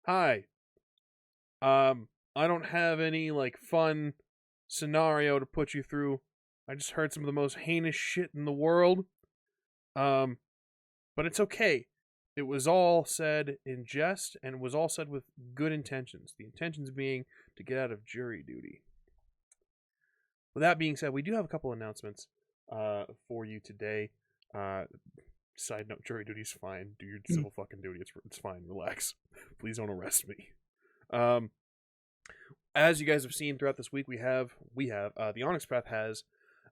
Hi. I don't have any like fun scenario to put you through. I just heard some of the most heinous shit in the world. Um, but it's okay. It was all said in jest, and it was all said with good intentions. The intentions being to get out of jury duty. With that being said, we do have a couple announcements for you today. Uh, Side note: jury duty's fine. Do your civil fucking duty. It's fine. Relax. Please don't arrest me. Um, as you guys have seen throughout this week, we have the Onyx Path has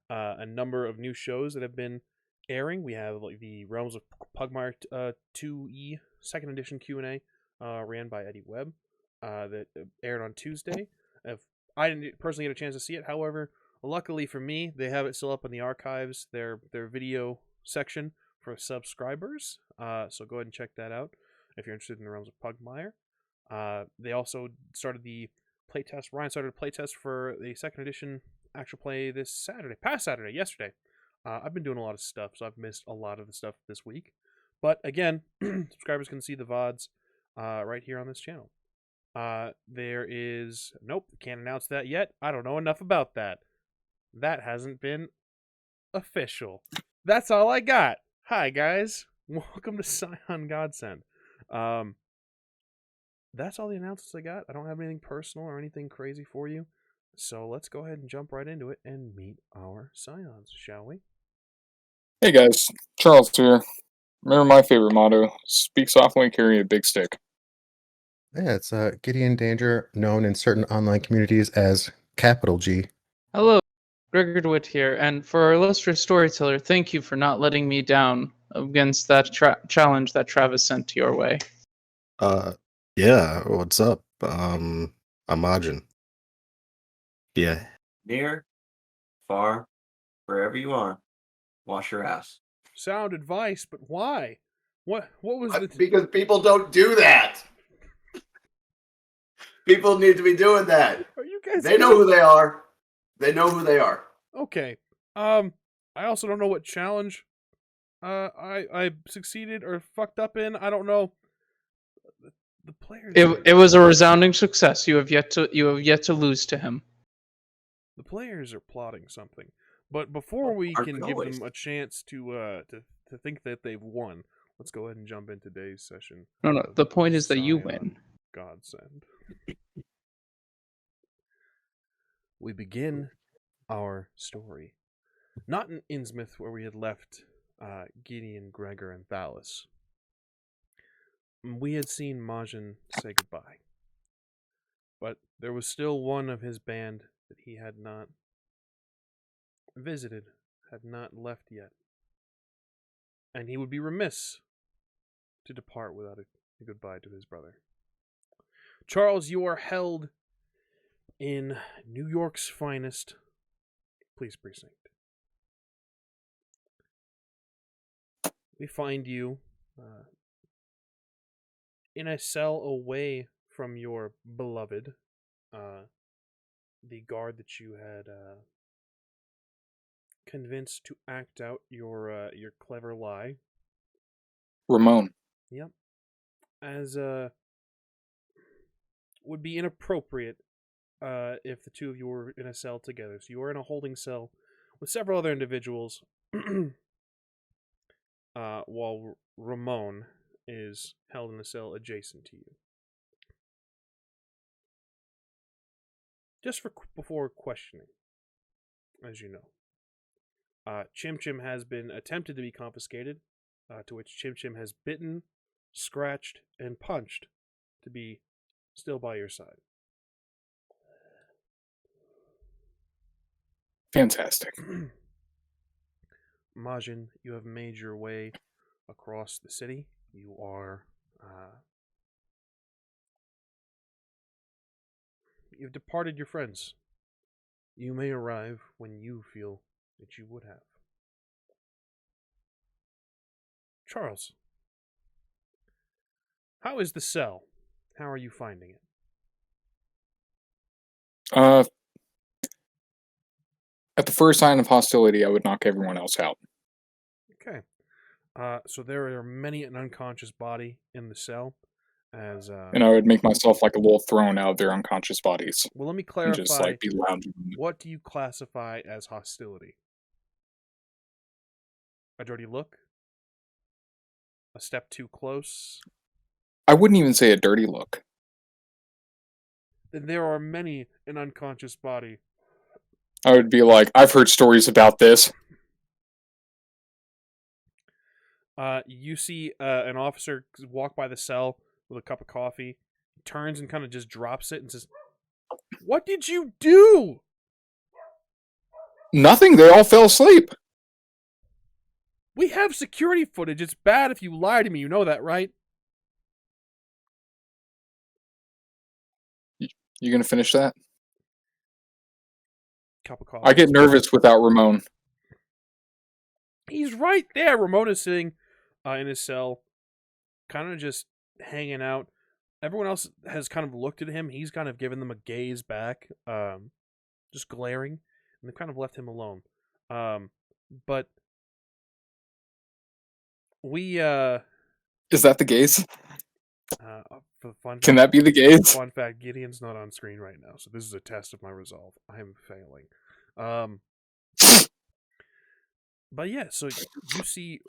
a number of new shows that have been airing. We have like the Realms of Pugmire 2E second edition Q&A ran by Eddie Webb that aired on Tuesday. I didn't personally get a chance to see it, however, luckily for me, they have it still up in the archives, their video section for subscribers. So go ahead and check that out if you're interested in the Realms of Pugmire. They also started the playtest. Ryan started a playtest for the second edition actual play this Saturday, yesterday. I've been doing a lot of stuff, so I've missed a lot of the stuff this week. But again, subscribers can see the VODs right here on this channel. There is... Nope, can't announce that yet. I don't know enough about that. That hasn't been official. That's all I got. Hi, guys. Welcome to Scion Godsend. That's all the announcements I got. I don't have anything personal or anything crazy for you. So let's go ahead and jump right into it and meet our Scions, shall we? Hey guys, Charles here. Remember my favorite motto, speak softly, carry a big stick. Yeah, it's Gideon Danger, known in certain online communities as Capital G. Hello, Gregor DeWitt here, and for our illustrious storyteller, thank you for not letting me down against that challenge that Travis sent your way. Yeah, what's up? I'm MAJIN. Yeah. Near, far, wherever you are, wash your ass. Sound advice, but why? What was the... Because people don't do that. People need to be doing that. Are you guys... They know who they are. They know who they are. Okay. I also don't know what challenge I succeeded or fucked up in. I don't know. The players... It was a resounding success. You have yet to lose to him. The players are plotting something. But before we can give them a chance to think that they've won, let's go ahead and jump into today's session. No. The point is that you win. Godsend. We begin our story not in Innsmouth, where we had left Gideon, Gregor, and Thalis. We had seen MAJIN say goodbye. But there was still one of his band that he had not visited, had not left yet. And he would be remiss to depart without a goodbye to his brother. Charles, you are held in New York's finest police precinct. We find you in a cell away from your beloved, the guard that you had convinced to act out your clever lie. Ramon. Yep. As would be inappropriate if the two of you were in a cell together. So you are in a holding cell with several other individuals, while Ramon is held in a cell adjacent to you. Just before questioning, as you know, Chim Chim has been attempted to be confiscated, to which Chim Chim has bitten, scratched, and punched to be still by your side. Fantastic. MAJIN, you have made your way across the city. You are... you've departed your friends. You may arrive when you feel that you would have. Charles, how is the cell? How are you finding it? At the first sign of hostility, I would knock everyone else out. Okay. So there are many an unconscious body in the cell, As And I would make myself like a little throne out of their unconscious bodies. well, let me And clarify. just like be lounging. What do you classify as hostility? A dirty look? A step too close? I wouldn't even say a dirty look. Then there are many an unconscious body. I would be like, I've heard stories about this. You see an officer walk by the cell with a cup of coffee, turns and kind of just drops it and says, "What did you do?" Nothing, they all fell asleep. We have security footage. It's bad if you lie to me. You know that, right? You gonna finish that? Cup of coffee. I get nervous without Ramon. He's right there. Ramon is sitting in his cell, kind of just hanging out. Everyone else has kind of looked at him. He's kind of given them a gaze back, just glaring, and they've kind of left him alone. But we Is that the gaze? for the fun Can that be the gaze? fun fact, Gideon's not on screen right now, so this is a test of my resolve. I am failing. But yeah, so you see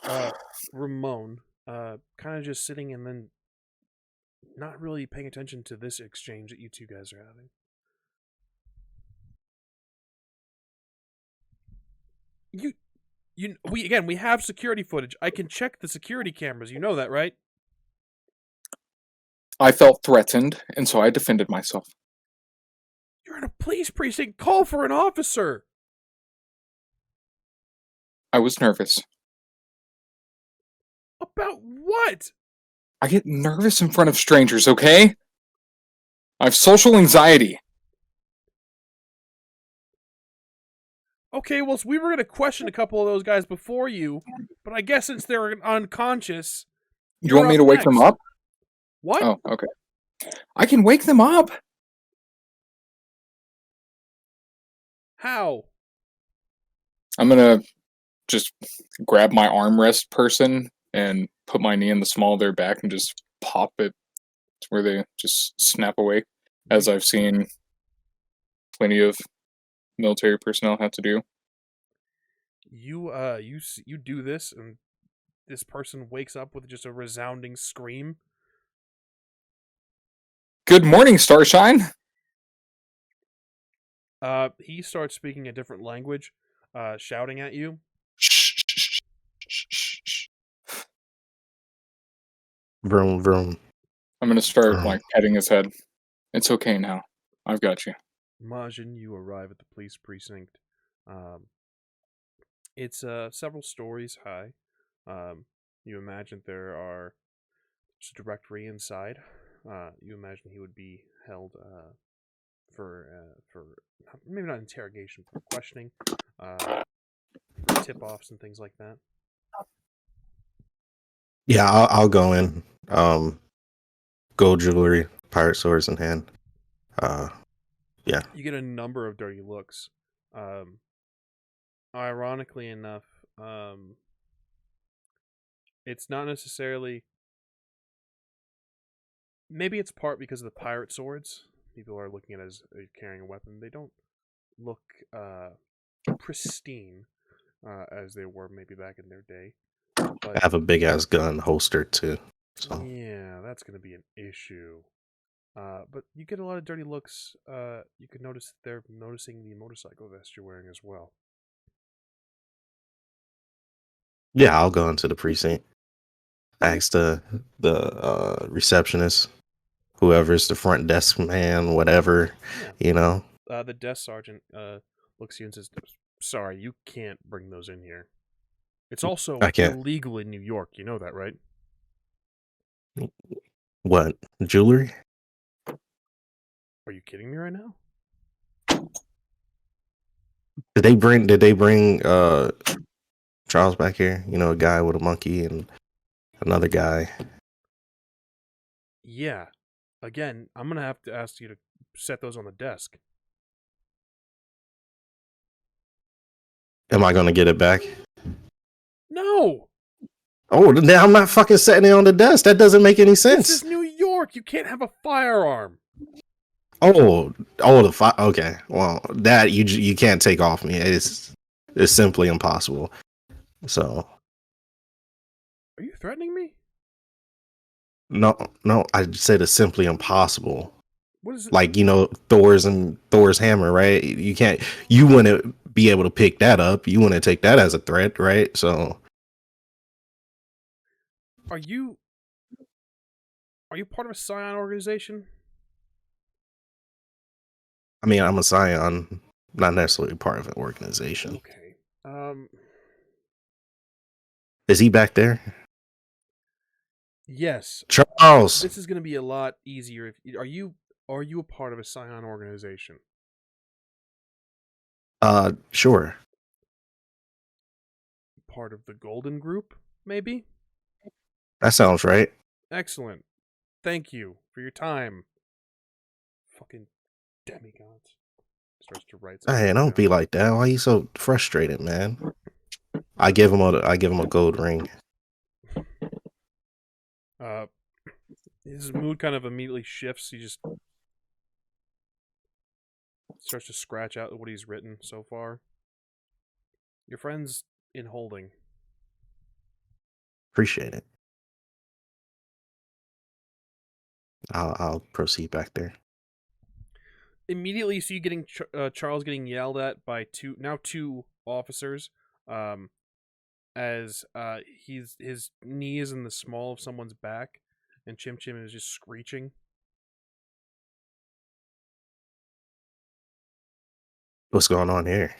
Ramon kind of just sitting and then not really paying attention to this exchange that you two guys are having. We have security footage. I can check the security cameras. You know that, right? I felt threatened, and so I defended myself. You're in a police precinct. Call for an officer. I was nervous. About what? I get nervous in front of strangers, okay? I have social anxiety. Okay, well, so we were going to question a couple of those guys before you, but I guess since they're unconscious... You want me to wake them up? What? Oh, okay. I can wake them up. How? I'm gonna just grab my armrest person and put my knee in the small of their back and just pop it to where they just snap awake, as I've seen plenty of military personnel have to do. You do this, and this person wakes up with just a resounding scream. Good morning, Starshine. He starts speaking a different language, shouting at you. Vroom, vroom. I'm gonna start like petting his head. It's okay now. I've got you. Majin, you arrive at the police precinct. It's several stories high. You imagine there's a directory inside. You imagine he would be held for maybe not interrogation, but questioning, tip-offs and things like that. Yeah, I'll go in. Gold jewelry, pirate swords in hand. Yeah. You get a number of dirty looks. Ironically enough, it's not necessarily... Maybe it's part because of the pirate swords. People are looking at it as carrying a weapon. They don't look pristine as they were maybe back in their day. But I have a big ass gun holster too. So yeah, that's going to be an issue. But you get a lot of dirty looks. You could notice that they're noticing the motorcycle vest you're wearing as well. yeah, I'll go into the precinct. Ask the receptionist, whoever's the front desk man, whatever, Yeah. you know. The desk sergeant looks at you and says, "Sorry, you can't bring those in here. It's also I can't. illegal in New York. You know that, right?" What, jewelry? Are you kidding me right now? Did they bring Charles back here? You know, a guy with a monkey and another guy. Yeah. Again, I'm going to have to ask you to set those on the desk. Am I gonna get it back? No! Oh, now I'm not fucking setting it on the desk. That doesn't make any This sense. is New York! York, you can't have a firearm. Okay. Well, that you can't take off me. It's simply impossible. So Are you threatening me? no, I said it's simply impossible. What is it? Like, Thor's hammer, right? You wouldn't be able to pick that up. You wouldn't take that as a threat, right? So Are you part of a Scion organization? I mean, I'm a Scion, not necessarily part of an organization. Okay. Is he back there? Yes. Charles. This is going to be a lot easier. Are you a part of a Scion organization? Sure. Part of the Golden Group, maybe? That sounds right. Excellent. Thank you for your time. Fucking demigods. Starts to write something Hey, don't down. be like that. Why are you so frustrated, man? I give him a gold ring. His mood kind of immediately shifts. He just starts to scratch out what he's written so far. Your friend's in holding. Appreciate it. I'll proceed back there. Immediately, you see getting Charles getting yelled at by two officers. As his knee is in the small of someone's back, and Chim Chim is just screeching. What's going on here?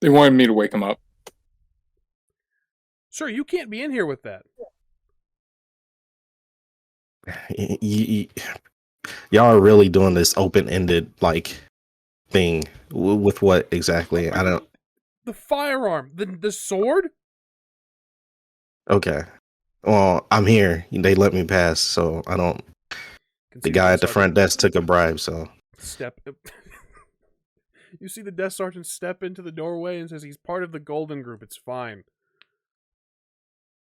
They wanted me to wake him up. Sir, you can't be in here with that. Y'all are really doing this open-ended thing with what exactly? I don't. The firearm, the sword. Okay. Well, I'm here. They let me pass, so I don't. The guy at the front desk took a bribe, so. Step. You see the desk sergeant step into the doorway and says he's part of the Golden Group. It's fine.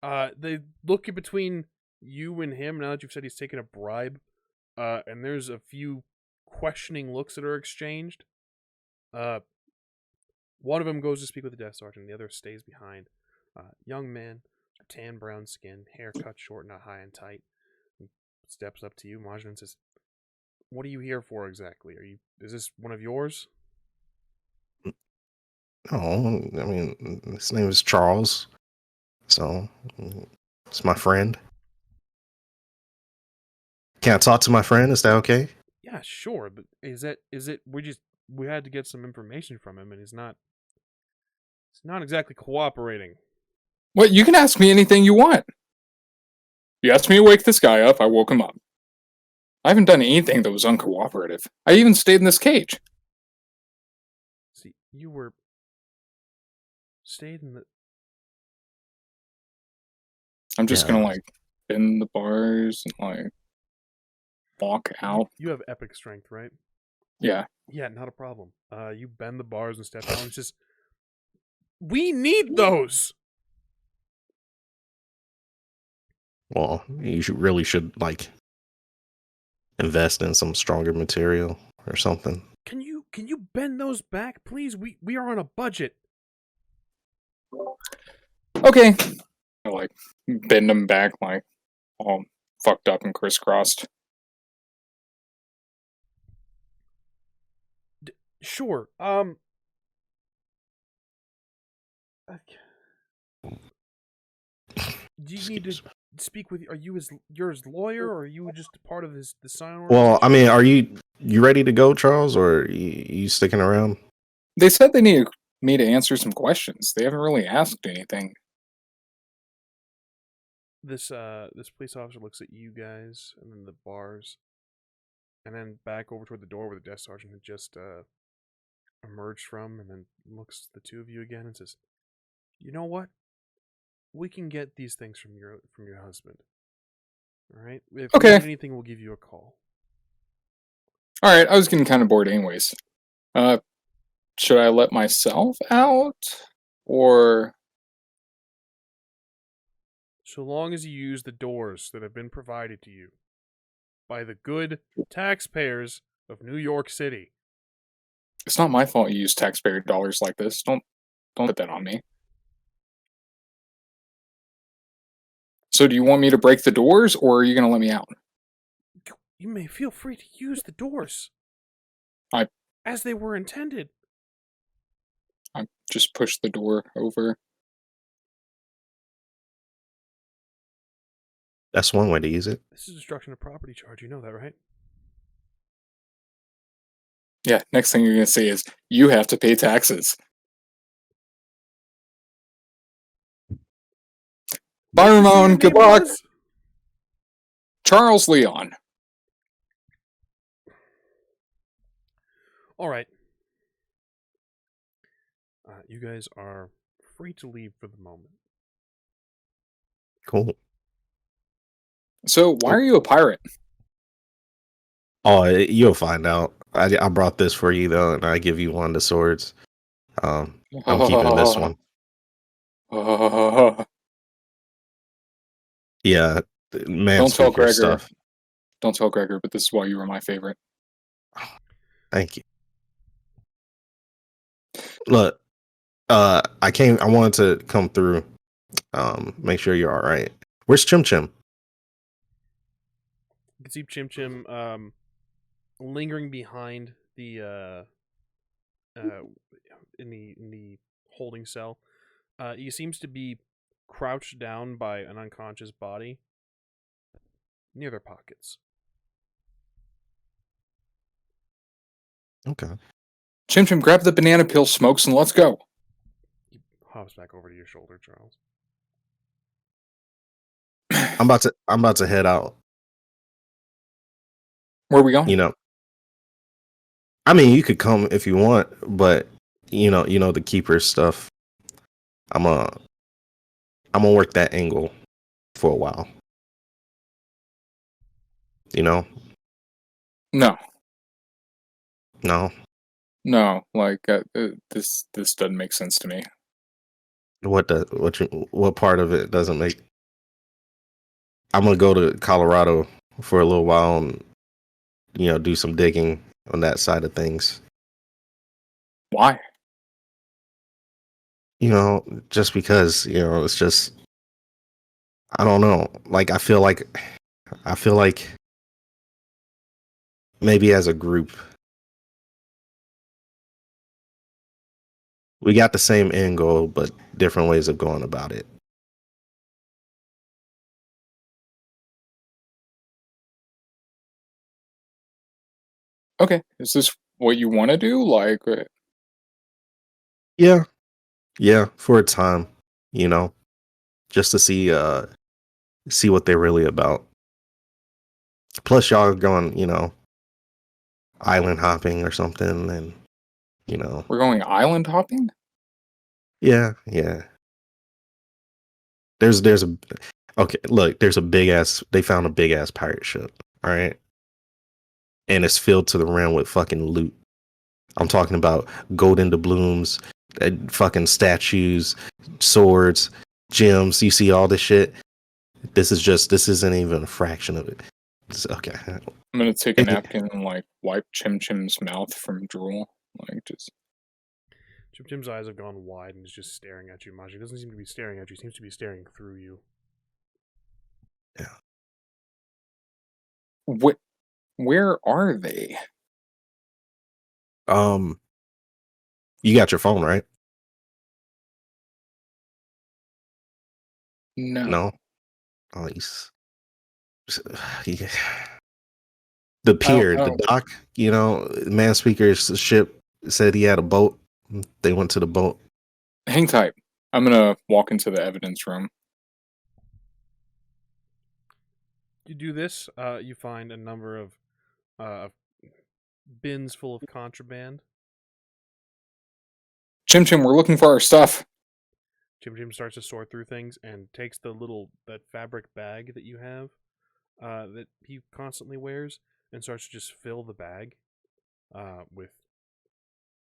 They look in between you and him now that you've said he's taken a bribe. And there's a few questioning looks that are exchanged. One of them goes to speak with the desk sergeant. The other stays behind. Young man, tan brown skin, hair cut short, not high and tight. He steps up to you, Majin, and says, "What are you here for exactly? Is this one of yours?" Oh, I mean, his name is Charles, so it's my friend. Can I talk to my friend? Is that okay? Yeah, sure. But is it? We had to get some information from him, and he's not exactly cooperating. What? You can ask me anything you want. You asked me to wake this guy up, I woke him up. I haven't done anything that was uncooperative. I even stayed in this cage. See, you stayed in the... I'm just gonna bend the bars and walk out. You have epic strength, right? Yeah. Yeah, not a problem. You bend the bars and step down. It's just, we need those. Well, you really should invest in some stronger material or something. Can you bend those back, please? We are on a budget. Okay. I bend them back all fucked up and crisscrossed. Sure. Do you need to speak with? Are you his lawyer, or are you just part of the Scion? Well, I mean, are you ready to go, Charles, or are you sticking around? They said they needed me to answer some questions. They haven't really asked anything. This police officer looks at you guys and then the bars, and then back over toward the door where the desk sergeant had just emerged from, and then looks at the two of you again and says, "You know what? We can get these things from your husband. All right. If we need anything, we'll give you a call." All right. I was getting kind of bored, anyways. Should I let myself out, or? So long as you use the doors that have been provided to you, by the good taxpayers of New York City. It's not my fault you use taxpayer dollars like this. Don't put that on me. So do you want me to break the doors, or are you going to let me out? You may feel free to use the doors. I- As they were intended. I just push the door over. That's one way to use it. This is destruction of property charge. You know that, right? Yeah, next thing you're going to say is, you have to pay taxes. Bye, Ramon. Good luck. Charles Leon. All right. You guys are free to leave for the moment. Cool. So, why are you a pirate? Oh, you'll find out. I brought this for you though, and I give you one of the swords. I'm keeping this one. Yeah, man. Don't tell Gregor. Stuff. Don't tell Gregor, but this is why you were my favorite. Thank you. Look, I wanted to come through, make sure you're all right. Where's Chim Chim? You can see Chim Chim lingering behind the in the holding cell. He seems to be crouched down by an unconscious body near their pockets. Okay. Chim Chim, grab the banana peel, smokes, and let's go. He hops back over to your shoulder, Charles. I'm about to head out. Where are we going? You know, I mean, you could come if you want, but you know the keeper stuff. I'm gonna work that angle for a while. You know? No. No. Like this doesn't make sense to me. What part of it doesn't make? I'm gonna go to Colorado for a little while and do some digging on that side of things. Why? Just because it's just I don't know. Like I feel like maybe as a group we got the same end goal, but different ways of going about it. Okay, is this what you want to do? Like, Yeah, for a time, just to see what they're really about. Plus, y'all are going, island hopping or something, and we're going island hopping? Yeah. There's a big ass. They found a big ass pirate ship. All right, and it's filled to the rim with fucking loot. I'm talking about golden doubloons, fucking statues, swords, gems. You see all this shit. This isn't even a fraction of it. Okay. I'm gonna take a napkin and like wipe Chim Chim's mouth from drool. Like just. Chim Chim's eyes have gone wide and is just staring at you, Majin. He doesn't seem to be staring at you. He seems to be staring through you. Yeah. Where are they? You got your phone, right? No. Oh, the pier, Oh. the dock. Man speaker's ship said he had a boat. They went to the boat. Hang tight. I'm gonna walk into the evidence room. You do this, you find a number of bins full of contraband. Chim Chim, we're looking for our stuff. Chim Chim starts to sort through things and takes that fabric bag that you have, that he constantly wears, and starts to just fill the bag with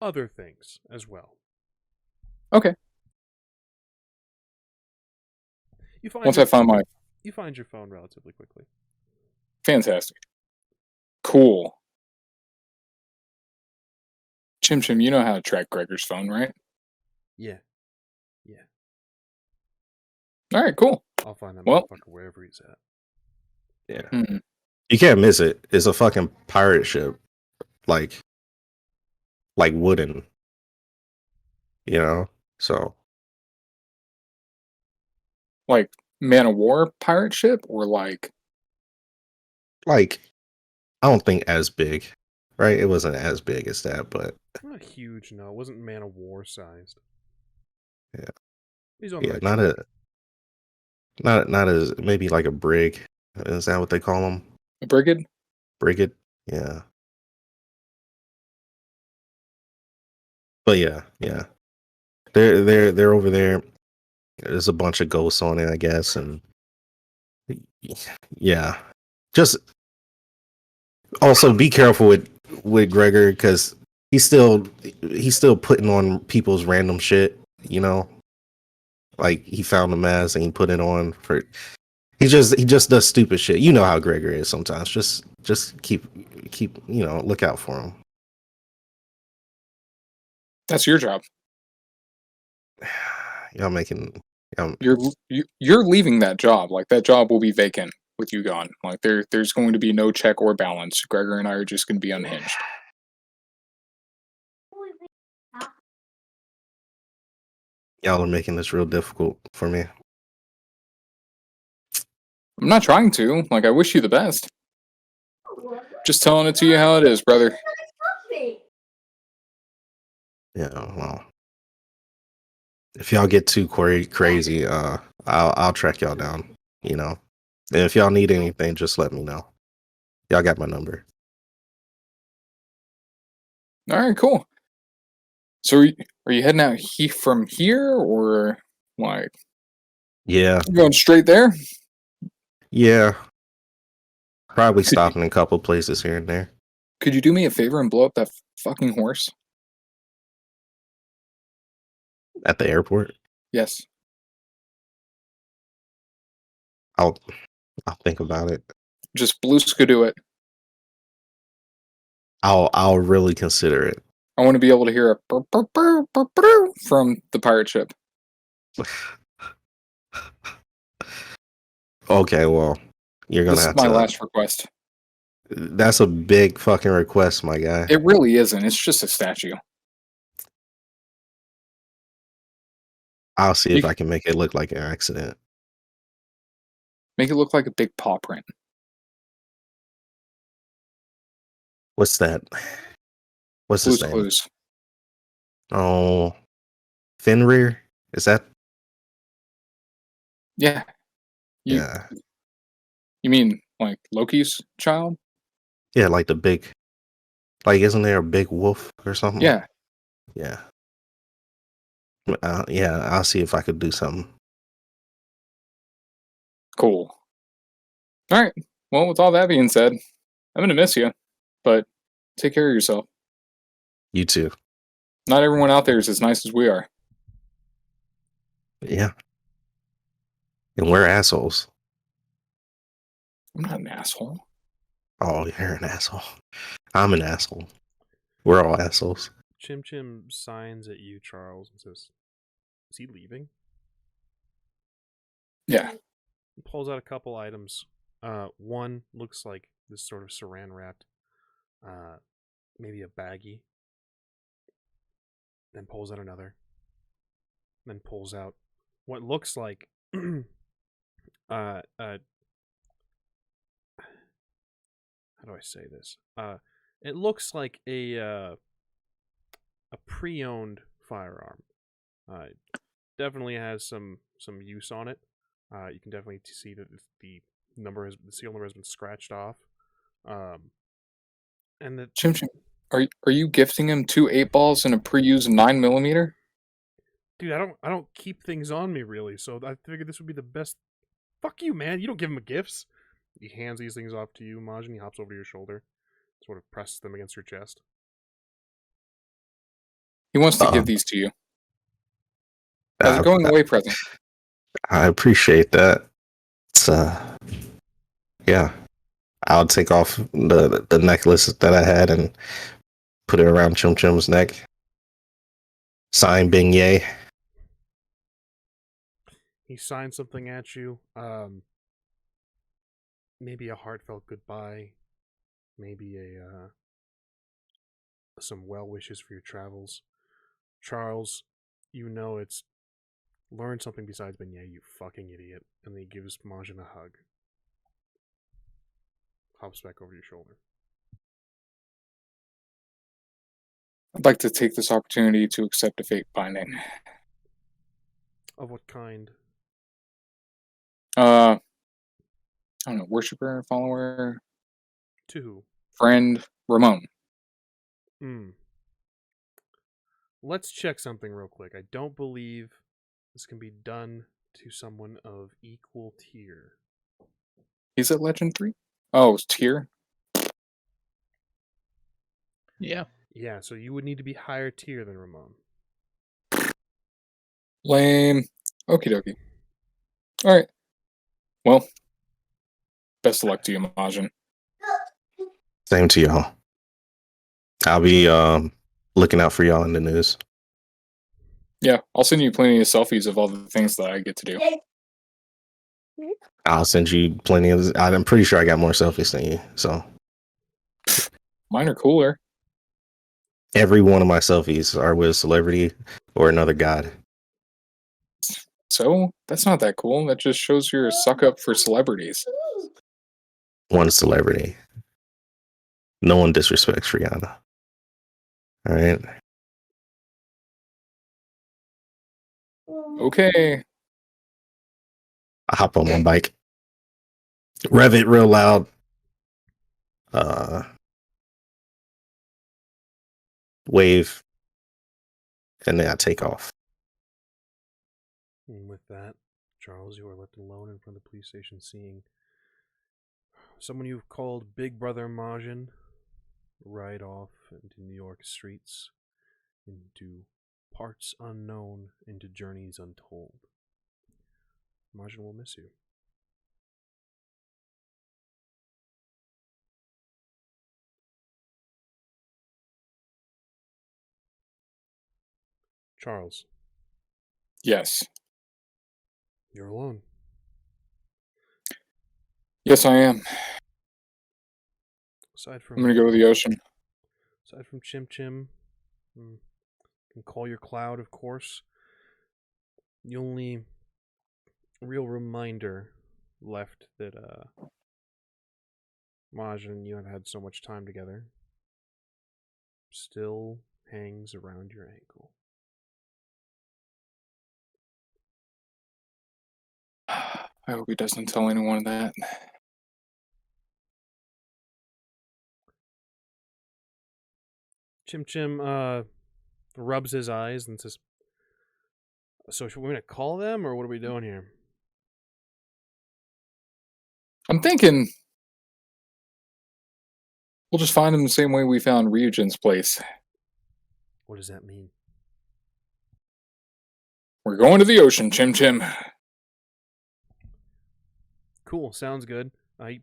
other things as well. Okay. You find Once I find you find your phone relatively quickly. Fantastic. Cool. Chim Chim, you know how to track Gregor's phone, right? Yeah. All right, cool. I'll find that Well- motherfucker wherever he's at. Yeah. Hmm. You can't miss it. It's a fucking pirate ship. Like wooden. You know? So Like Man of War pirate ship, or like I don't think as big. Right? It wasn't as big as that, but Not huge, no. It wasn't Man of War sized. Yeah. He's on yeah, the right not track. not as maybe like a brig. Is that what they call them? a brigade? Brigade? Yeah. But yeah. They're over there. There's a bunch of ghosts on it, I guess, and yeah. Just also be careful with Gregor, because he's still putting on people's random shit, you know? Like he found a mask and he put it on for he just does stupid shit. You know how Gregor is sometimes. Just keep look out for him. That's your job. Y'all making You're leaving that job. Like that job will be vacant with you gone. Like there's going to be no check or balance. Gregor and I are just going to be unhinged. y'all are making this real difficult for me. I'm not trying to. Like I wish you the best. Just telling it to you how it is, brother. Yeah, well. If y'all get too crazy, I'll track y'all down, you know. And if y'all need anything, just let me know. Y'all got my number. All right, cool. So are you heading out from here, or like Yeah. you going straight there? Yeah. Probably Could stopping in a couple places here and there. Could you do me a favor and blow up that fucking horse? At the airport. Yes. I'll think about it. Just blue skidoo it. I'll really consider it. I want to be able to hear a burr, burr, burr, burr, burr from the pirate ship. Okay, well, you're gonna This is have my to. last request. That's a big fucking request, my guy. It really isn't. It's just a statue. I'll see if You- I can make it look like an accident. Make it look like a big paw print. What's that? What's his Blue's name? Clues. Oh, Fenrir? Is that? Yeah. Yeah. You mean like Loki's child? Yeah, like the big. Like, isn't there a big wolf or something? Yeah. Yeah. Yeah, I'll see if I could do something. Cool. All right. Well, with all that being said, I'm gonna miss you, but take care of yourself. You too. Not everyone out there is as nice as we are. Yeah. And we're assholes. I'm not an asshole. Oh, you're an asshole. I'm an asshole. We're all assholes. Chim Chim signs at you, Charles, and says, "Is he leaving?" Yeah. He pulls out a couple items. One looks like this sort of saran wrapped, maybe a baggie. Then pulls out another. Then pulls out what looks like how do I say this? It looks like a pre-owned firearm. Definitely has some use on it. You can definitely see that the serial number has been scratched off. And the Chim Chim, are you gifting him 2 8-balls and a pre-used 9mm? dude, I don't keep things on me really, so I figured this would be the best. Fuck you, man! You don't give him gifts. He hands these things off to you, Majin. He hops over to your shoulder, sort of presses them against your chest. He wants to give these to you as a I- going away present. I appreciate that. It's yeah. I'll take off the necklace that I had and put it around Chum Chum's neck. Sign Beignet. He signs something at you. Maybe a heartfelt goodbye. Maybe some well wishes for your travels. Charles, you know it's learn something besides Beignet, you fucking idiot. And then he gives Majin a hug. Hops back over your shoulder. I'd like to take this opportunity to accept a fate binding. Of what kind? I don't know, worshiper, follower, To who? friend, Ramon. Let's check something real quick. I don't believe this can be done to someone of equal tier. He's at Legend 3? Oh, tier? Yeah. Yeah, so you would need to be higher tier than Ramon. Lame. Okie dokie. Alright. Well, best of luck to you, Majin. Same to y'all. I'll be looking out for y'all in the news. Yeah, I'll send you plenty of selfies of all the things that I get to do. I'll send you plenty of. I'm pretty sure I got more selfies than you. So Mine are cooler. every one of my selfies are with a celebrity or another god. So, that's not that cool. That just shows you're a suck up for celebrities. One celebrity. No one disrespects Rihanna. All right. Okay. I hop on my bike, rev it real loud. Wave, and then I take off. And with that, Charles, you are left alone in front of the police station seeing someone you've called Big Brother Majin ride off into New York streets, into parts unknown, into journeys untold. Majin will miss you. Charles, Yes. you're alone. Yes, I am. Aside from I'm gonna go to the ocean. Aside from Chim Chim, you can call your cloud, of course. The only real reminder left that Majin and you have had so much time together still hangs around your ankle. I hope he doesn't tell anyone that. Chim Chim rubs his eyes and says, "So should we gonna call them, or what are we doing here?" I'm thinking we'll just find him the same way we found Ryujin's place. What does that mean? We're going to the ocean, Chim Chim. Cool, sounds good. He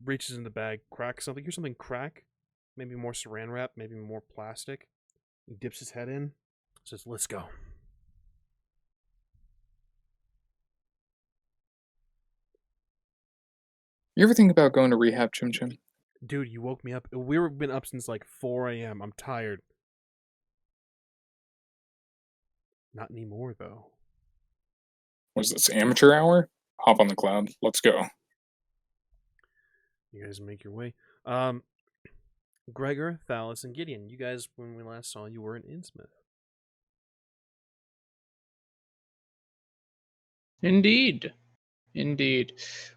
reaches in the bag, cracks something. Here's something crack. Maybe more saran wrap, maybe more plastic. He dips his head in, says, "Let's go." You ever think about going to rehab, Chim Chim? Dude, you woke me up. We've been up since like 4 a.m. I'm tired. Not anymore, though. What is this, amateur hour? Hop on the cloud. Let's go. You guys make your way. Gregor, Thalis, and Gideon, you guys, when we last saw you, were in Innsmouth. Indeed. Indeed.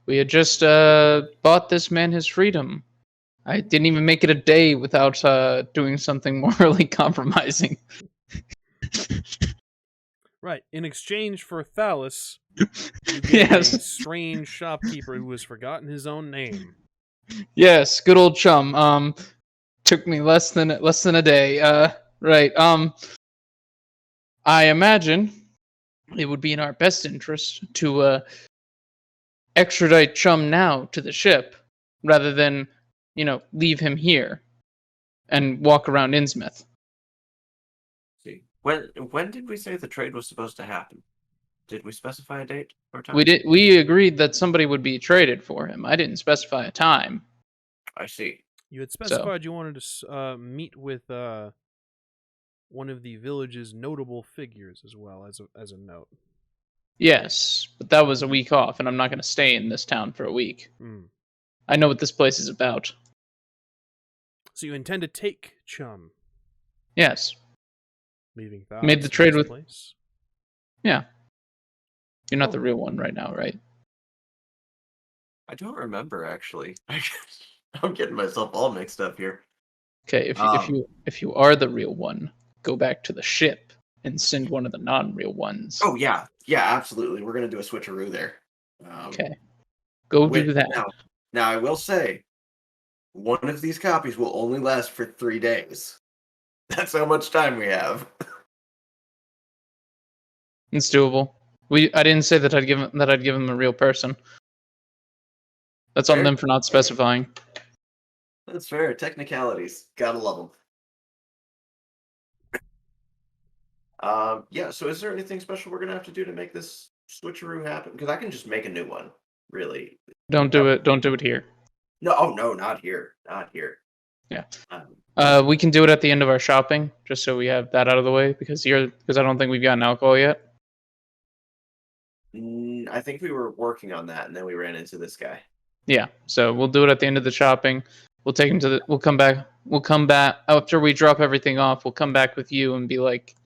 We had just bought this man his freedom. I didn't even make it a day without doing something morally compromising. Right. In exchange for Thalis, you get Yes. a strange shopkeeper who has forgotten his own name. Yes, good old chum. Took me less than a day. Right. I imagine it would be in our best interest to extradite Chum now to the ship, rather than, leave him here and walk around Innsmouth. See, when did we say the trade was supposed to happen? Did we specify a date or time? We agreed that somebody would be traded for him. I didn't specify a time. I see. You had specified you wanted to meet with one of the village's notable figures as well as a note. Yes, but that was a week off, and I'm not going to stay in this town for a week. I know what this place is about. So you intend to take Chum? Yes. Leaving Made Thalis the trade in his with. place? Yeah. You're not the real one right now, right? I don't remember actually. I'm getting myself all mixed up here. Okay, if you are the real one, go back to the ship and send one of the non-real ones. Oh yeah, absolutely. We're gonna do a switcheroo there. Okay, go do that. Now I will say, one of these copies will only last for 3 days. That's how much time we have. It's doable. I didn't say that I'd give him a real person. That's on them for not specifying. That's fair. Technicalities. Gotta love them. Yeah, so is there anything special we're going to have to do to make this switcheroo happen? Because I can just make a new one, really. Don't do it. Don't do it here. No, not here. Not here. Yeah. We can do it at the end of our shopping, just so we have that out of the way, because I don't think we've gotten alcohol yet. I think we were working on that, and then we ran into this guy. Yeah, so we'll do it at the end of the shopping. We'll take him to we'll come back after we drop everything off. We'll come back with you and be like,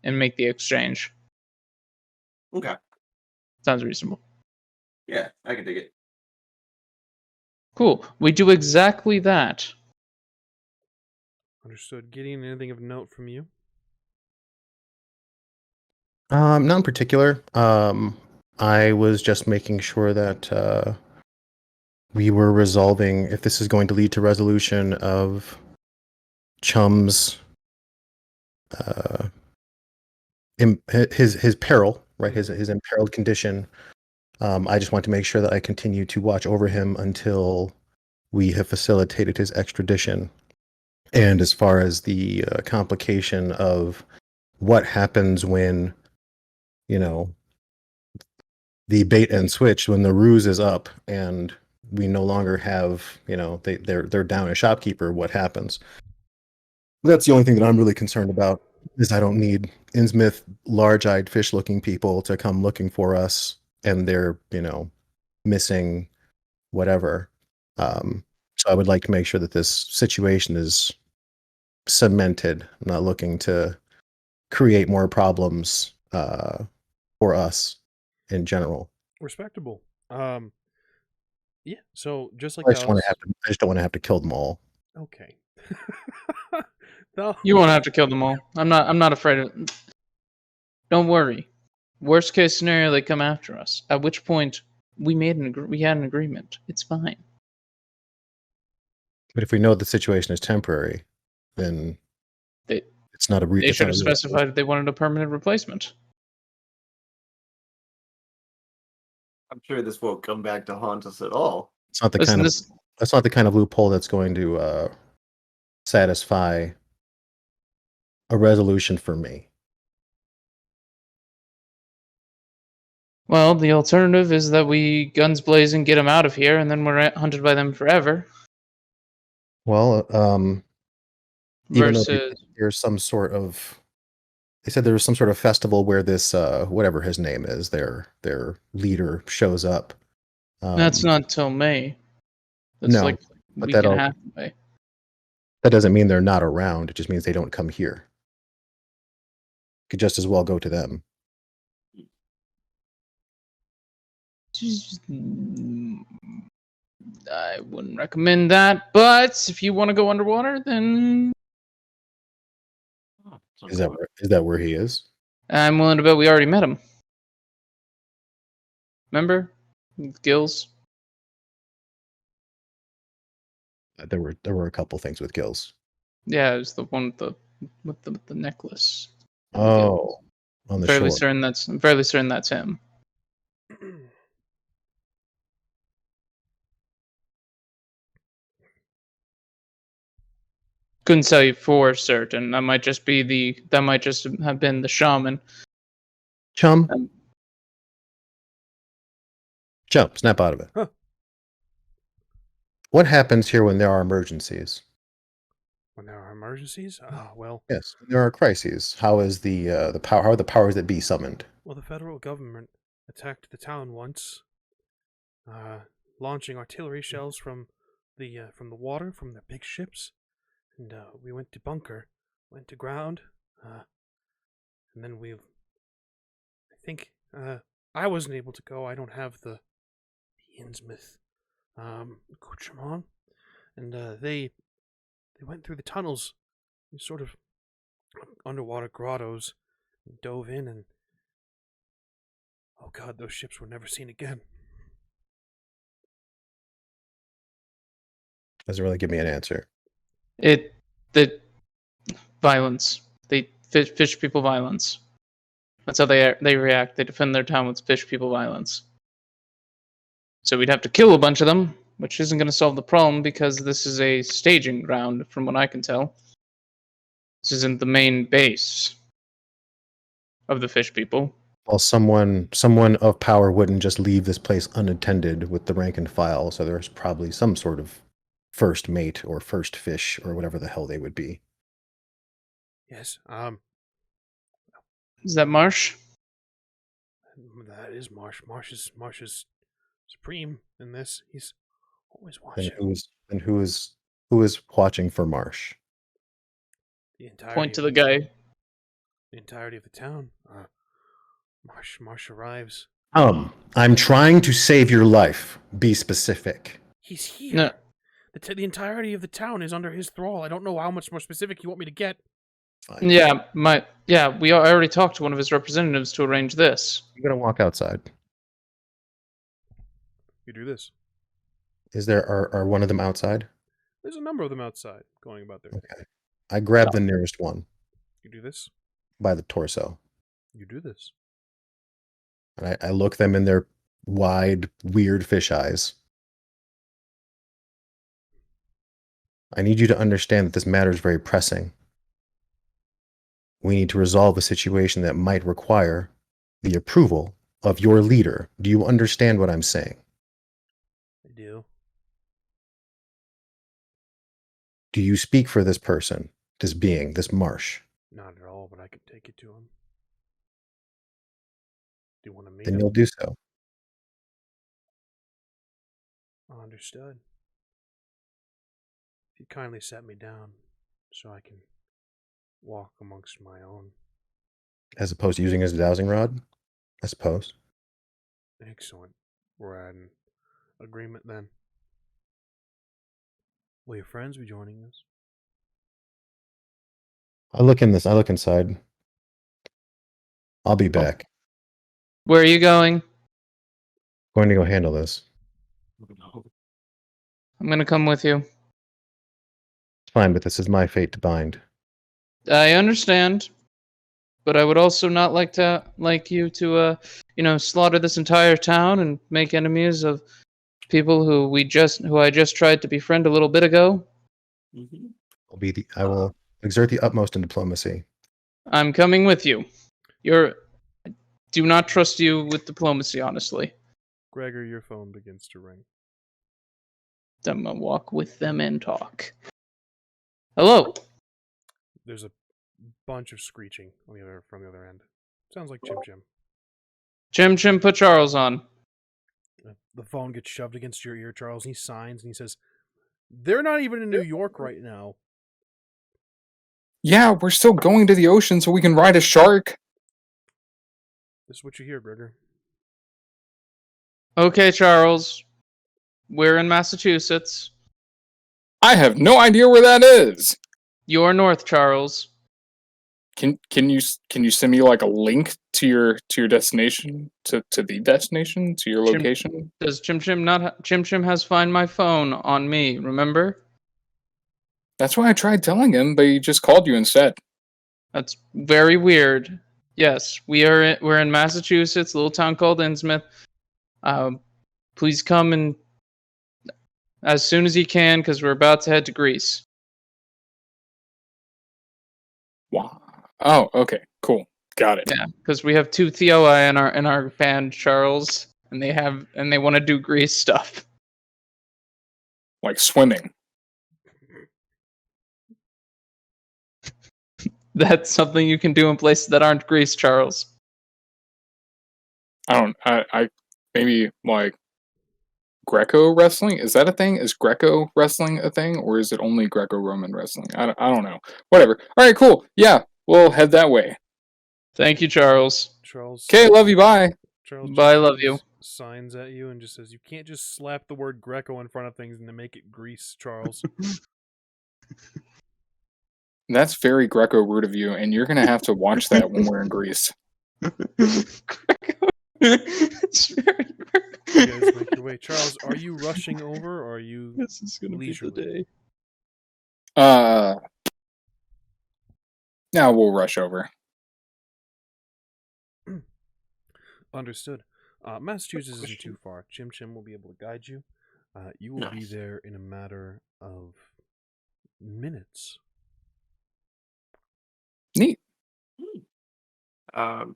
and make the exchange. Okay. Sounds reasonable. Yeah, I can dig it. Cool. We do exactly that. Understood. Gideon, anything of note from you? Not in particular. I was just making sure that we were resolving if this is going to lead to resolution of Chum's his peril, right? His imperiled condition. I just want to make sure that I continue to watch over him until we have facilitated his extradition. And as far as the complication of what happens when, the bait and switch, when the ruse is up and we no longer have, they're down a shopkeeper, what happens? That's the only thing that I'm really concerned about, is I don't need Innsmouth large-eyed fish-looking people to come looking for us and they're, missing whatever. So I would like to make sure that this situation is cemented. I'm not looking to create more problems for us in general. Respectable. Yeah. So just like I just don't want to have to kill them all. Okay. No. You won't have to kill them all. I'm not afraid of it. Don't worry. Worst case scenario, they come after us. At which point we had an agreement. It's fine. But if we know the situation is temporary, then it's not a reason. They should have specified if they wanted a permanent replacement. I'm sure this won't come back to haunt us at all. It's not that's not the kind of loophole that's going to satisfy a resolution for me. Well, the alternative is that we guns blazing get them out of here, and then we're hunted by them forever. Well, even though Versus, there's some sort of, they said there was some sort of festival where this whatever his name is, their leader shows up. that's not till May. That's no, like a but week and a half away. That doesn't mean they're not around. It just means they don't come here. Could just as well go to them. I wouldn't recommend that, but if you want to go underwater, then Is that where he is? I'm willing to bet we already met him. Remember? With Gills? There were a couple things with Gills. Yeah, it was the one with the necklace. Oh, on the I'm fairly certain that's him. Couldn't tell you for certain. That might just have been the shaman. Chum, Um, Chum, snap out of it. Huh. What happens here when there are emergencies? When there are emergencies? Oh, well. Yes, when there are crises. How is the power? How are the powers that be summoned? Well, the federal government attacked the town once, launching artillery shells from the water, from their big ships, and we went to bunker, went to ground, and then I think I wasn't able to go. I don't have the Innsmouth accoutrement, and they went through the tunnels, these sort of underwater grottos, and dove in, and oh god, those ships were never seen again. Doesn't really give me an answer. The violence. They fish people violence. That's how they react. They defend their town with fish people violence. So we'd have to kill a bunch of them, which isn't going to solve the problem because this is a staging ground, from what I can tell. This isn't the main base of the fish people. Well, someone of power wouldn't just leave this place unattended with the rank and file, so there's probably some sort of first mate or first fish or whatever the hell they would be. Yes, Is that Marsh? that is Marsh. Marsh is supreme in this. He's always watching. And who is watching for Marsh? The entirety Point to the guy. The entirety of the town. Marsh arrives. I'm trying to save your life. Be specific. He's here. No. The entirety of the town is under his thrall. I don't know how much more specific you want me to get. Fine. I already talked to one of his representatives to arrange this. You're gonna walk outside. You do this. Is there are one of them outside? There's a number of them outside going about their. Okay. I grab the nearest one You do this. by the torso. You do this. And I look them in their wide, weird fish eyes. I need you to understand that this matter is very pressing. We need to resolve a situation that might require the approval of your leader. Do you understand what I'm saying? I do. Do you speak for this person, this being, this Marsh? Not at all, but I could take it to him. Do you want to meet Then him? you'll do so. Understood. If you kindly set me down so I can walk amongst my own. As opposed to using it as a dowsing rod? I suppose. Excellent. We're at an agreement then. Will your friends be joining us? I look inside. I'll be back. Where are you going? Going to go handle this. I'm going to come with you. It's fine, but this is my fate to bind. I understand, but I would also not like you to slaughter this entire town and make enemies of people who I just tried to befriend a little bit ago. Mm-hmm. I will exert the utmost in diplomacy. I'm coming with you. I do not trust you with diplomacy, honestly. Gregor, your phone begins to ring. I'm gonna walk with them and talk. Hello. There's a bunch of screeching from the other end. Sounds like Chim Chim. Chim, put Charles on. The phone gets shoved against your ear, Charles, and he signs and he says, "They're not even in New York right now." Yeah, we're still going to the ocean so we can ride a shark. This is what you hear, Gregor. Okay, Charles. We're in Massachusetts. I have no idea where that is. You're north, Charles. Can you send me like a link to your destination to the destination to your location? Does Chim Chim has Find My Phone on me, remember? That's why I tried telling him, but he just called you instead. That's very weird. Yes, we're in Massachusetts, a little town called Innsmouth. Please come and as soon as you can, because we're about to head to Greece. Wow. Oh, okay, cool. Got it. Yeah, because we have 2 Theoi in our band, Charles, and they want to do Greece stuff. Like swimming. That's something you can do in places that aren't Greece, Charles. I maybe like Greco wrestling? Is that a thing? Is Greco wrestling a thing, or is it only Greco-Roman wrestling? I don't know. Whatever. All right, cool. Yeah, we'll head that way. Thank you, Charles. Charles. Okay, love you. Bye. Charles Bye, just love you. signs at you and just says, "You can't just slap the word Greco in front of things and then make it Greece, Charles." That's very Greco rude of you, and you're gonna have to watch that when we're in Greece. It's very You guys make your way. Charles, are you rushing over or are you This is gonna leisurely? be the day. Now we'll rush over. Understood. Massachusetts isn't too far. Chim Chim will be able to guide you. You will be Nice. there in a matter of minutes. Neat.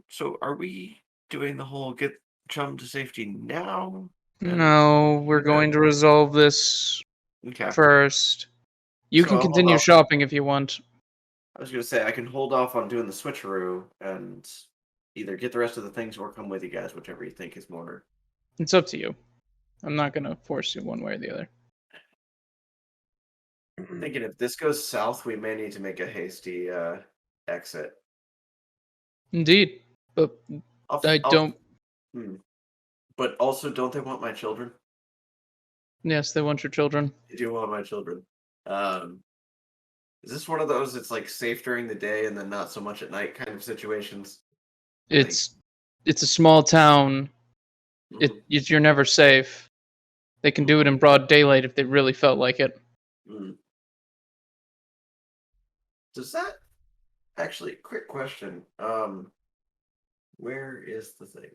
So are we doing the whole get chum to safety now? No, we're going to resolve this Okay. first. You So can I'll hold continue off. shopping if you want. I was gonna say I can hold off on doing the switcheroo and either get the rest of the things or come with you guys, whichever you think is more. It's up to you. I'm not gonna force you one way or the other. Thinking if this goes south, we may need to make a hasty exit. Indeed, but I don't. But also, don't they want my children? Yes, they want your children. They do want my children. Is this one of those? It's like safe during the day and then not so much at night kind of situations. It's a small town. You're never safe. They can do it in broad daylight if they really felt like it. Does that actually? Quick question. Where is the thing?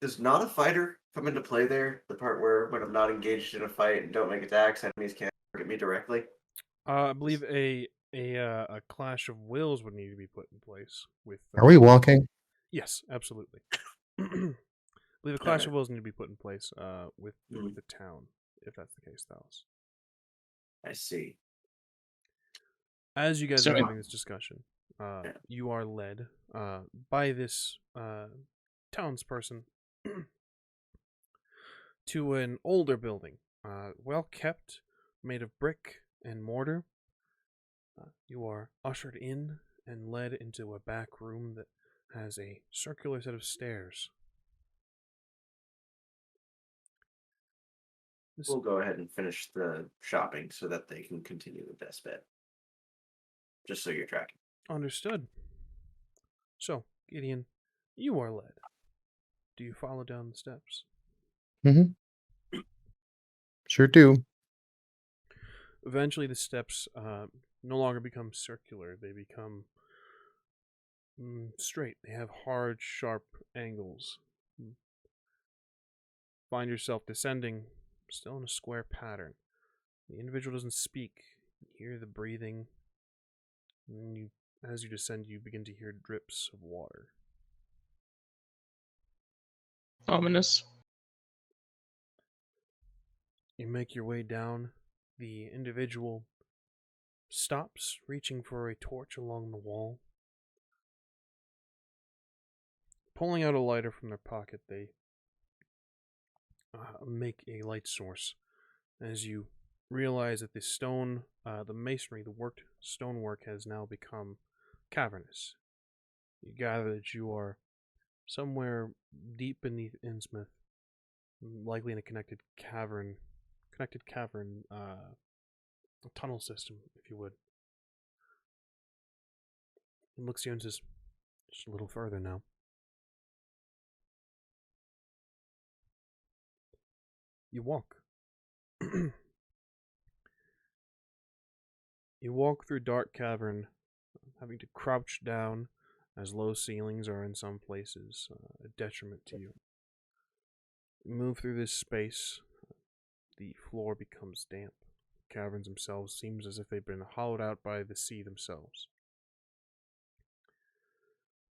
Does not a fighter come into play there? The part where when I'm not engaged in a fight and don't make attacks, enemies can't target me directly. I believe a clash of wills would need to be put in place with. Are we walking? Yes, absolutely. I believe a clash of wills need to be put in place with the town, if that's the case, Thalis. I see. As you guys are having this discussion, you are led by this townsperson to an older building, well kept, made of brick and mortar. You are ushered in and led into a back room that has a circular set of stairs. We'll go ahead and finish the shopping so that they can continue the best bet. Just so you're tracking. Understood. So, Gideon, you are led. Do you follow down the steps? Mm-hmm. Sure do. Eventually, the steps no longer become circular. They become straight. They have hard, sharp angles. Find yourself descending, still in a square pattern. The individual doesn't speak. You hear the breathing. And as you descend, you begin to hear drips of water. Ominous. You make your way down. The individual stops, reaching for a torch along the wall. Pulling out a lighter from their pocket, they make a light source. As you realize that the stone, the masonry, the worked stonework has now become cavernous. You gather that you are somewhere deep beneath Innsmouth, likely in a connected cavern, tunnel system, if you would. He looks at you and says, "Just a little further now." You walk. You walk through dark cavern, having to crouch down, as low ceilings are in some places a detriment to you. You move through this space. The floor becomes damp. caverns themselves seems as if they've been hollowed out by the sea themselves.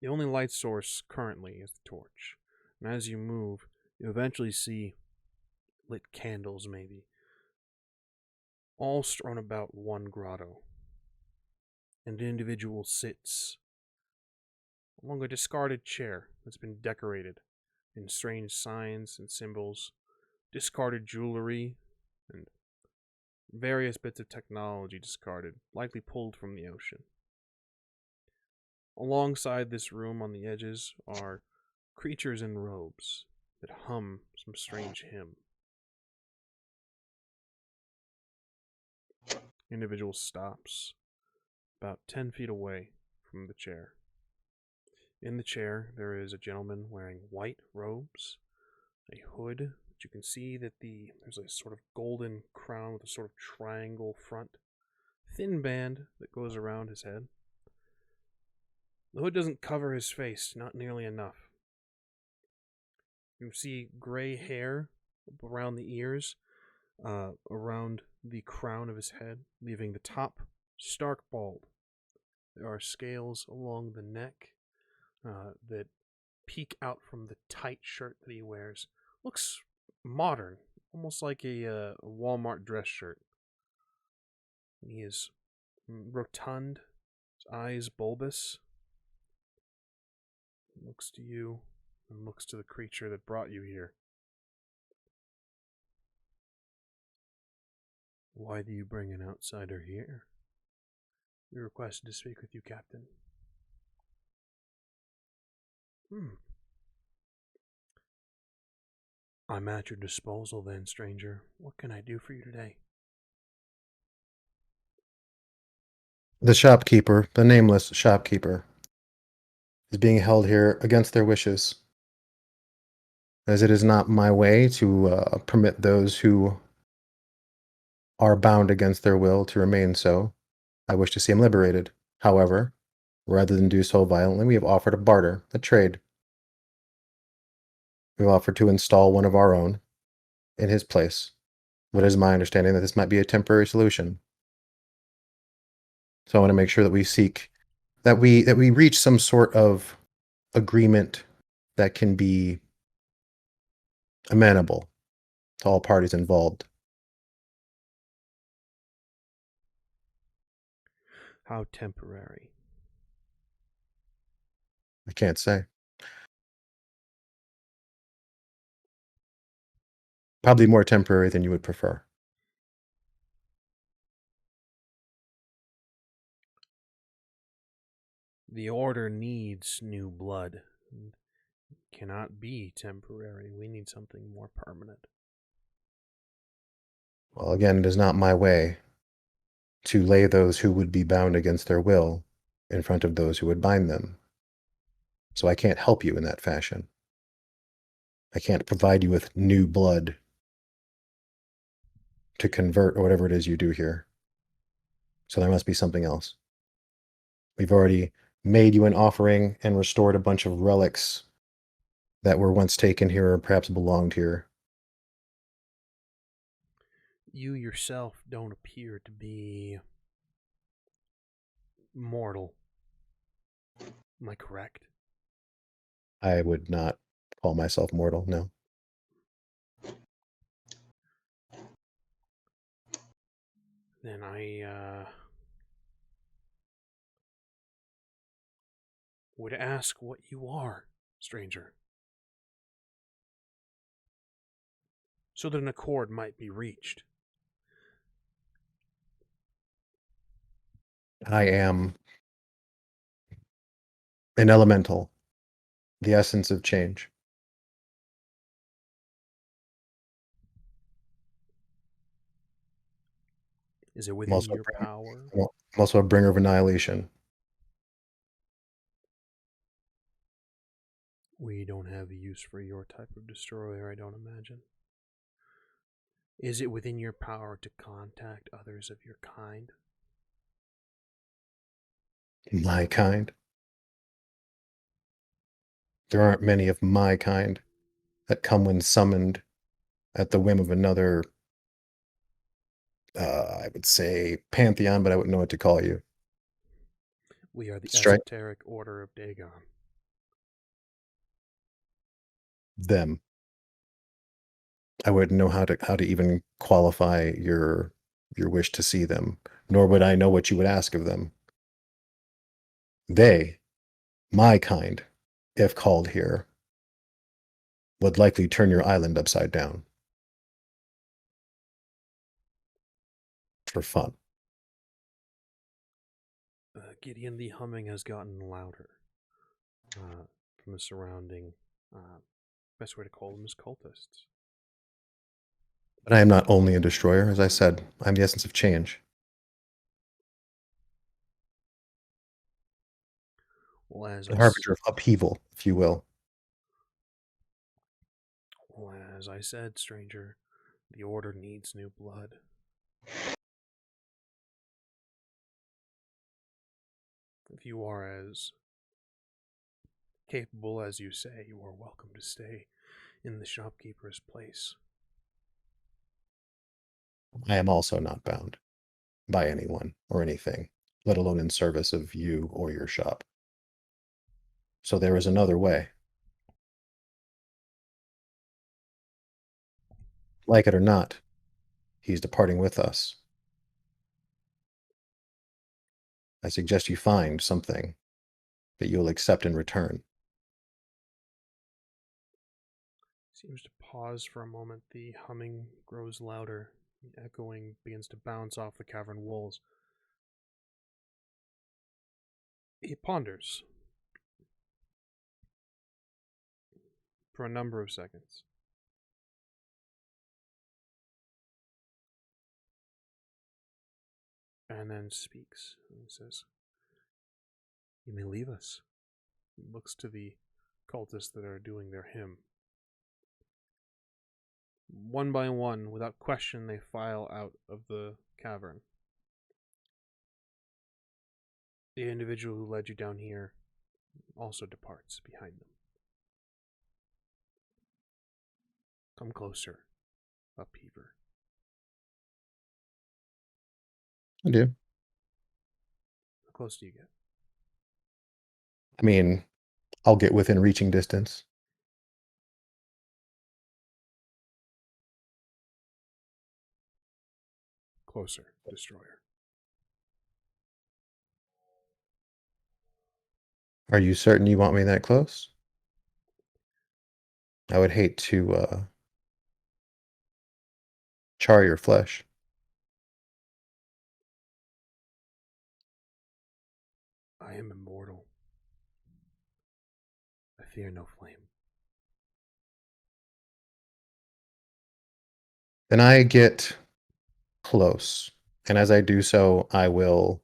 The only light source currently is the torch, and as you move, you eventually see lit candles, maybe, all strewn about one grotto. And an individual sits along a discarded chair that's been decorated in strange signs and symbols, discarded jewelry, and various bits of technology discarded, likely pulled from the ocean. Alongside this room on the edges are creatures in robes that hum some strange hymn. Individual stops about 10 feet away from the chair. In the chair, there is a gentleman wearing white robes, a hood, but you can see that there's a sort of golden crown with a sort of triangle front, thin band that goes around his head. The hood doesn't cover his face, not nearly enough. You see gray hair around the ears, around the crown of his head, leaving the top stark bald. There are scales along the neck that peek out from the tight shirt that he wears. Looks modern, almost like a Walmart dress shirt. He is rotund, his eyes bulbous. He looks to you and looks to the creature that brought you here. Why do you bring an outsider here? We requested to speak with you, Captain. I'm at your disposal then, stranger. What can I do for you today? The shopkeeper, the nameless shopkeeper, is being held here against their wishes, as it is not my way to permit those who are bound against their will to remain so. I wish to see him liberated. However, rather than do so violently, we have offered a barter, a trade. We've offered to install one of our own in his place. What is my understanding that this might be a temporary solution? So I want to make sure that we seek that we reach some sort of agreement that can be amenable to all parties involved. How temporary? I can't say. Probably more temporary than you would prefer. The Order needs new blood. It cannot be temporary. We need something more permanent. Well, again, it is not my way to lay those who would be bound against their will in front of those who would bind them. So I can't help you in that fashion. I can't provide you with new blood to convert or whatever it is you do here. So there must be something else. We've already made you an offering and restored a bunch of relics that were once taken here or perhaps belonged here. You yourself don't appear to be mortal. Am I correct? I would not call myself mortal, no. Then I would ask what you are, stranger, so that an accord might be reached. I am an elemental, the essence of change. Is it within your power? I'm also a bringer of annihilation. We don't have use for your type of destroyer, I don't imagine. Is it within your power to contact others of your kind? My kind? There aren't many of my kind that come when summoned at the whim of another I would say Pantheon, but I wouldn't know what to call you. We are the Strike. esoteric order of Dagon. Them. I wouldn't know how to even qualify your wish to see them, nor would I know what you would ask of them. They, my kind, if called here, would likely turn your island upside down. For fun. Gideon, the humming has gotten louder from the surrounding, best way to call them is cultists. But I am not only a destroyer, as I said, I'm the essence of change. Well, The harbinger of upheaval, if you will. Well, as I said, stranger, the order needs new blood. If you are as capable as you say, you are welcome to stay in the shopkeeper's place. I am also not bound by anyone or anything, let alone in service of you or your shop. So there is another way. Like it or not, he's departing with us. I suggest you find something that you'll accept in return. Seems to pause for a moment. The humming grows louder. The echoing begins to bounce off the cavern walls. He ponders for a number of seconds. And then speaks. And says, "You may leave us." He looks to the cultists that are doing their hymn. One by one, without question, they file out of the cavern. The individual who led you down here also departs behind them. Come closer, Upheaver. I do. How close do you get? I mean, I'll get within reaching distance. Closer, Destroyer. Are you certain you want me that close? I would hate to char your flesh. I am immortal. I fear no flame. Then I get close, and as I do so, I will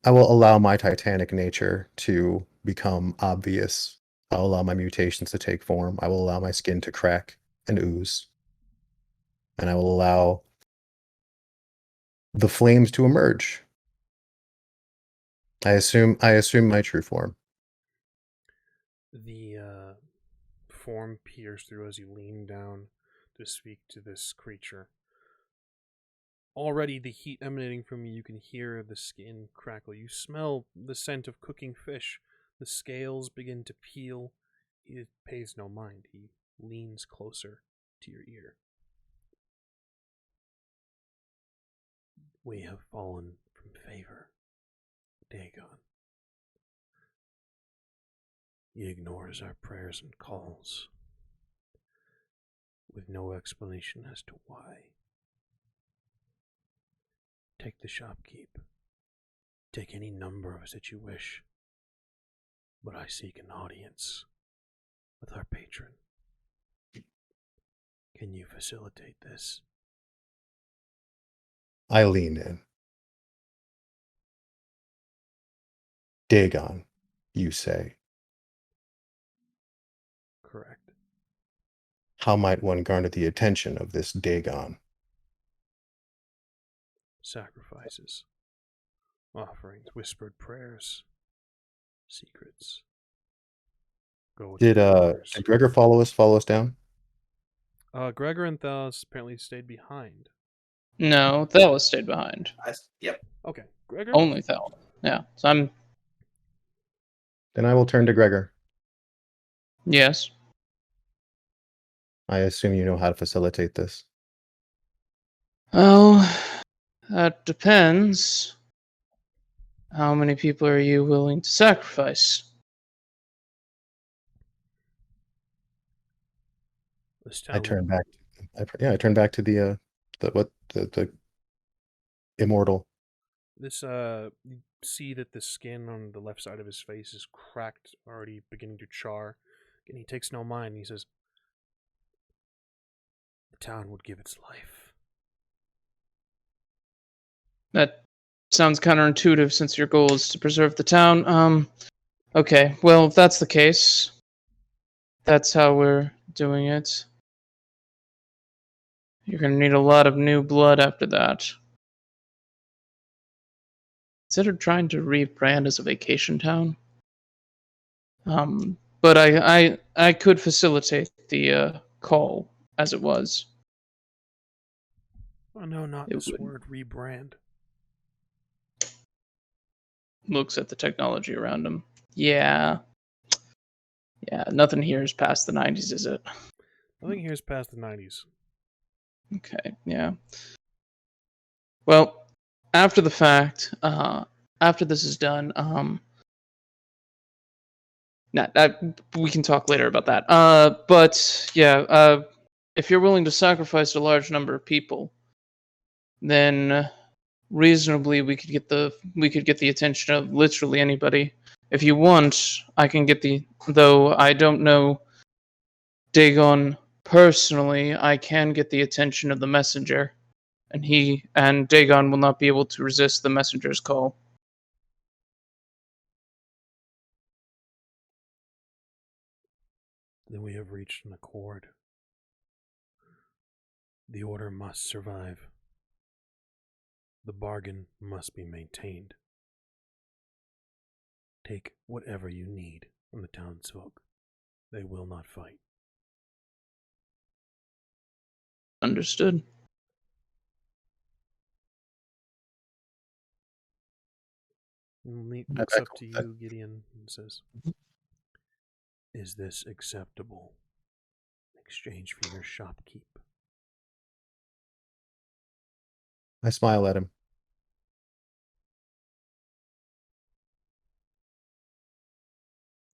allow my titanic nature to become obvious. I'll allow my mutations to take form. I will allow my skin to crack and ooze, and I will allow the flames to emerge. I assume my true form. The form peers through as you lean down to speak to this creature. Already the heat emanating from you can hear the skin crackle. You smell the scent of cooking fish. The scales begin to peel. He pays no mind. He leans closer to your ear. We have fallen from favor, Dagon. He ignores our prayers and calls, with no explanation as to why. Take the shopkeep. Take any number of us that you wish. But I seek an audience with our patron. Can you facilitate this? I lean in. Dagon, you say. Correct. How might one garner the attention of this Dagon? Sacrifices, offerings, whispered prayers, secrets. Go to Did corners. Gregor follow us down? Gregor and THALIS apparently stayed behind. No, Thalis stayed behind. Yep. Okay, Gregor. Only Thalis. Yeah. So I'm Then I will turn to Gregor. yes. I assume you know how to facilitate this. Oh, that depends. How many people are you willing to sacrifice? This I town turn back. I turn back to the immortal. This you see that the skin on the left side of his face is cracked, already beginning to char, and he takes no mind. He says, "The town would give its life." That sounds counterintuitive since your goal is to preserve the town. Okay, well, if that's the case, that's how we're doing it. You're gonna need a lot of new blood after that. Considered trying to rebrand as a vacation town. But I could facilitate the call as it was. Oh no, not It this would. word rebrand. Looks at the technology around him. Yeah. Yeah, nothing here is past the 90s, is it? Nothing here is past the 90s. Okay, yeah. Well, after the fact, after this is done, we can talk later about that. But yeah, if you're willing to sacrifice a large number of people, then reasonably we could get the attention of literally anybody. If you want, I can get though I don't know Dagon personally, I can get the attention of the messenger, and Dagon will not be able to resist the messenger's call. Then we have reached an accord. The order must survive. The bargain must be maintained. Take whatever you need from the townsfolk. They will not fight. Understood. And looks up to you, Gideon, and says, "Is this acceptable in exchange for your shopkeep?" I smile at him.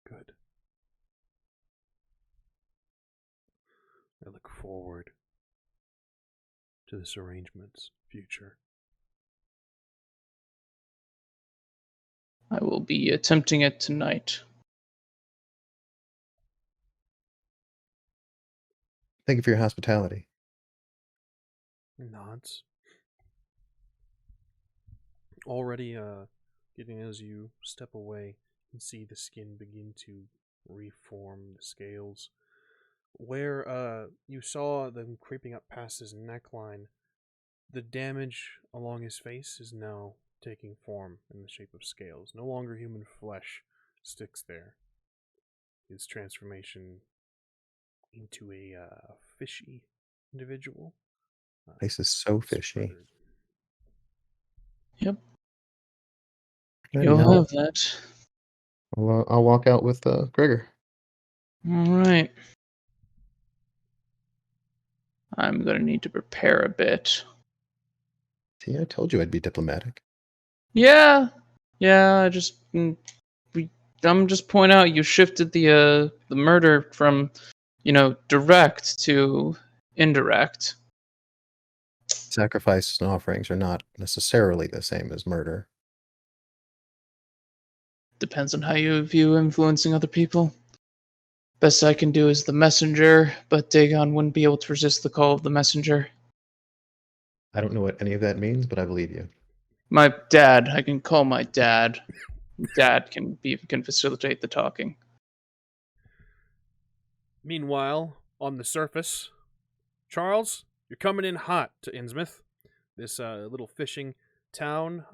Good. I look forward to this arrangement's future. I will be attempting it tonight. Thank you for your hospitality. Nods. Already, getting as you step away, you can see the skin begin to reform, the scales. Where you saw them creeping up past his neckline, the damage along his face is now taking form in the shape of scales. No longer human flesh sticks there. His transformation into a fishy individual. Place is so fishy. Spread. Yep. And You'll now have that. I'll walk out with Gregor. All right. I'm going to need to prepare a bit. See, I told you I'd be diplomatic. Yeah. Yeah, I'm just point out you shifted the murder from, direct to indirect. Sacrifices and offerings are not necessarily the same as murder. Depends on how you view influencing other people. Best I can do is the messenger, but Dagon wouldn't be able to resist the call of the messenger. I don't know what any of that means, but I believe you. My dad, I can call my dad. Dad can facilitate the talking. Meanwhile, on the surface, Charles, you're coming in hot to Innsmouth. This little fishing town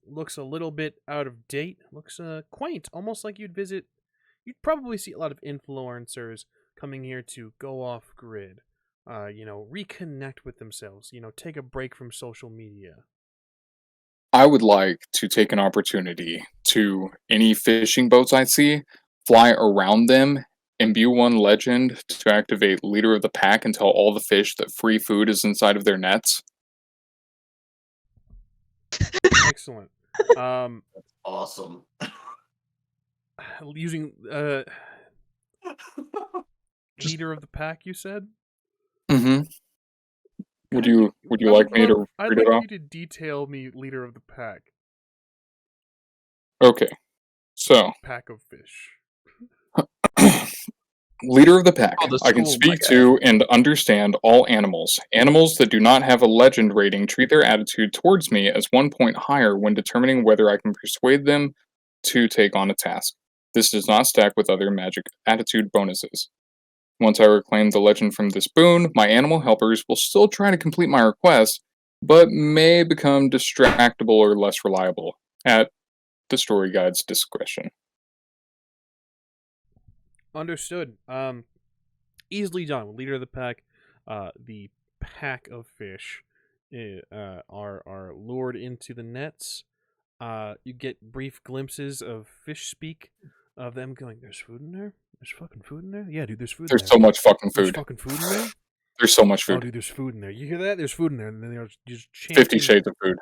looks a little bit out of date. Looks quaint, almost like you'd visit. You'd probably see a lot of influencers coming here to go off grid. reconnect with themselves. Take a break from social media. I would like to take an opportunity to any fishing boats I see, fly around them, imbue one legend to activate Leader of the Pack and tell all the fish that free food is inside of their nets. Excellent. Awesome. Using Leader of the Pack, you said? Mm-hmm. Would you like me to I'd read like it off? you to detail me Leader of the Pack. Okay. So, Pack of fish. Leader of the Pack. Oh, the I can school, speak my guy. to and understand all animals. Animals that do not have a legend rating treat their attitude towards me as 1 point higher when determining whether I can persuade them to take on a task. This does not stack with other magic attitude bonuses. Once I reclaim the legend from this boon, my animal helpers will still try to complete my request, but may become distractible or less reliable at the story guide's discretion. Understood. Easily done. With Leader of the Pack, the pack of fish are lured into the nets. You get brief glimpses of fish speak, of them going, "There's food in there? There's fucking food in there? Yeah, dude, there's food There's in there. so much fucking There's food. fucking food in there? There's so much Oh, food. dude, there's food in there. You hear that? There's food in there." And then they're just chanting. 50 Shades of Food.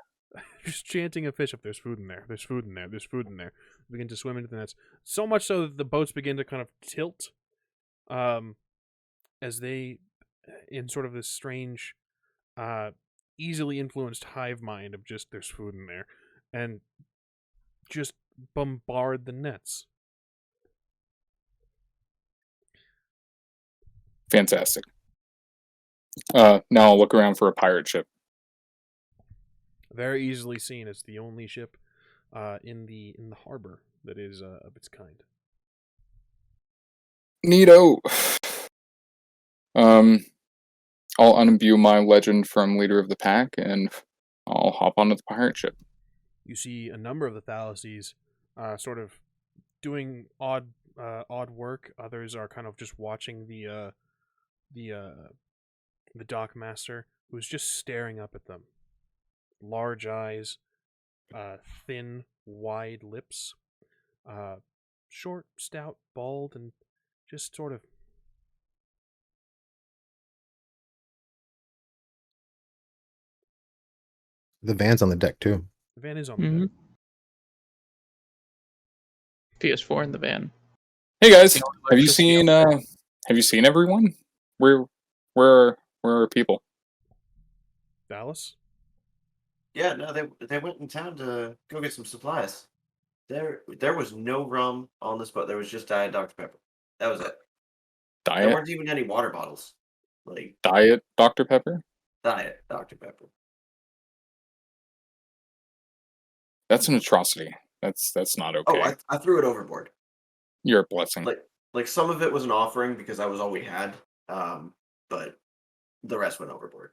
Just chanting a fish up. There's food in there. There's food in there. There's food in there. Begin to swim into the nets. So much so that the boats begin to kind of tilt, as they, in sort of this strange, easily influenced hive mind of just there's food in there, and just bombard the nets. Fantastic. Now I'll look around for a pirate ship. Very easily seen as the only ship in the harbor that is of its kind. Neato. I'll unimbue my legend from Leader of the Pack, and I'll hop onto the pirate ship. You see a number of the Thalises sort of doing odd work. Others are kind of just watching the dockmaster, who's just staring up at them. Large eyes, thin, wide lips, short, stout, bald, and just sort of. The van's on the deck too. The van is on the deck. PS4 in the van. Hey guys, You know, have you electricity seen everyone? Where are people? Dallas? Yeah, no, they went in town to go get some supplies. There was no rum on this boat. There was just Diet Dr. Pepper. That was it. There Diet weren't even any water bottles. Like Dr. Pepper? Diet Dr. Pepper. That's an atrocity. That's not okay. Oh, I threw it overboard. You're a blessing. Like some of it was an offering because that was all we had. But the rest went overboard.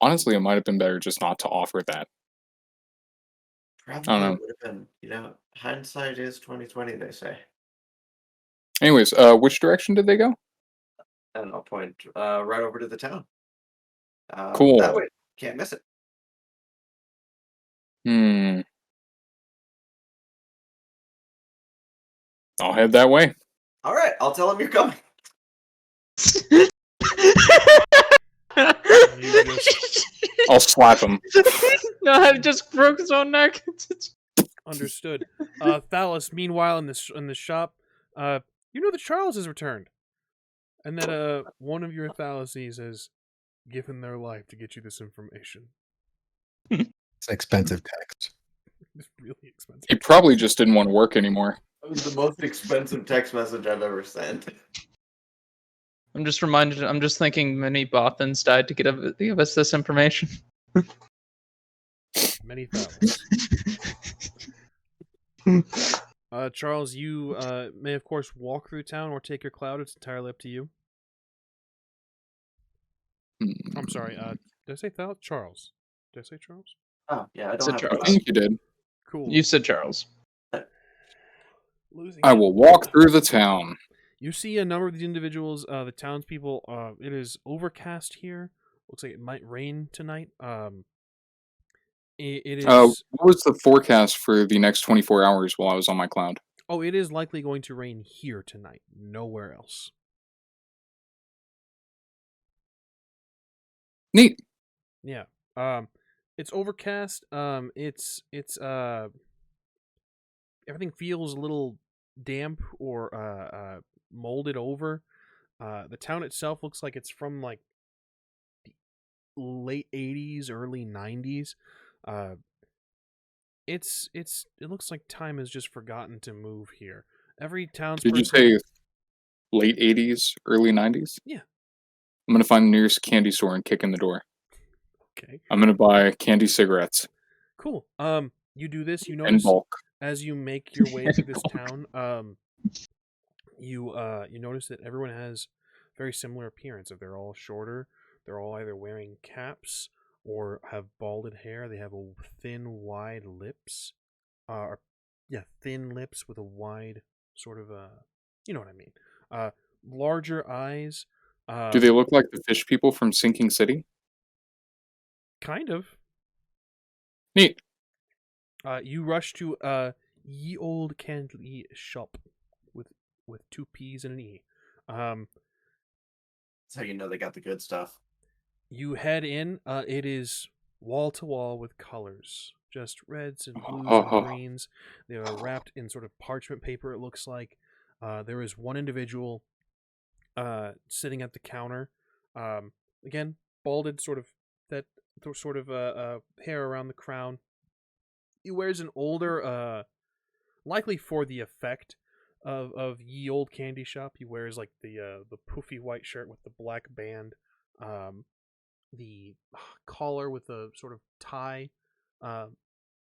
Honestly, it might have been better just not to offer that. Probably know. would have been, hindsight is 20/20, they say. Anyways, which direction did they go? And I'll point right over to the town. Cool. That way, can't miss it. I'll head that way. All right, I'll tell him you're coming. I'll slap him. No, I just broke his own neck. Understood. Thalis, meanwhile, in the shop, you know that Charles has returned, and that one of your Thalises has given their life to get you this information. It's an expensive text. It's really expensive. He probably just didn't want to work anymore. That was the most expensive text message I've ever sent. I'm just thinking many Bothans died to give us this information. Many Thalises. Charles, you may of course walk through town or take your cloud. It's entirely up to you. I'm sorry. Did I say Charles? Did I say Charles? Oh, yeah, I Said don't have Charles. I think you did. Cool. You said Charles. Losing I it. will walk through the town. You see a number of these individuals, the townspeople. It is overcast here. Looks like it might rain tonight. It is. What was the forecast for the next 24 hours while I was on my cloud? Oh, it is likely going to rain here tonight. Nowhere else. Neat. Yeah. It's overcast. It's everything feels a little damp or molded over. The town itself looks like it's from like the late 80s, early 90s. It looks like time has just forgotten to move here. Every townsperson. Did you say late 80s, early 90s? Yeah. I'm gonna find the nearest candy store and kick in the door. Okay. I'm gonna buy candy cigarettes Cool. You do this. You in notice bulk. as you make your way through this town. You notice that everyone has very similar appearance. If they're all shorter, they're all either wearing caps or have balded hair. They have a thin, wide lips. Thin lips with a wide sort of you know what I mean. Larger eyes. Do they look like the fish people from Sinking City? Kind of. Neat. You rush to ye old candy shop with 2 P's and an E. That's how you know they got the good stuff. You head in. It is wall to wall with colors, just reds and blues and greens. They are wrapped in sort of parchment paper. It looks like there is one individual sitting at the counter. Again, balded, sort of that sort of hair around the crown. He wears an older, likely for the effect of ye old candy shop. He wears like the poofy white shirt with the black band, the collar with the sort of tie.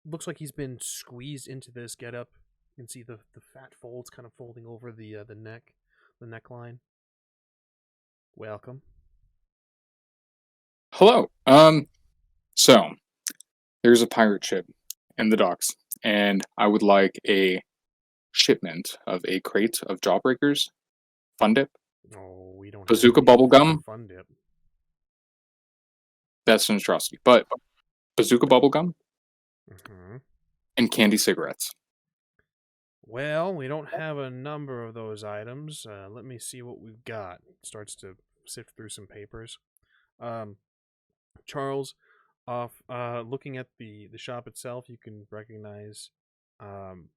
Looks like he's been squeezed into this getup. You can see the fat folds kind of folding over the neck, the neckline. Welcome. Hello. So there's a pirate ship in the docks, and I would like a shipment of a crate of Jawbreakers, Fun Dip, Oh, we don't. Bazooka have any Bubblegum. Fun Dip. That's an atrocity. But Bazooka Bubblegum Mm-hmm. and candy cigarettes. Well, we don't have a number of those items. Let me see what we've got. Starts to sift through some papers. Charles, off looking at the shop itself, you can recognize. Again,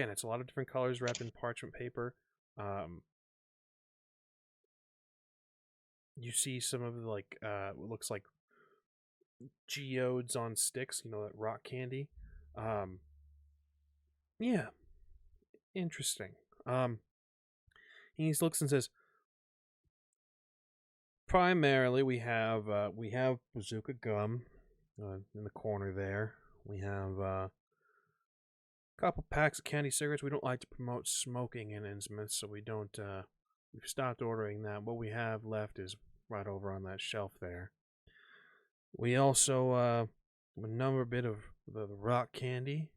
it's a lot of different colors wrapped in parchment paper. You see some of the what looks like geodes on sticks. You know, that rock candy. Yeah, interesting. He looks and says, primarily we have bazooka gum in the corner there. We have a couple packs of candy cigarettes. We don't like to promote smoking in Innsmouth, so we don't. We've stopped ordering that. What we have left is right over on that shelf there. We also a number bit of the rock candy.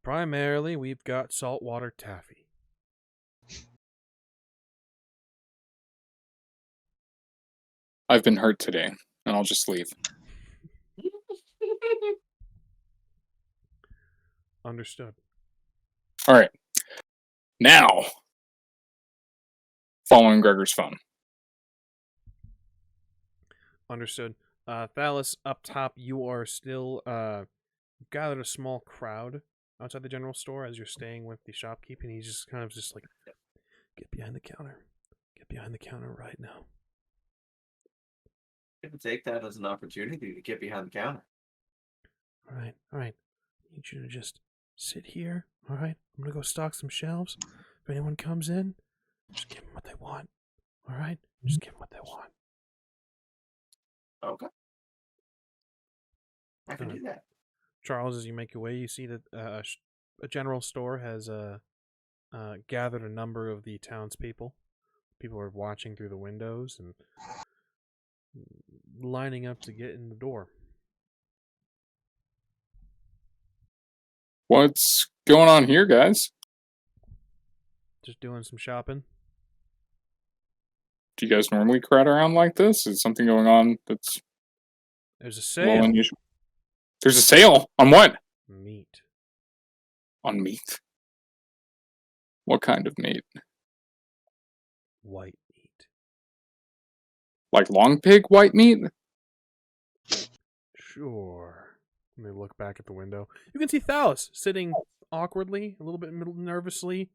Primarily, we've got saltwater taffy. I've been hurt today, and I'll just leave. Understood. All right. Now, following Gregor's phone. Understood. Thalis, up top, you are still gathered a small crowd outside the general store as you're staying with the shopkeeper, and he's just kind of just like, get behind the counter. Get behind the counter right now. You can take that as an opportunity to get behind the counter. All right. I need you to just sit here. All right. I'm gonna go stock some shelves. If anyone comes in, just give them what they want. All right. Just give them what they want. Okay. I can do that. Charles, as you make your way, you see that a general store has gathered a number of the townspeople. People are watching through the windows and lining up to get in the door. What's going on here, guys? Just doing some shopping. Do you guys normally crowd around like this? Is something going on that's There's a a little sale. unusual? There's a sale on what? Meat. On meat. What kind of meat? White meat. Like long pig white meat? Sure. And they look back at the window. You can see Thalis sitting awkwardly, a little bit nervously,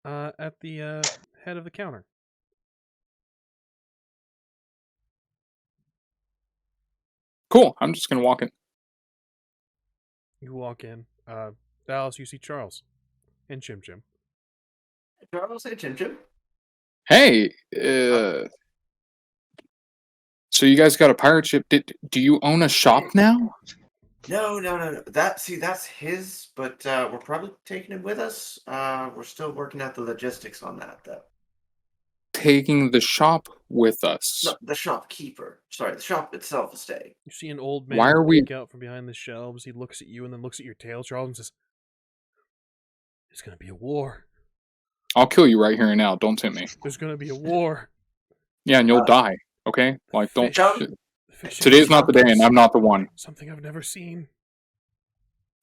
at the head of the counter. Cool. I'm just gonna walk in. You walk in. Thalis, you see Charles and Chim Chim. Charles, hey, Chim Chim. Hey, so you guys got a pirate ship? Do you own a shop now? No. That's his, but we're probably taking him with us. We're still working out the logistics on that, though. Taking the shop with us. No, the shopkeeper. Sorry, the shop itself is staying. You see an old man Why are we- peek out from behind the shelves. He looks at you and then looks at your tail, Charles, and says, "There's gonna be a war. I'll kill you right here and now. Don't tempt me. There's gonna be a war." Yeah, and you'll die. Okay? Like, don't. Fish- the fish Today's not the day, and I'm not the one. Something I've never seen.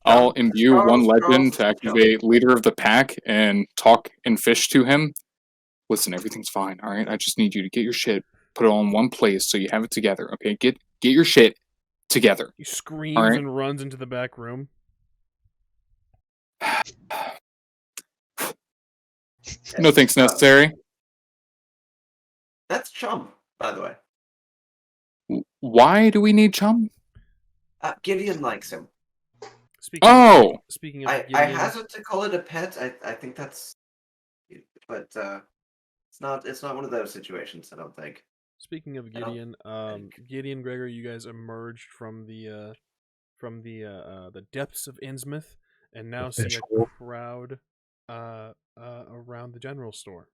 I'll imbue one Charles, legend to Charles. activate leader of the pack and talk and fish to him. Listen, everything's fine, all right? I just need you to get your shit, put it all in one place so you have it together, okay? Get your shit together. He screams Alright. and runs into the back room. No thanks necessary. That's Chum, by the way. Why do we need chum? Gideon likes him. Speaking Oh! Speaking of I Gideon, hesitate to call it a pet. I think that's, but it's not one of those situations. I don't think. speaking of I don't Gideon, Gideon, Gregor, you guys emerged from the depths of Innsmouth and now see a Fishhole. crowd around the general store.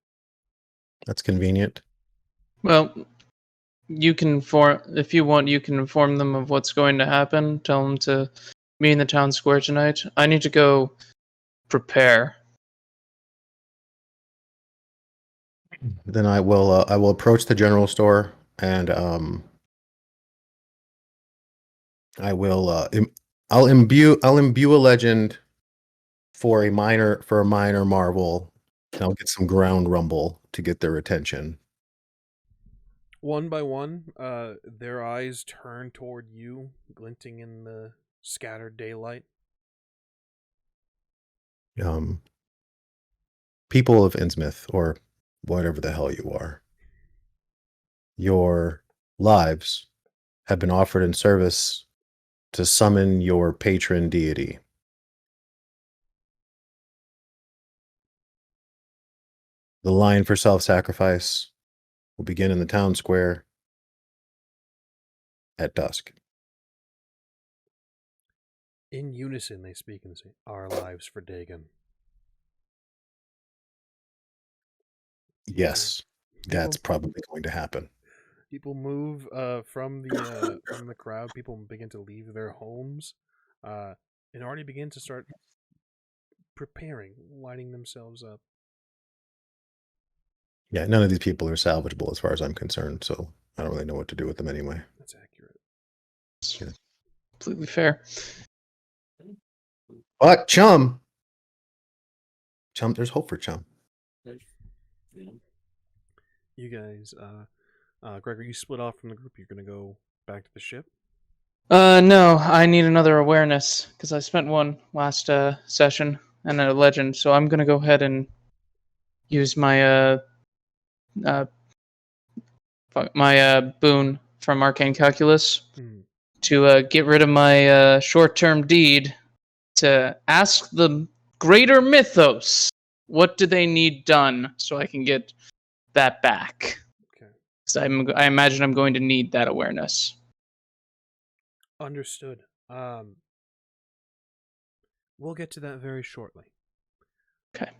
That's convenient. Well, you can if you want, you can inform them of what's going to happen. Tell them to meet in the town square tonight. I need to go prepare. Then I will approach the general store and I'll imbue a legend for a minor marvel, and I'll get some ground rumble to get their attention. One by one, their eyes turn toward you, glinting in the scattered daylight. People of Innsmouth, or whatever the hell you are, your lives have been offered in service to summon your patron deity. The line for self-sacrifice will begin in the town square at dusk. In unison, they speak and say, "Our lives for Dagon." Yes, that's probably going to happen. People move from the crowd. People begin to leave their homes, and already begin to start preparing, lining themselves up. Yeah, none of these people are salvageable as far as I'm concerned, so I don't really know what to do with them anyway. That's accurate. Yeah. Completely fair. But Chum, there's hope for Chum. You guys, Gregor, you split off from the group. You're gonna go back to the ship. No, I need another awareness because I spent one last session and a legend, so I'm gonna go ahead and use my boon from Arcane Calculus to get rid of my short-term deed to ask the greater mythos what do they need done so I can get that back. Okay. So I imagine I'm going to need that awareness. Understood. We'll get to that very shortly. Okay.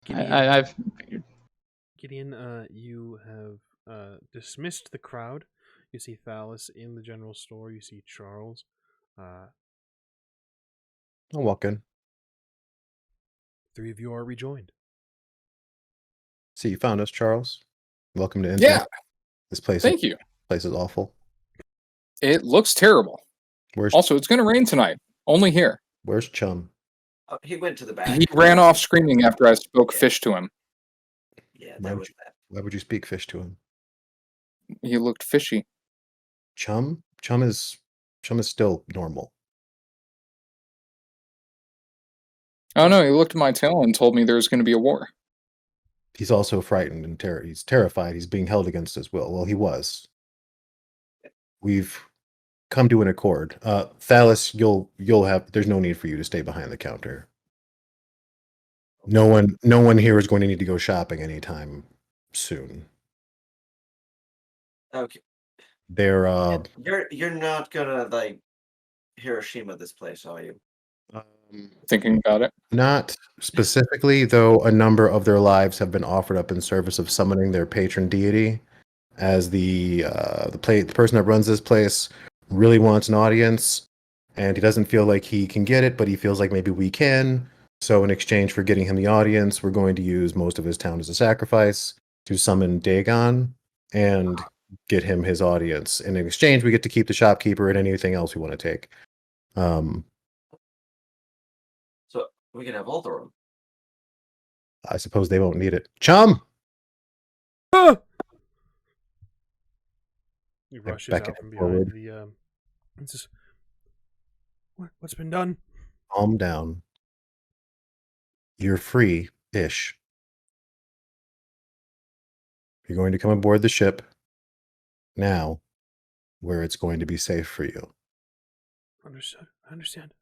Gideon, I've figured. Gideon, you have dismissed the crowd. You see Thalis in the general store. You see Charles. I'll walk in. Three of you are rejoined. See, you found us, Charles. Welcome to Yeah, Infinite. This place. thank you. Place is awful. It looks terrible. Also, it's going to rain tonight. Only here. Where's Chum? Oh, he went to the back. He ran off screaming after I spoke fish to him. Yeah, Why that would was you- that. Why would you speak fish to him? He looked fishy. Chum? Chum is still normal. Oh no, he looked at my tail and told me there was going to be a war. He's also frightened and he's terrified. He's being held against his will. Well, he was. We've come to an accord. Thalis, you'll have. There's no need for you to stay behind the counter. No one here is going to need to go shopping anytime soon. Okay. They're You're not gonna like Hiroshima this place, are you? Thinking about it. Not specifically, though. A number of their lives have been offered up in service of summoning their patron deity. As the person that runs this place really wants an audience, and he doesn't feel like he can get it, but he feels like maybe we can. So in exchange for getting him the audience, we're going to use most of his town as a sacrifice to summon Dagon and get him his audience. In exchange, we get to keep the shopkeeper and anything else we want to take. So we can have all the room. I suppose they won't need it. Chum! Ah! He They're rushes backing out from him behind forward. the. It's just, what's been done? Calm down. You're free-ish. You're going to come aboard the ship now, where it's going to be safe for you. Understood. I understand.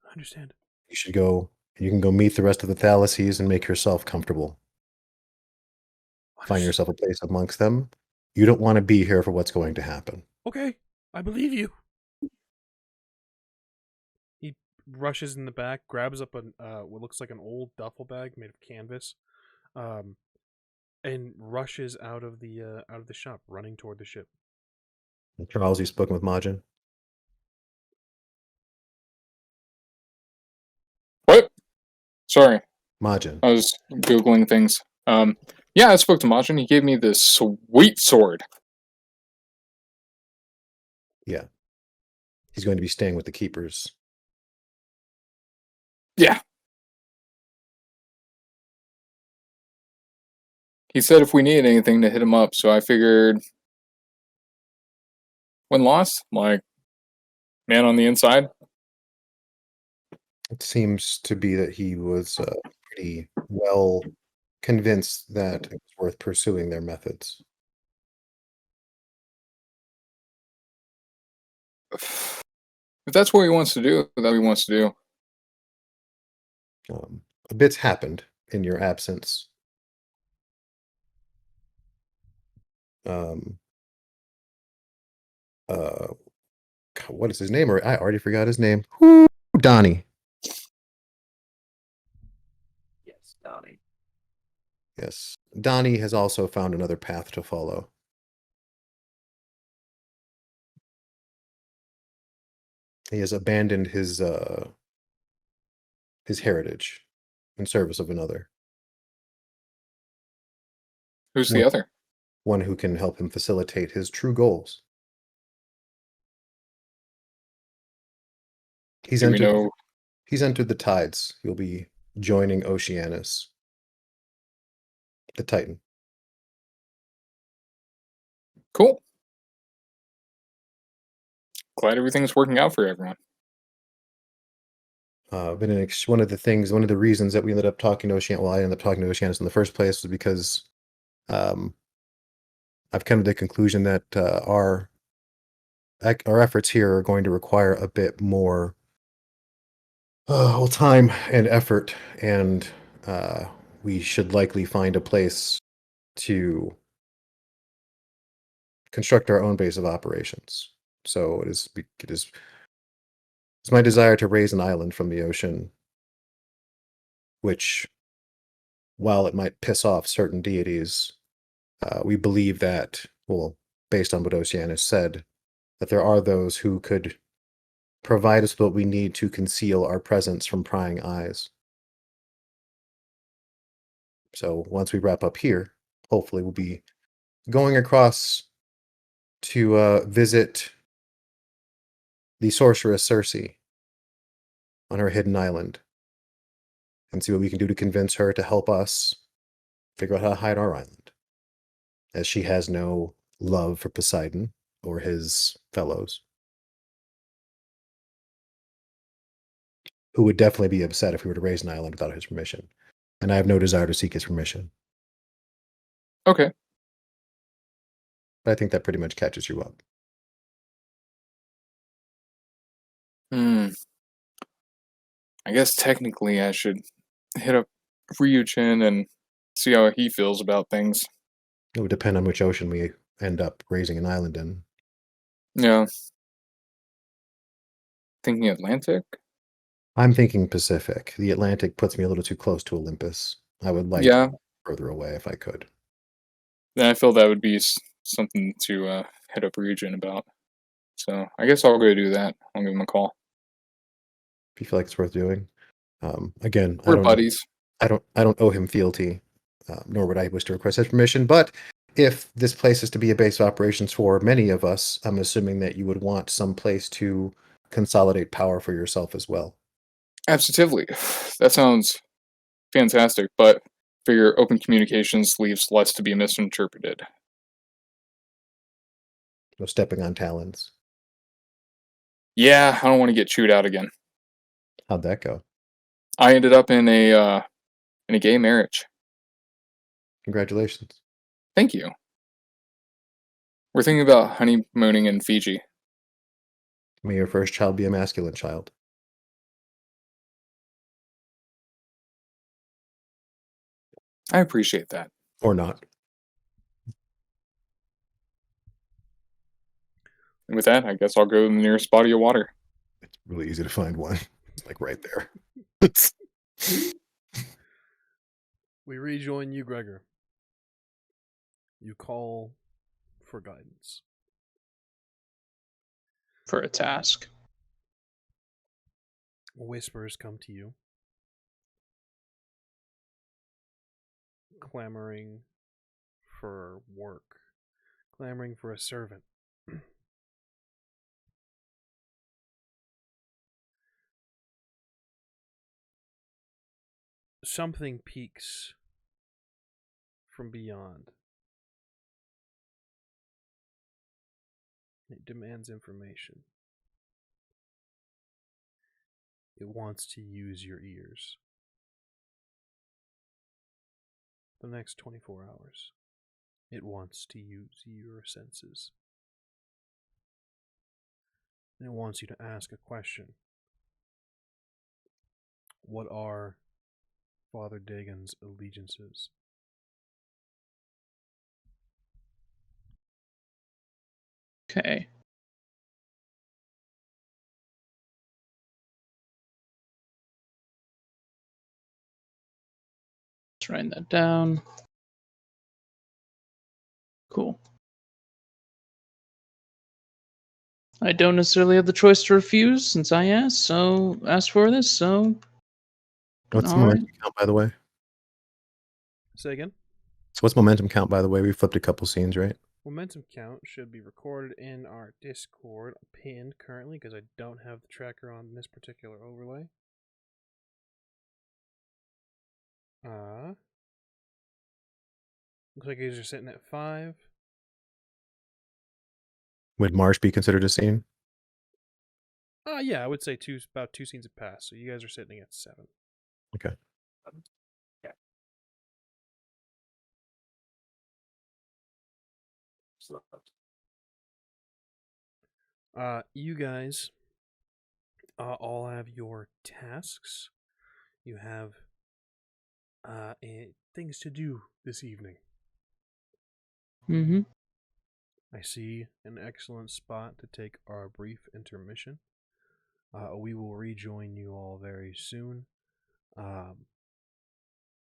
You should go, and you can go meet the rest of the Thalises and make yourself comfortable. Find yourself a place amongst them. You don't want to be here for what's going to happen. Okay, I believe you. He rushes in the back, grabs up what looks like an old duffel bag made of canvas, and rushes out of the shop, running toward the ship. Charles, you spoken with MAJIN? What? Sorry, MAJIN. I was Googling things. Yeah, I spoke to Majin. He gave me this sweet sword. Yeah. He's going to be staying with the keepers. Yeah. He said if we needed anything to hit him up, so I figured when lost, like, man on the inside. It seems to be that he was pretty well convinced that it was worth pursuing their methods. If that's what he wants to do, that he wants to do. A bit's happened in your absence. What is his name? Or I already forgot his name. Whoo, Donnie. Yes, Donnie. Yes. Donnie has also found another path to follow. He has abandoned his heritage in service of another. Who's the other? One who can help him facilitate his true goals. He's entered the tides. He'll be joining Oceanus, the Titan. Cool. Glad everything's working out for everyone. But one of the reasons that we ended up talking to Oceanus, well, I ended up talking to Oceanus in the first place was because I've come to the conclusion that our efforts here are going to require a bit more time and effort, and we should likely find a place to construct our own base of operations. So it's my desire to raise an island from the ocean, which, while it might piss off certain deities, we believe that, well, based on what Oceanus said, that there are those who could provide us what we need to conceal our presence from prying eyes. So once we wrap up here, hopefully, we'll be going across to visit the sorceress Circe on her hidden island and see what we can do to convince her to help us figure out how to hide our island, as she has no love for Poseidon or his fellows, who would definitely be upset if we were to raise an island without his permission. And I have no desire to seek his permission. Okay. But I think that pretty much catches you up. I guess technically I should hit up Ryujin and see how he feels about things. It would depend on which ocean we end up raising an island in. Yeah. Thinking Atlantic? I'm thinking Pacific. The Atlantic puts me a little too close to Olympus. I would like Yeah. to be further away if I could. Then I feel that would be something to hit up Ryujin about. So I guess I'll go do that. I'll give him a call. If you feel like it's worth doing. Again, We're buddies. I don't owe him fealty, nor would I wish to request his permission. But if this place is to be a base of operations for many of us, I'm assuming that you would want some place to consolidate power for yourself as well. Absolutely. That sounds fantastic, but figure open communications leaves less to be misinterpreted. So stepping on talons. Yeah, I don't want to get chewed out again. How'd that go? I ended up in a gay marriage. Congratulations. Thank you. We're thinking about honeymooning in Fiji. May your first child be a masculine child. I appreciate that. Or not. And with that, I guess I'll go to the nearest body of water. It's really easy to find one. It's like right there. We rejoin you, Gregor. You call for guidance. For a task. Whispers come to you, clamoring for work, clamoring for a servant. Something peeks from beyond. It demands information. It wants to use your ears. The next 24 hours, it wants to use your senses. And it wants you to ask a question. What are Father Dagon's allegiances? Okay. Let's write that down. Cool. I don't necessarily have the choice to refuse since I asked for this, so What's the all momentum right. count, by the way? Say again? So what's momentum count, by the way? We flipped a couple scenes, right? Momentum count should be recorded in our Discord, pinned currently, because I don't have the tracker on this particular overlay. Looks like you guys are sitting at 5. Would Marsh be considered a scene? Yeah, I would say about 2 scenes have passed, so you guys are sitting at 7. Okay. You guys all have your tasks. You have things to do this evening. Mm-hmm. I see an excellent spot to take our brief intermission. We will rejoin you all very soon.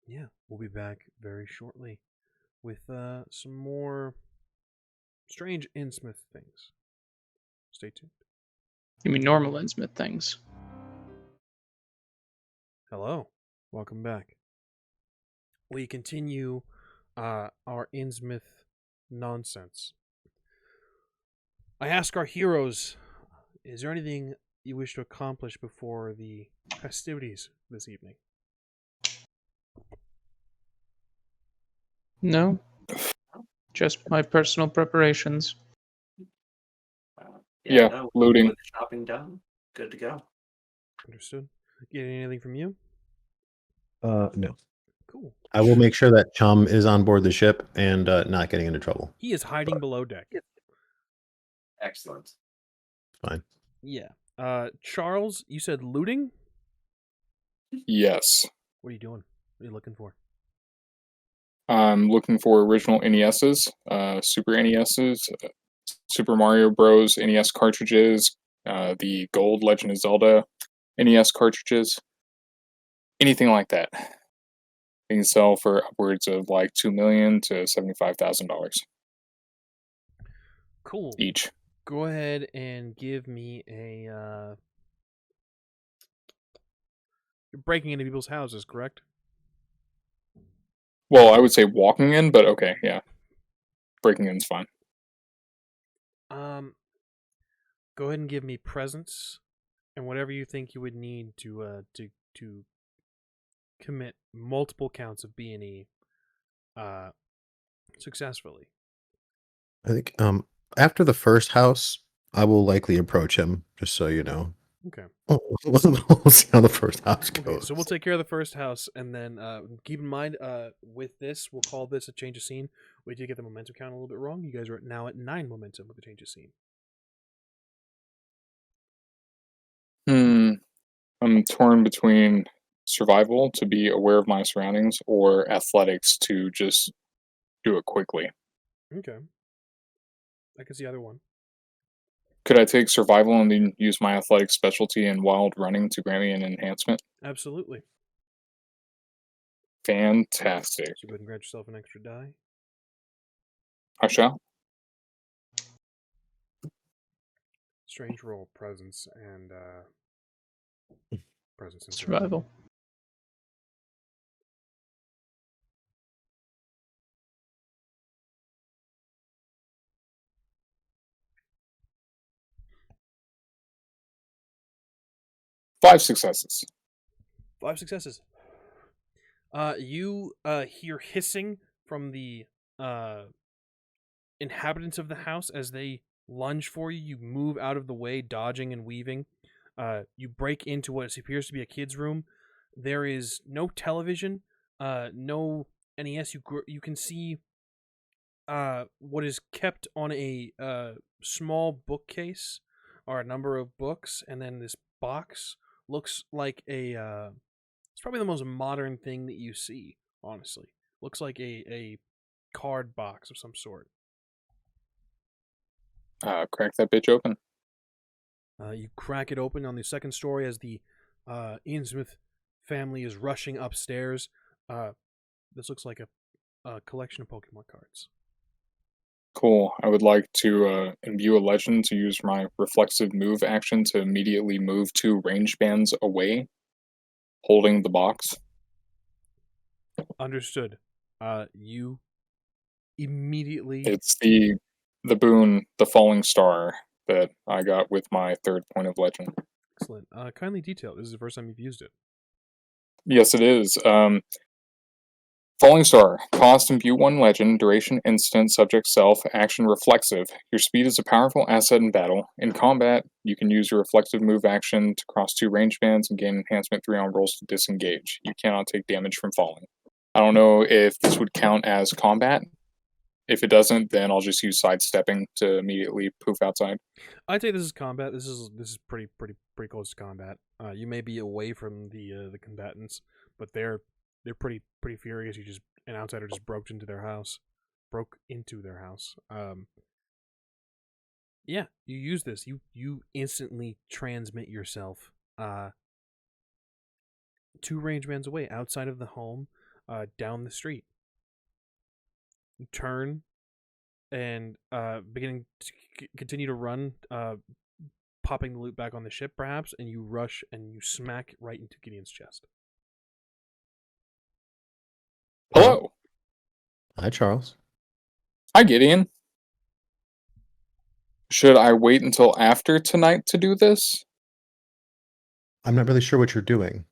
Yeah, we'll be back very shortly with some more strange Innsmouth things. Stay tuned. You mean normal Innsmouth things? Hello, welcome back. We continue our Innsmouth nonsense. I ask our heroes, is there anything you wish to accomplish before the festivities this evening? No, just my personal preparations. Yeah, no, looting. with the shopping done, good to go. Understood. Getting anything from you? No. Cool. I will make sure that Chum is on board the ship and not getting into trouble. He is hiding below deck. Excellent. Fine. Yeah. Charles, you said looting? Yes. What are you doing? What are you looking for? I'm looking for original NESs, Super NESs, Super Mario Bros. NES cartridges, the Gold Legend of Zelda NES cartridges, anything like that. They can sell for upwards of like $2 million to $75,000 Cool. each. Go ahead and give me a. You're breaking into people's houses, correct? Well, I would say walking in, but okay, yeah. Breaking in's fine. Go ahead and give me presents and whatever you think you would need to commit multiple counts of B&E successfully. I think after the first house, I will likely approach him, just so you know. Okay. We'll see how the first house goes. Okay, so we'll take care of the first house, and then keep in mind, with this, we'll call this a change of scene. We did get the momentum count a little bit wrong. You guys are now at 9 momentum with the change of scene. I'm torn between survival to be aware of my surroundings or athletics to just do it quickly. Okay. I can see either one. Could I take survival and then use my athletic specialty in wild running to grant me an enhancement? Absolutely. Fantastic. So go ahead and grant yourself an extra die. I shall. Strange roll, presence, and presence and Survival. Five successes. 5 successes. You hear hissing from the inhabitants of the house as they lunge for you. You move out of the way, dodging and weaving. You break into what appears to be a kid's room. There is no television, no NES. You can see what is kept on a small bookcase are a number of books, and then this box looks like a it's probably the most modern thing that you see, honestly. Looks like a card box of some sort. Crack that bitch open. You crack it open on the second story as the Innsmouth family is rushing upstairs. This looks like a collection of Pokemon cards. Cool. I would like to imbue a legend to use my reflexive move action to immediately move 2 range bands away, holding the box. Understood. You immediately... It's the boon, the falling star, that I got with my 3rd point of legend. Excellent. Kindly detail. This is the first time you've used it. Yes, it is. Falling Star. Cost imbue 1 legend. Duration instant. Subject self. Action reflexive. Your speed is a powerful asset in battle. In combat, you can use your reflexive move action to cross 2 range bands and gain enhancement 3 on rolls to disengage. You cannot take damage from falling. I don't know if this would count as combat. If it doesn't, then I'll just use sidestepping to immediately poof outside. I'd say this is combat. This is pretty close to combat. You may be away from the combatants, but they're pretty furious. An outsider just broke into their house. Yeah, you use this. You instantly transmit yourself 2 range bands away, outside of the home, down the street. You turn and beginning to continue to run, popping the loot back on the ship, perhaps, and you rush and you smack right into Gideon's chest. Hello! Hi, Charles. Hi, Gideon. Should I wait until after tonight to do this? I'm not really sure what you're doing.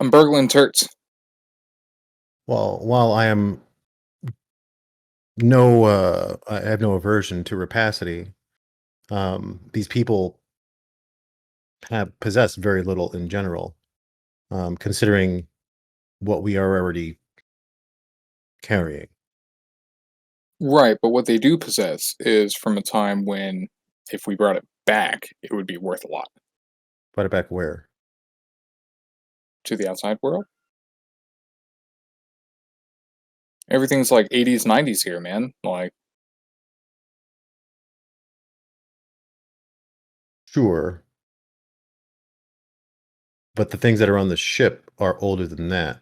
I'm burgling turts. Well, while I have no aversion to rapacity, these people have possessed very little in general, considering what we are already carrying. Right, but what they do possess is from a time when, if we brought it back, it would be worth a lot Brought it back where? to the outside world. Everything's like 80s, 90s here, man. Like, Sure. But the things that are on the ship are older than that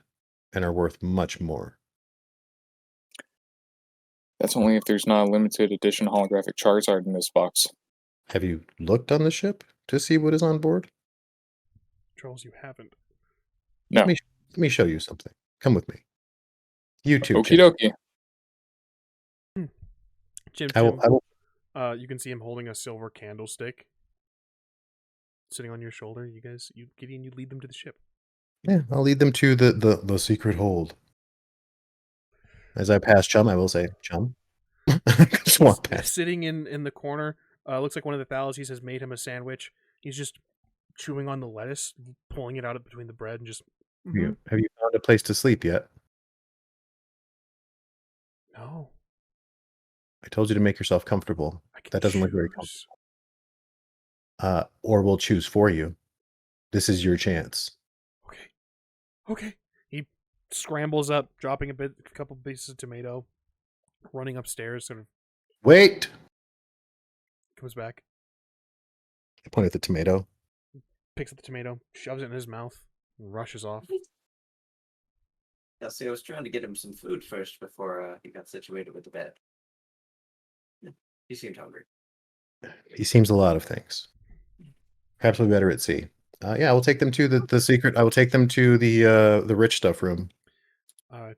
and are worth much more. that's only if there's not a limited edition holographic Charizard in this box. Have you looked on the ship to see what is on board? Charles, you haven't. No. Let me show you something. Come with me. You too. Okie dokie. Jim, I will. you can see him holding a silver candlestick sitting on your shoulder. Gideon, you lead them to the ship. Yeah, I'll lead them to the secret hold. As I pass Chum, I will say, Chum. Just walk past. Sitting in the corner, looks like one of the Thalises has made him a sandwich. He's just chewing on the lettuce, pulling it out of between the bread, and just. Yeah. Have you found a place to sleep yet? No. I told you to make yourself comfortable. That doesn't look very comfortable. Or we'll choose for you. This is your chance. Okay. He scrambles up, dropping a couple pieces of tomato, running upstairs, sort of Wait! comes back, I point at the tomato. picks up the tomato, shoves it in his mouth, and rushes off. Yeah, see, I was trying to get him some food first before he got situated with the bed. He seemed hungry. He seems a lot of things. Perhaps we'll be better at sea. Yeah, we'll take them to the secret. I will take them to the rich stuff room.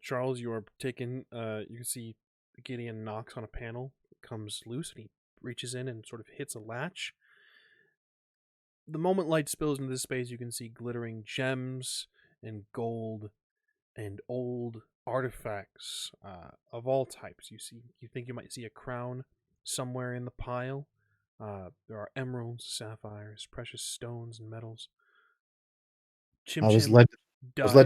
Charles, you are taken. You can see Gideon knocks on a panel, it comes loose, and he reaches in and sort of hits a latch. The moment light spills into this space, you can see glittering gems and gold and old artifacts of all types. You think you might see a crown somewhere in the pile. There are emeralds, sapphires, precious stones, and metals. I was led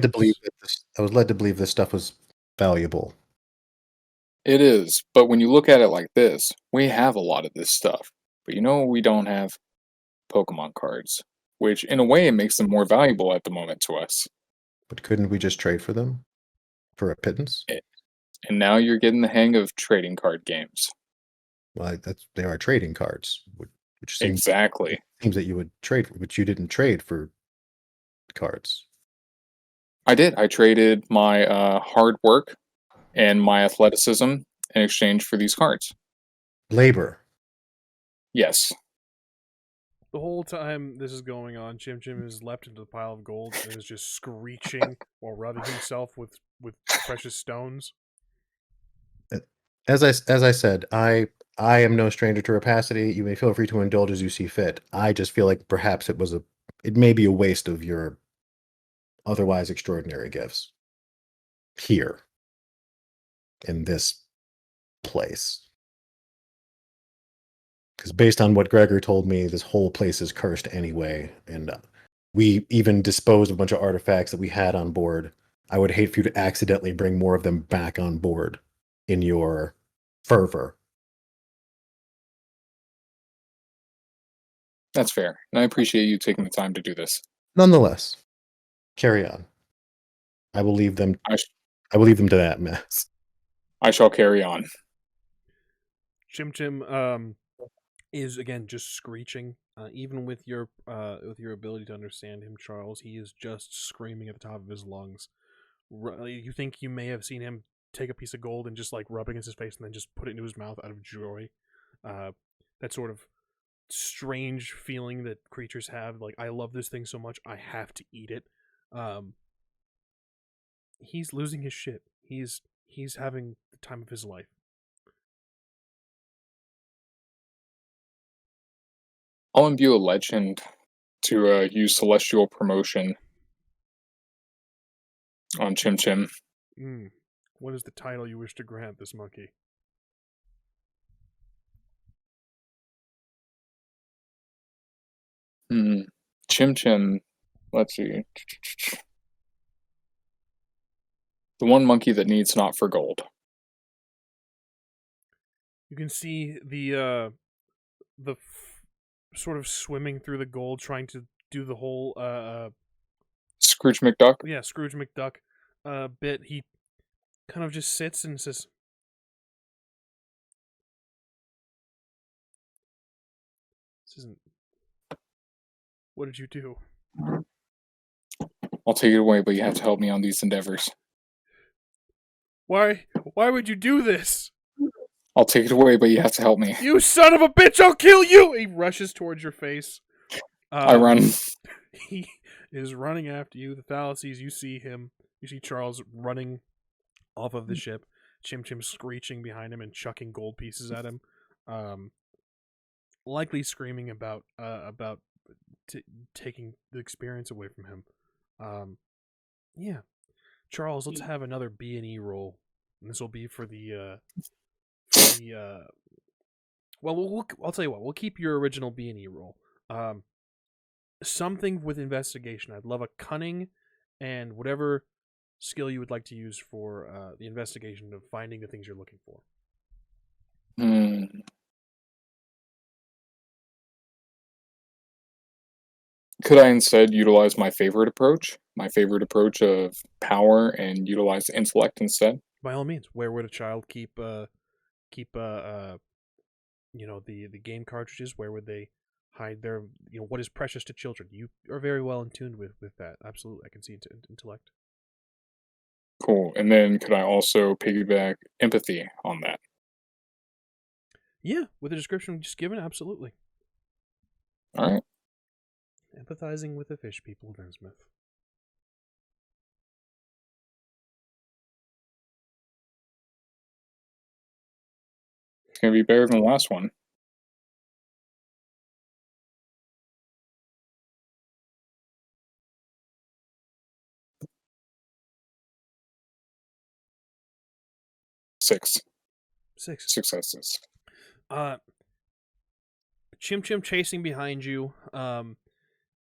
to believe this stuff was valuable. It is, but when you look at it like this, we have a lot of this stuff. But you know we don't have? Pokemon cards, which in a way it makes them more valuable at the moment to us. But couldn't we just trade for them? For a pittance? And now you're getting the hang of trading card games. Well, they are trading cards, which seems Exactly. Seems that you would trade, but you didn't trade for cards. I did. I traded my hard work and my athleticism in exchange for these cards. Labor. Yes. The whole time this is going on, Chim Chim has leapt into the pile of gold and is just screeching while rubbing himself with precious stones. As I said, I am no stranger to rapacity. You may feel free to indulge as you see fit. I just feel like perhaps it may be a waste of your otherwise extraordinary gifts here in this place. Because based on what Gregor told me, this whole place is cursed anyway, and we even disposed of a bunch of artifacts that we had on board. I would hate for you to accidentally bring more of them back on board in your fervor. That's fair, and I appreciate you taking the time to do this. Nonetheless, carry on. I will leave them. I will leave them to that mess. I shall carry on. Chim Chim is again just screeching. Even with your ability to understand him, Charles, he is just screaming at the top of his lungs. You think you may have seen him take a piece of gold and just like rub against his face and then just put it into his mouth out of joy. That sort of strange feeling that creatures have, like, I love this thing so much I have to eat it. He's losing his shit. He's having the time of his life. I'll imbue a legend to use celestial promotion on Chim Chim. What is the title you wish to grant this monkey? Chim Chim, let's see. The one monkey that needs not for gold. You can see the sort of swimming through the gold, trying to do the whole Scrooge McDuck. yeah, Scrooge McDuck bit. He kind of just sits and says, "This isn't. What did you do?" I'll take it away, but you have to help me on these endeavors. Why would you do this? I'll take it away, but you have to help me. You son of a bitch! I'll kill you! He rushes towards your face. I run. He is running after you. The Thalises, you see him. You see Charles running off of the ship. Chim Chim screeching behind him and chucking gold pieces at him. Likely screaming about taking the experience away from him. Yeah. Charles, let's have another B&E roll. And this will be for the well, I'll tell you what. We'll keep your original B&E roll. Something with investigation. I'd love a cunning and whatever skill you would like to use for the investigation of finding the things you're looking for. Could I instead utilize my favorite approach? My favorite approach of power and utilize intellect instead? By all means. Where would a child keep the game cartridges? Where would they hide their, what is precious to children? You are very well in tune with that. Absolutely. I can see intellect. Cool. And then could I also piggyback empathy on that? Yeah, with the description just given, absolutely. All right. Empathizing with the fish people of Innsmouth. It's going to be better than the last one. Six successes. Chim Chim chasing behind you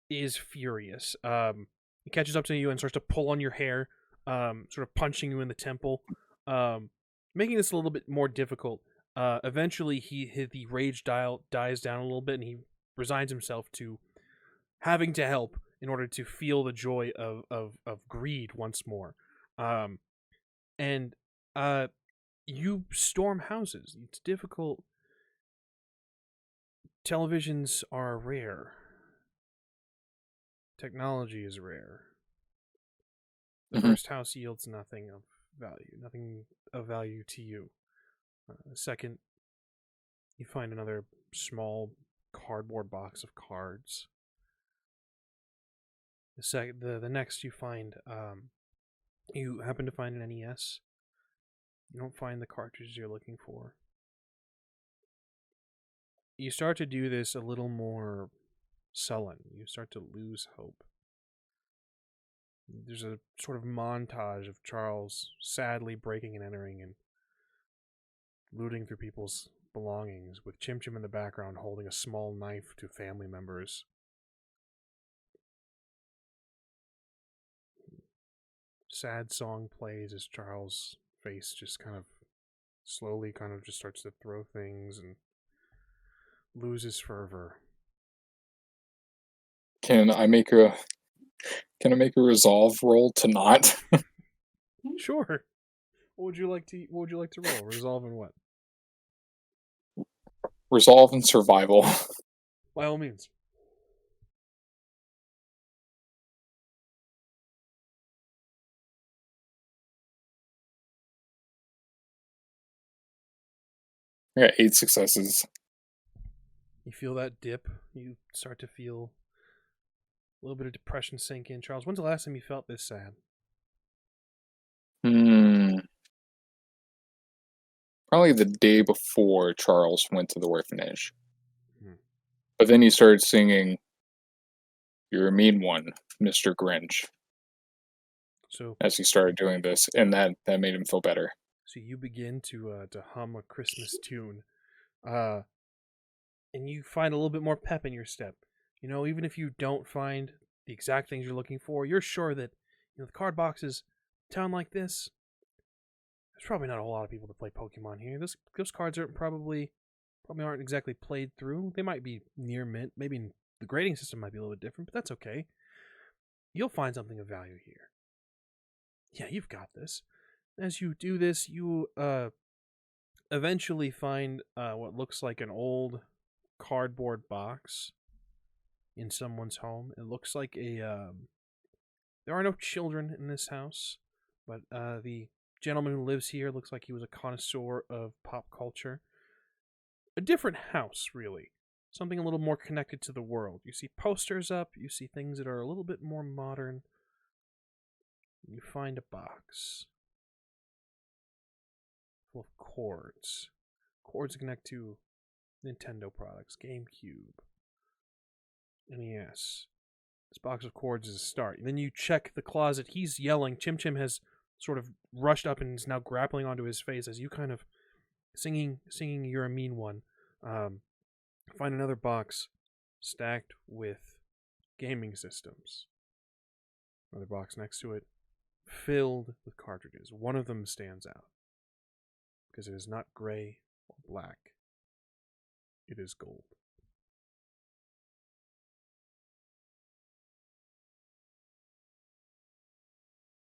is furious. He catches up to you and starts to pull on your hair, sort of punching you in the temple, making this a little bit more difficult. Eventually, the rage dies down a little bit, and he resigns himself to having to help in order to feel the joy of greed once more. And you storm houses. It's difficult. Televisions are rare. Technology is rare. The first house yields nothing of value to you. Second, you find another small cardboard box of cards. The next you find, you happen to find an NES. You don't find the cartridges you're looking for. You start to do this a little more sullen. You start to lose hope. There's a sort of montage of Charles sadly breaking and entering and looting through people's belongings, with Chim Chim in the background holding a small knife to family members. Sad song plays as Charles' face just kind of slowly just starts to throw things and loses fervor. Can I make a resolve roll to not? Sure. What would you like to roll? Resolve in what? Resolve and survival. By all means. I got 8 successes. You feel that dip. You start to feel a little bit of depression sink in. Charles, when's the last time you felt this sad? probably the day before Charles went to the orphanage. Hmm. But then he started singing, "You're a mean one, Mr. Grinch," So as he started doing this, and that made him feel better. So you begin to hum a Christmas tune, and you find a little bit more pep in your step. You know, even if you don't find the exact things you're looking for, you're sure that, you know, the card boxes, a town like this, there's probably not a whole lot of people that play Pokemon here. Those cards probably aren't exactly played through. They might be near mint. Maybe the grading system might be a little bit different, but that's okay. You'll find something of value here. Yeah, you've got this. As you do this, you eventually find what looks like an old cardboard box in someone's home. It looks like there are no children in this house, but the gentleman who lives here looks like he was a connoisseur of pop culture. A different house, really. Something a little more connected to the world. You see posters up, you see things that are a little bit more modern. You find a box full of cords. Cords connect to Nintendo products, GameCube, NES. This box of cords is a start. And then you check the closet. He's yelling. Chim Chim has sort of rushed up and is now grappling onto his face as you kind of singing You're a Mean One. Find another box stacked with gaming systems. Another box next to it filled with cartridges. One of them stands out because it is not gray or black. It is gold.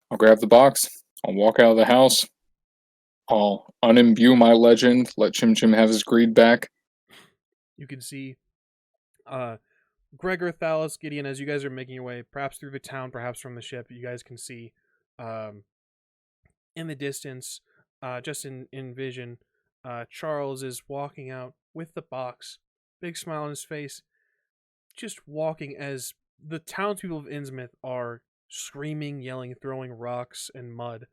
I'll grab the box. I'll walk out of the house. I'll unimbue my legend. Let Chim Chim have his greed back. You can see Gregor, Thalis, Gideon, as you guys are making your way, perhaps through the town, perhaps from the ship, you guys can see in the distance, just in vision, Charles is walking out with the box, big smile on his face, just walking as the townspeople of Innsmouth are screaming, yelling, throwing rocks and mud.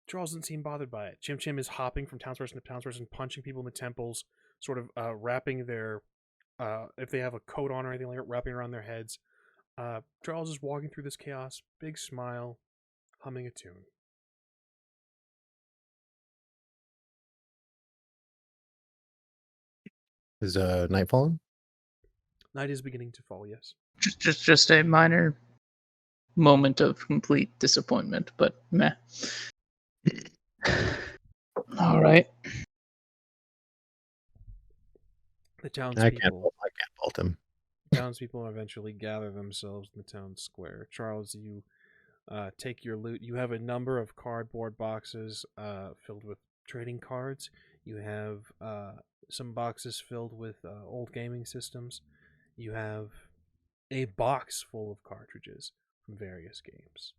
Charles doesn't seem bothered by it. Chim Chim is hopping from townsperson to townsperson, punching people in the temples, sort of wrapping their, if they have a coat on or anything like that, wrapping around their heads. Charles is walking through this chaos, big smile, humming a tune. Is night falling? Night is beginning to fall, yes. Just a minor moment of complete disappointment, but meh. All right. The I townspeople. can't fault him. Townspeople eventually gather themselves in the town square. Charles, you take your loot. You have a number of cardboard boxes filled with trading cards. You have some boxes filled with old gaming systems. You have a box full of cartridges from various games.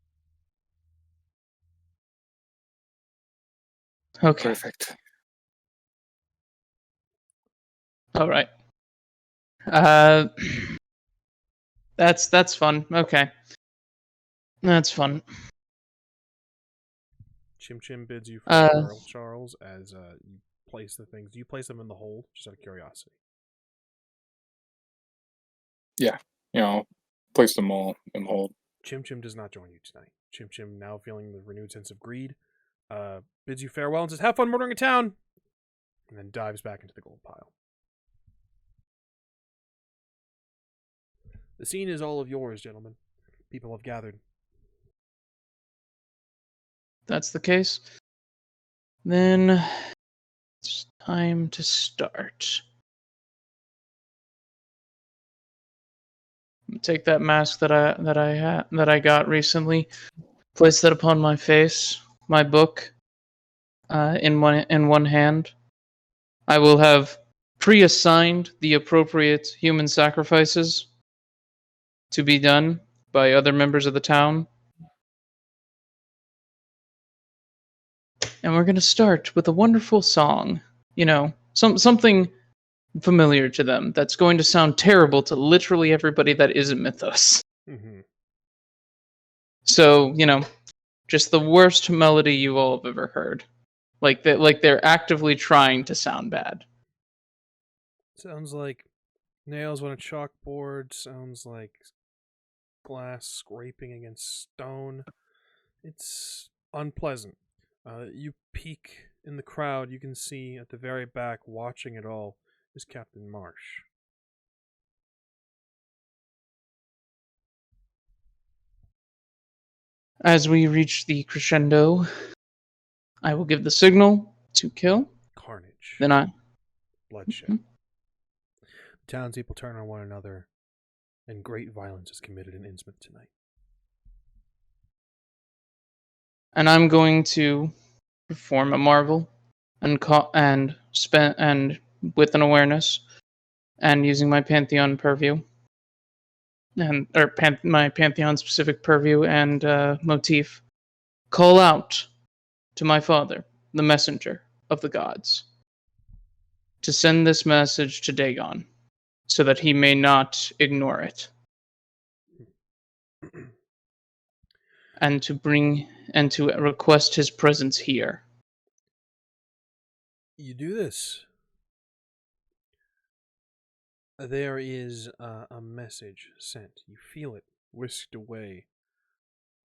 Okay. Perfect. All right. That's fun. Okay. That's fun. Chim Chim bids you farewell, Charles, as you place the things. Do you place them in the hold, just out of curiosity? Yeah. You know, place them all in the hold. Chim Chim does not join you tonight. Chim Chim, now feeling the renewed sense of greed, bids you farewell and says, "Have fun murdering a town," and then dives back into the gold pile. The scene is all of yours, gentlemen. People have gathered. That's the case. Then it's time to start. Take that mask that I got recently, place that upon my face, my book in one hand. I will have pre-assigned the appropriate human sacrifices to be done by other members of the town. And we're going to start with a wonderful song. You know, something familiar to them that's going to sound terrible to literally everybody that isn't Mythos. Mm-hmm. So, you know, just the worst melody you all have ever heard. Like they're actively trying to sound bad. Sounds like nails on a chalkboard. Sounds like glass scraping against stone. It's unpleasant. You peek in the crowd. You can see at the very back, watching it all, is Captain Marsh. As we reach the crescendo, I will give the signal to kill. Carnage. Then I. Bloodshed. Mhm. Townspeople turn on one another, and great violence is committed in Innsmouth tonight. And I'm going to perform a marvel and with an awareness and using my Pantheon purview and my Pantheon specific purview and motif, call out to my father, the messenger of the gods, to send this message to Dagon, so that he may not ignore it, and to request his presence here. You do this. There is a message sent. You feel it whisked away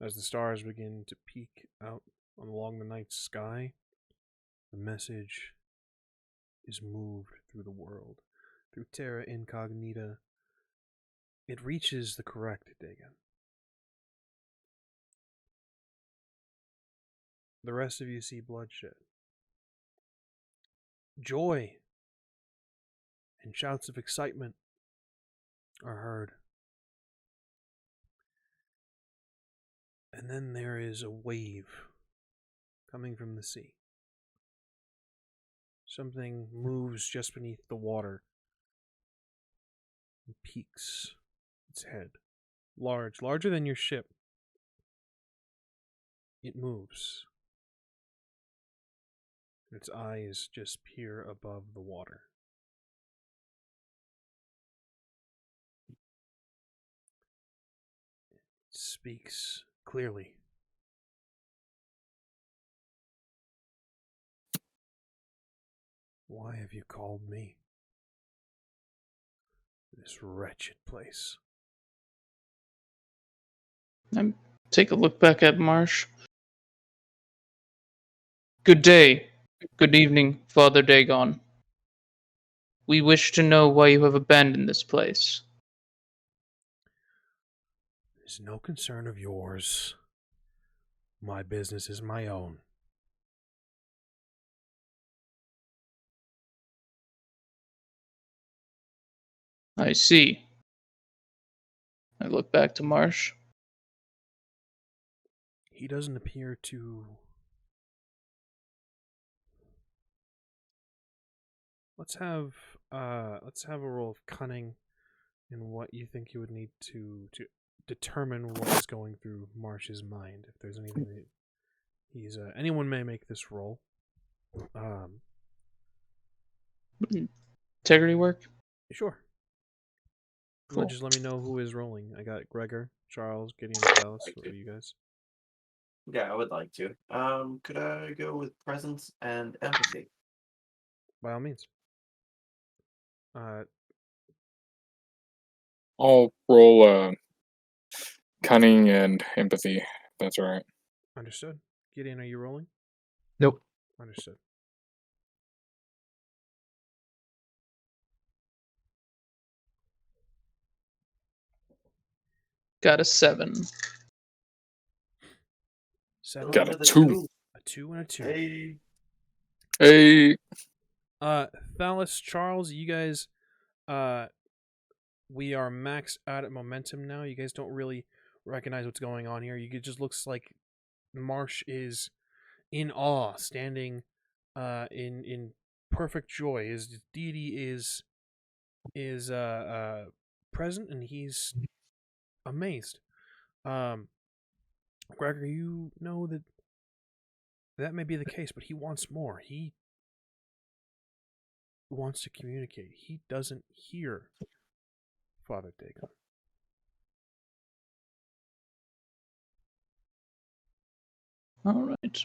as the stars begin to peek out along the night sky. The message is moved through the world, through terra incognita. It reaches the correct Dagon. The rest of you see bloodshed. Joy and shouts of excitement are heard. And then there is a wave coming from the sea. Something moves just beneath the water and peaks its head. Larger than your ship. It moves. Its eyes just peer above the water. It speaks clearly. Why have you called me? This wretched place. Take a look back at Marsh. Good day. Good evening, Father Dagon. We wish to know why you have abandoned this place. It's no concern of yours. My business is my own. I see. I look back to Marsh. He doesn't appear to... Let's have a roll of cunning and what you think you would need to determine what is going through Marsh's mind. If there's anything that he's anyone may make this roll. Integrity work? Sure. Cool. Just let me know who is rolling. I got Gregor, Charles, Gideon, THALIS. What are you guys? Yeah, I would like to. Could I go with presence and empathy? By all means. I'll roll cunning and empathy. If that's all right. Understood. Gideon, are you rolling? Nope. Understood. Got a 7. 7. Got a With 2. A 2 and a 2. Hey. Hey. THALIS, Charles, you guys, we are maxed out at momentum now. You guys don't really recognize what's going on here. It just looks like Marsh is in awe, standing in perfect joy. His deity is present, and he's amazed. Gregor, you know that may be the case, but he wants more. He wants to communicate. He doesn't hear Father Dagon. All right.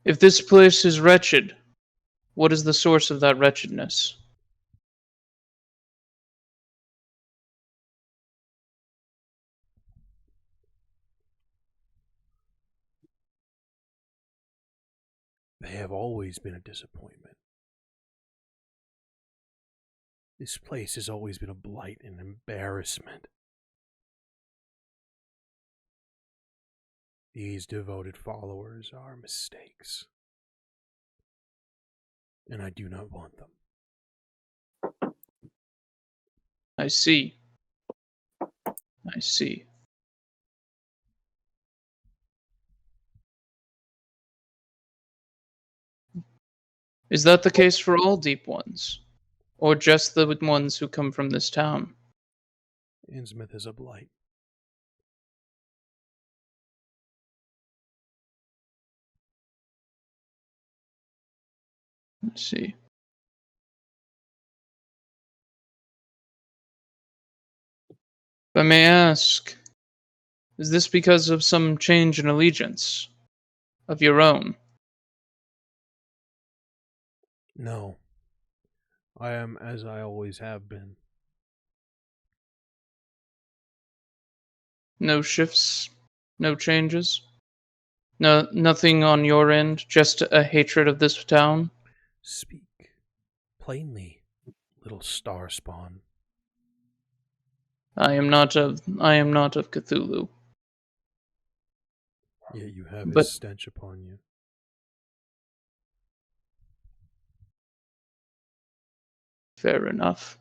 If this place is wretched, what is the source of that wretchedness? They have always been a disappointment. This place has always been a blight and embarrassment. These devoted followers are mistakes, and I do not want them. I see. I see. Is that the case for all deep ones? Or just the ones who come from this town? Innsmouth is a blight. Let's see. If I may ask, is this because of some change in allegiance of your own? No. I am as I always have been. No shifts? No changes? No, nothing on your end? Just a hatred of this town? Speak plainly, little star spawn. I am not of Cthulhu. Yet you have But- his stench upon you. Fair enough.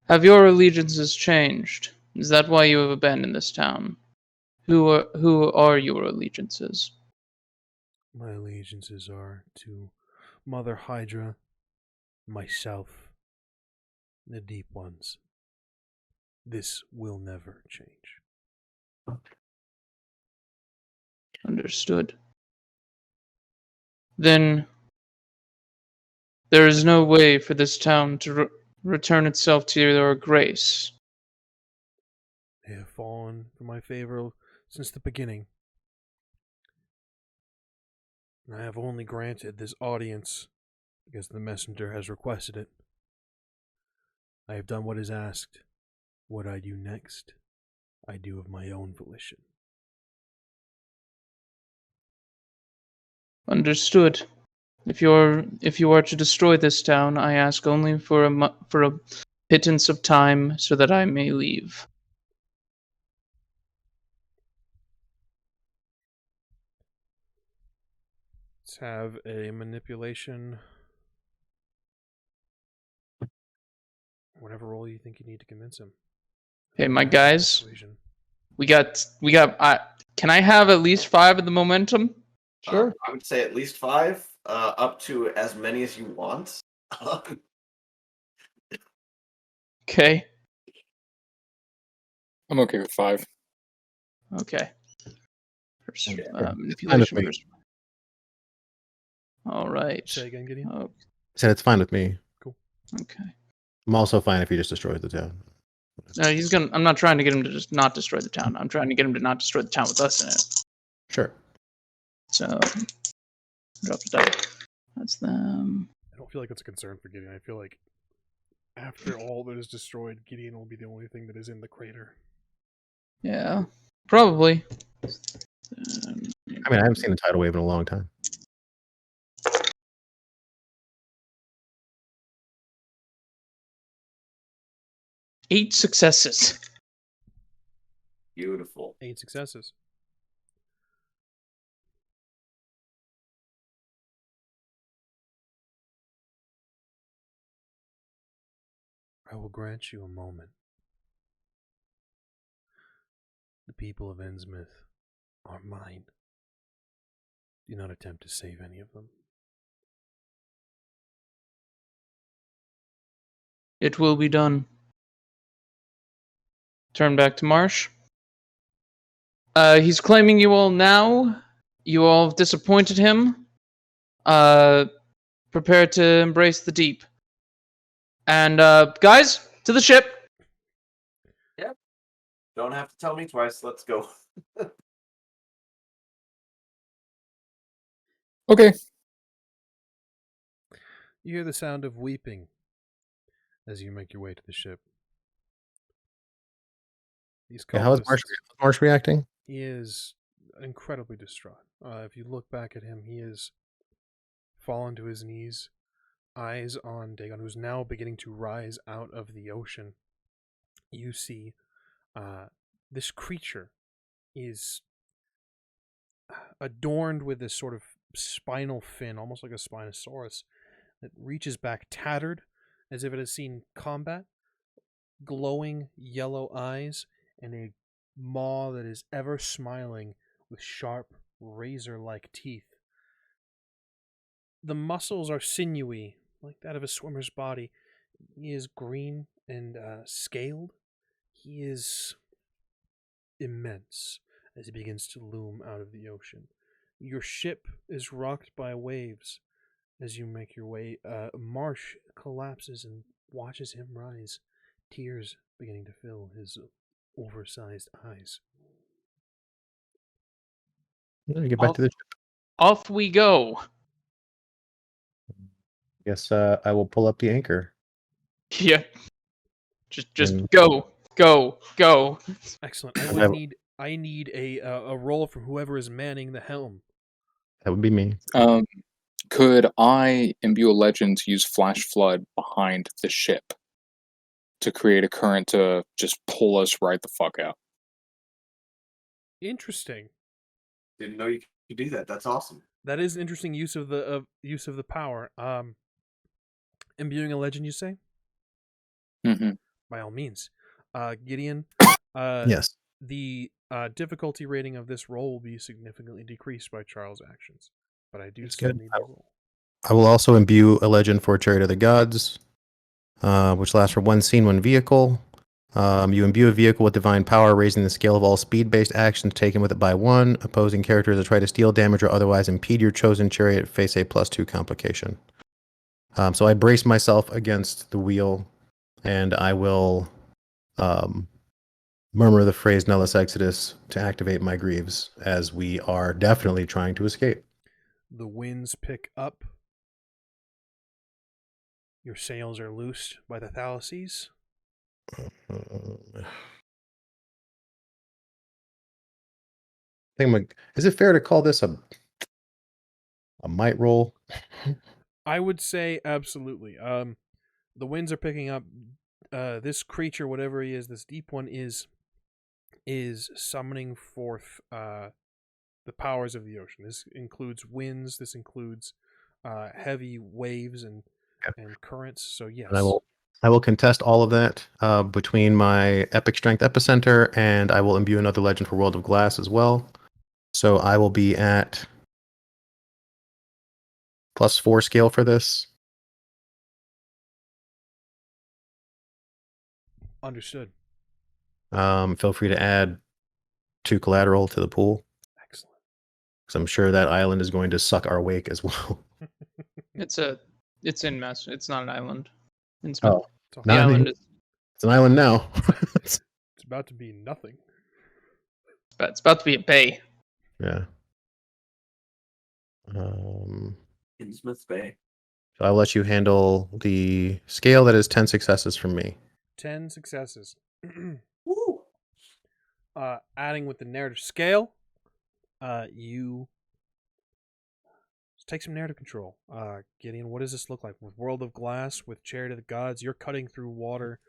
Have your allegiances changed? Is that why you have abandoned this town? Who are your allegiances? My allegiances are to Mother Hydra, myself, the Deep Ones. This will never change. Understood. Then there is no way for this town to return itself to your grace. They have fallen from my favor since the beginning. And I have only granted this audience because the messenger has requested it. I have done what is asked. What I do next, I do of my own volition. Understood. If you are to destroy this town, I ask only for a pittance of time so that I may leave. Let's have a manipulation. Whatever role you think you need to convince him. Hey, my guys, Persuasion. we got. Can I have at least 5 of the momentum? Sure. I would say at least 5, up to as many as you want. Okay. I'm okay with 5. Okay. Okay. Manipulation. Fine with me. All right. Say again, Gideon. Oh, Said it's fine with me. okay. I'm also fine if he just destroys the town. He's gonna. I'm not trying to get him to just not destroy the town. I'm trying to get him to not destroy the town with us in it. Sure. So, drop the die. That's them. I don't feel like it's a concern for Gideon. I feel like after all that is destroyed, Gideon will be the only thing that is in the crater. Yeah, probably. I mean, I haven't seen a tidal wave in a long time. Eight successes. Beautiful. 8 successes. I will grant you a moment. The people of Innsmouth are mine. Do not attempt to save any of them. It will be done. Turn back to Marsh. He's claiming you all now. You all have disappointed him. Prepare to embrace the deep. And guys, to the ship. Don't have to tell me twice. Let's go. Okay. You hear the sound of weeping as you make your way to the ship. These Yeah, how's cultists, Marsh reacting? he is incredibly distraught. If you look back at him, he is fallen to his knees, eyes on Dagon, who's now beginning to rise out of the ocean. You see this creature is adorned with this sort of spinal fin, almost like a Spinosaurus, that reaches back tattered as if it has seen combat, glowing yellow eyes, and a maw that is ever smiling with sharp, razor-like teeth. The muscles are sinewy, like that of a swimmer's body. He is green and scaled. He is immense as he begins to loom out of the ocean. Your ship is rocked by waves as you make your way. Marsh collapses and watches him rise, tears beginning to fill his oversized eyes. Get back to the ship. Off we go. Guess I will pull up the anchor. Yeah. Just And- go. Excellent. I need a roll from whoever is manning the helm. That would be me. Could I imbue a legend to use flash flood behind the ship to create a current to just pull us right the fuck out? Interesting. Didn't know you could do that. That's awesome. That is an interesting use of the power. Imbuing a legend, you say? Mm-hmm. By all means. Gideon, Yes. the difficulty rating of this roll will be significantly decreased by Charles' actions, but I do That's still good. need the roll. I will also imbue a legend for Chariot of the Gods, which lasts for one scene, one vehicle. You imbue a vehicle with divine power, raising the scale of all speed-based actions taken with it by 1. Opposing characters that try to steal, damage, or otherwise impede your chosen chariot face a +2 complication. So I brace myself against the wheel, and I will murmur the phrase Nullus Exodus to activate my greaves, as we are definitely trying to escape. The winds pick up. Your sails are loosed by the Thalises. Is it fair to call this a might roll? I would say absolutely. The winds are picking up. This creature, whatever he is, this deep one is summoning forth the powers of the ocean. This includes winds. This includes heavy waves and currents. So yes, And I will contest all of that between my Epic Strength Epicenter, and I will imbue another legend for World of Glass as well. So I will be at +4 scale for this. Understood. Feel free to add 2 collateral to the pool, Excellent. because I'm sure that island is going to suck our wake as well. It's in Mass. It's not an island. It's Oh, It's, the island is. it's an island now. it's about to be nothing. It's about to be a bay. Yeah. In Smith's Bay. So I'll let you handle the scale. That is 10 successes from me. 10 successes. Woo! Adding with the narrative scale, you take some narrative control. Gideon, what does this look like? With World of Glass, with Chariot of the Gods, you're cutting through water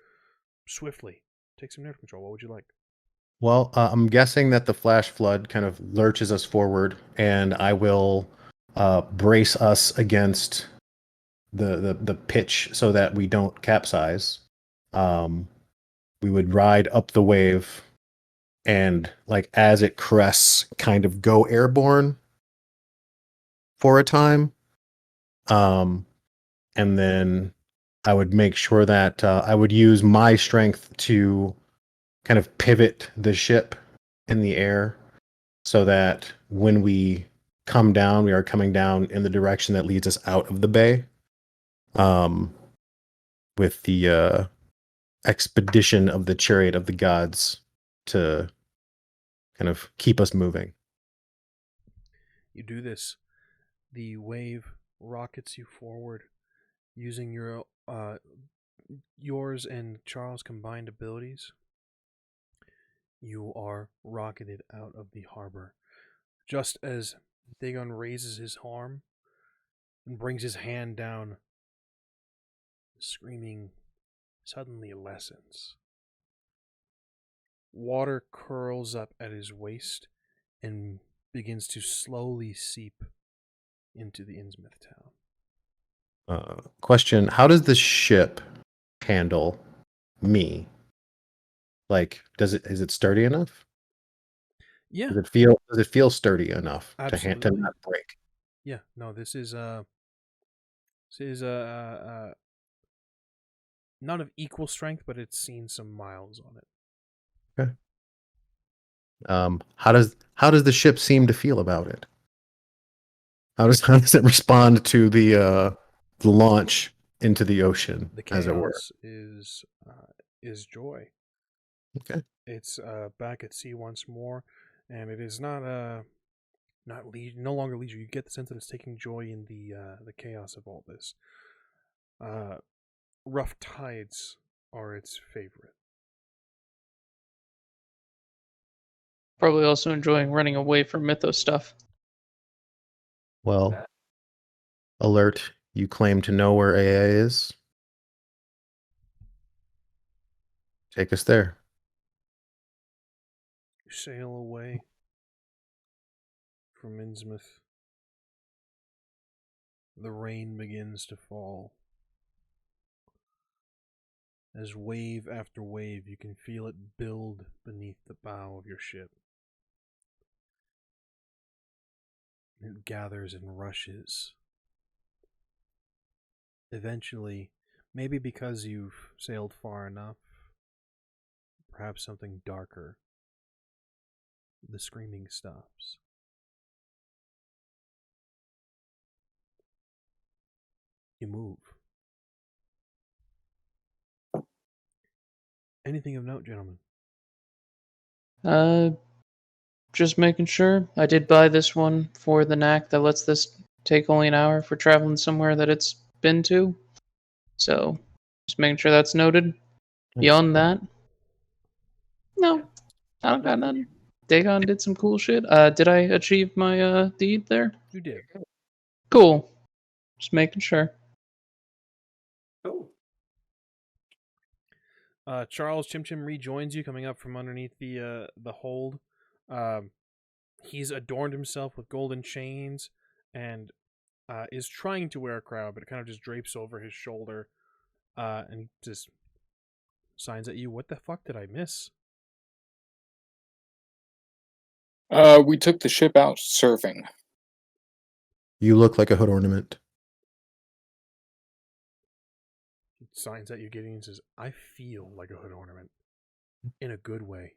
swiftly. Take some narrative control. What would you like? Well, I'm guessing that the flash flood kind of lurches us forward, and I will brace us against the pitch so that we don't capsize. We would ride up the wave, and like as it crests, kind of go airborne for a time. And then I would make sure that I would use my strength to kind of pivot the ship in the air so that when we come down, we are coming down in the direction that leads us out of the bay. With the expedition of the Chariot of the Gods to kind of keep us moving. You do this. The wave rockets you forward using yours and Charles' combined abilities. You are rocketed out of the harbor. Just as Dagon raises his arm and brings his hand down, screaming suddenly lessens. Water curls up at his waist and begins to slowly seep into the Innsmouth town. Question: how does the ship handle me? Like, is it sturdy enough? Yeah, Does it feel sturdy enough to absolutely. not break? Yeah, no, this is not of equal strength, but it's seen some miles on it. Okay. How does the ship seem to feel about it? How does it respond to the launch into the ocean, The as it were? chaos is joy. Okay. It's back at sea once more, and it is not no longer leisure. You get the sense that it's taking joy in the chaos of all this. Rough tides are its favorite. Probably also enjoying running away from Mythos stuff. Well, alert! You claim to know where AA is. Take us there. You sail away from Innsmouth. The rain begins to fall. As wave after wave, you can feel it build beneath the bow of your ship. It gathers and rushes. Eventually, maybe because you've sailed far enough, perhaps something darker, the screaming stops. You move. Anything of note, gentlemen? Just making sure. I did buy this one for the knack that lets this take only an hour for traveling somewhere that it's been to. So, just making sure that's noted. Beyond that, no, I don't got nothing. Dagon did some cool shit. Did I achieve my deed there? You did. Cool. Just making sure. Cool. Charles Chim Chim rejoins you, coming up from underneath the hold. He's adorned himself with golden chains and is trying to wear a crown, but it kind of just drapes over his shoulder. And he just signs at you. What the fuck did I miss? We took the ship out surfing. You look like a hood ornament. He signs at you, Gideon, and says, I feel like a hood ornament. In a good way.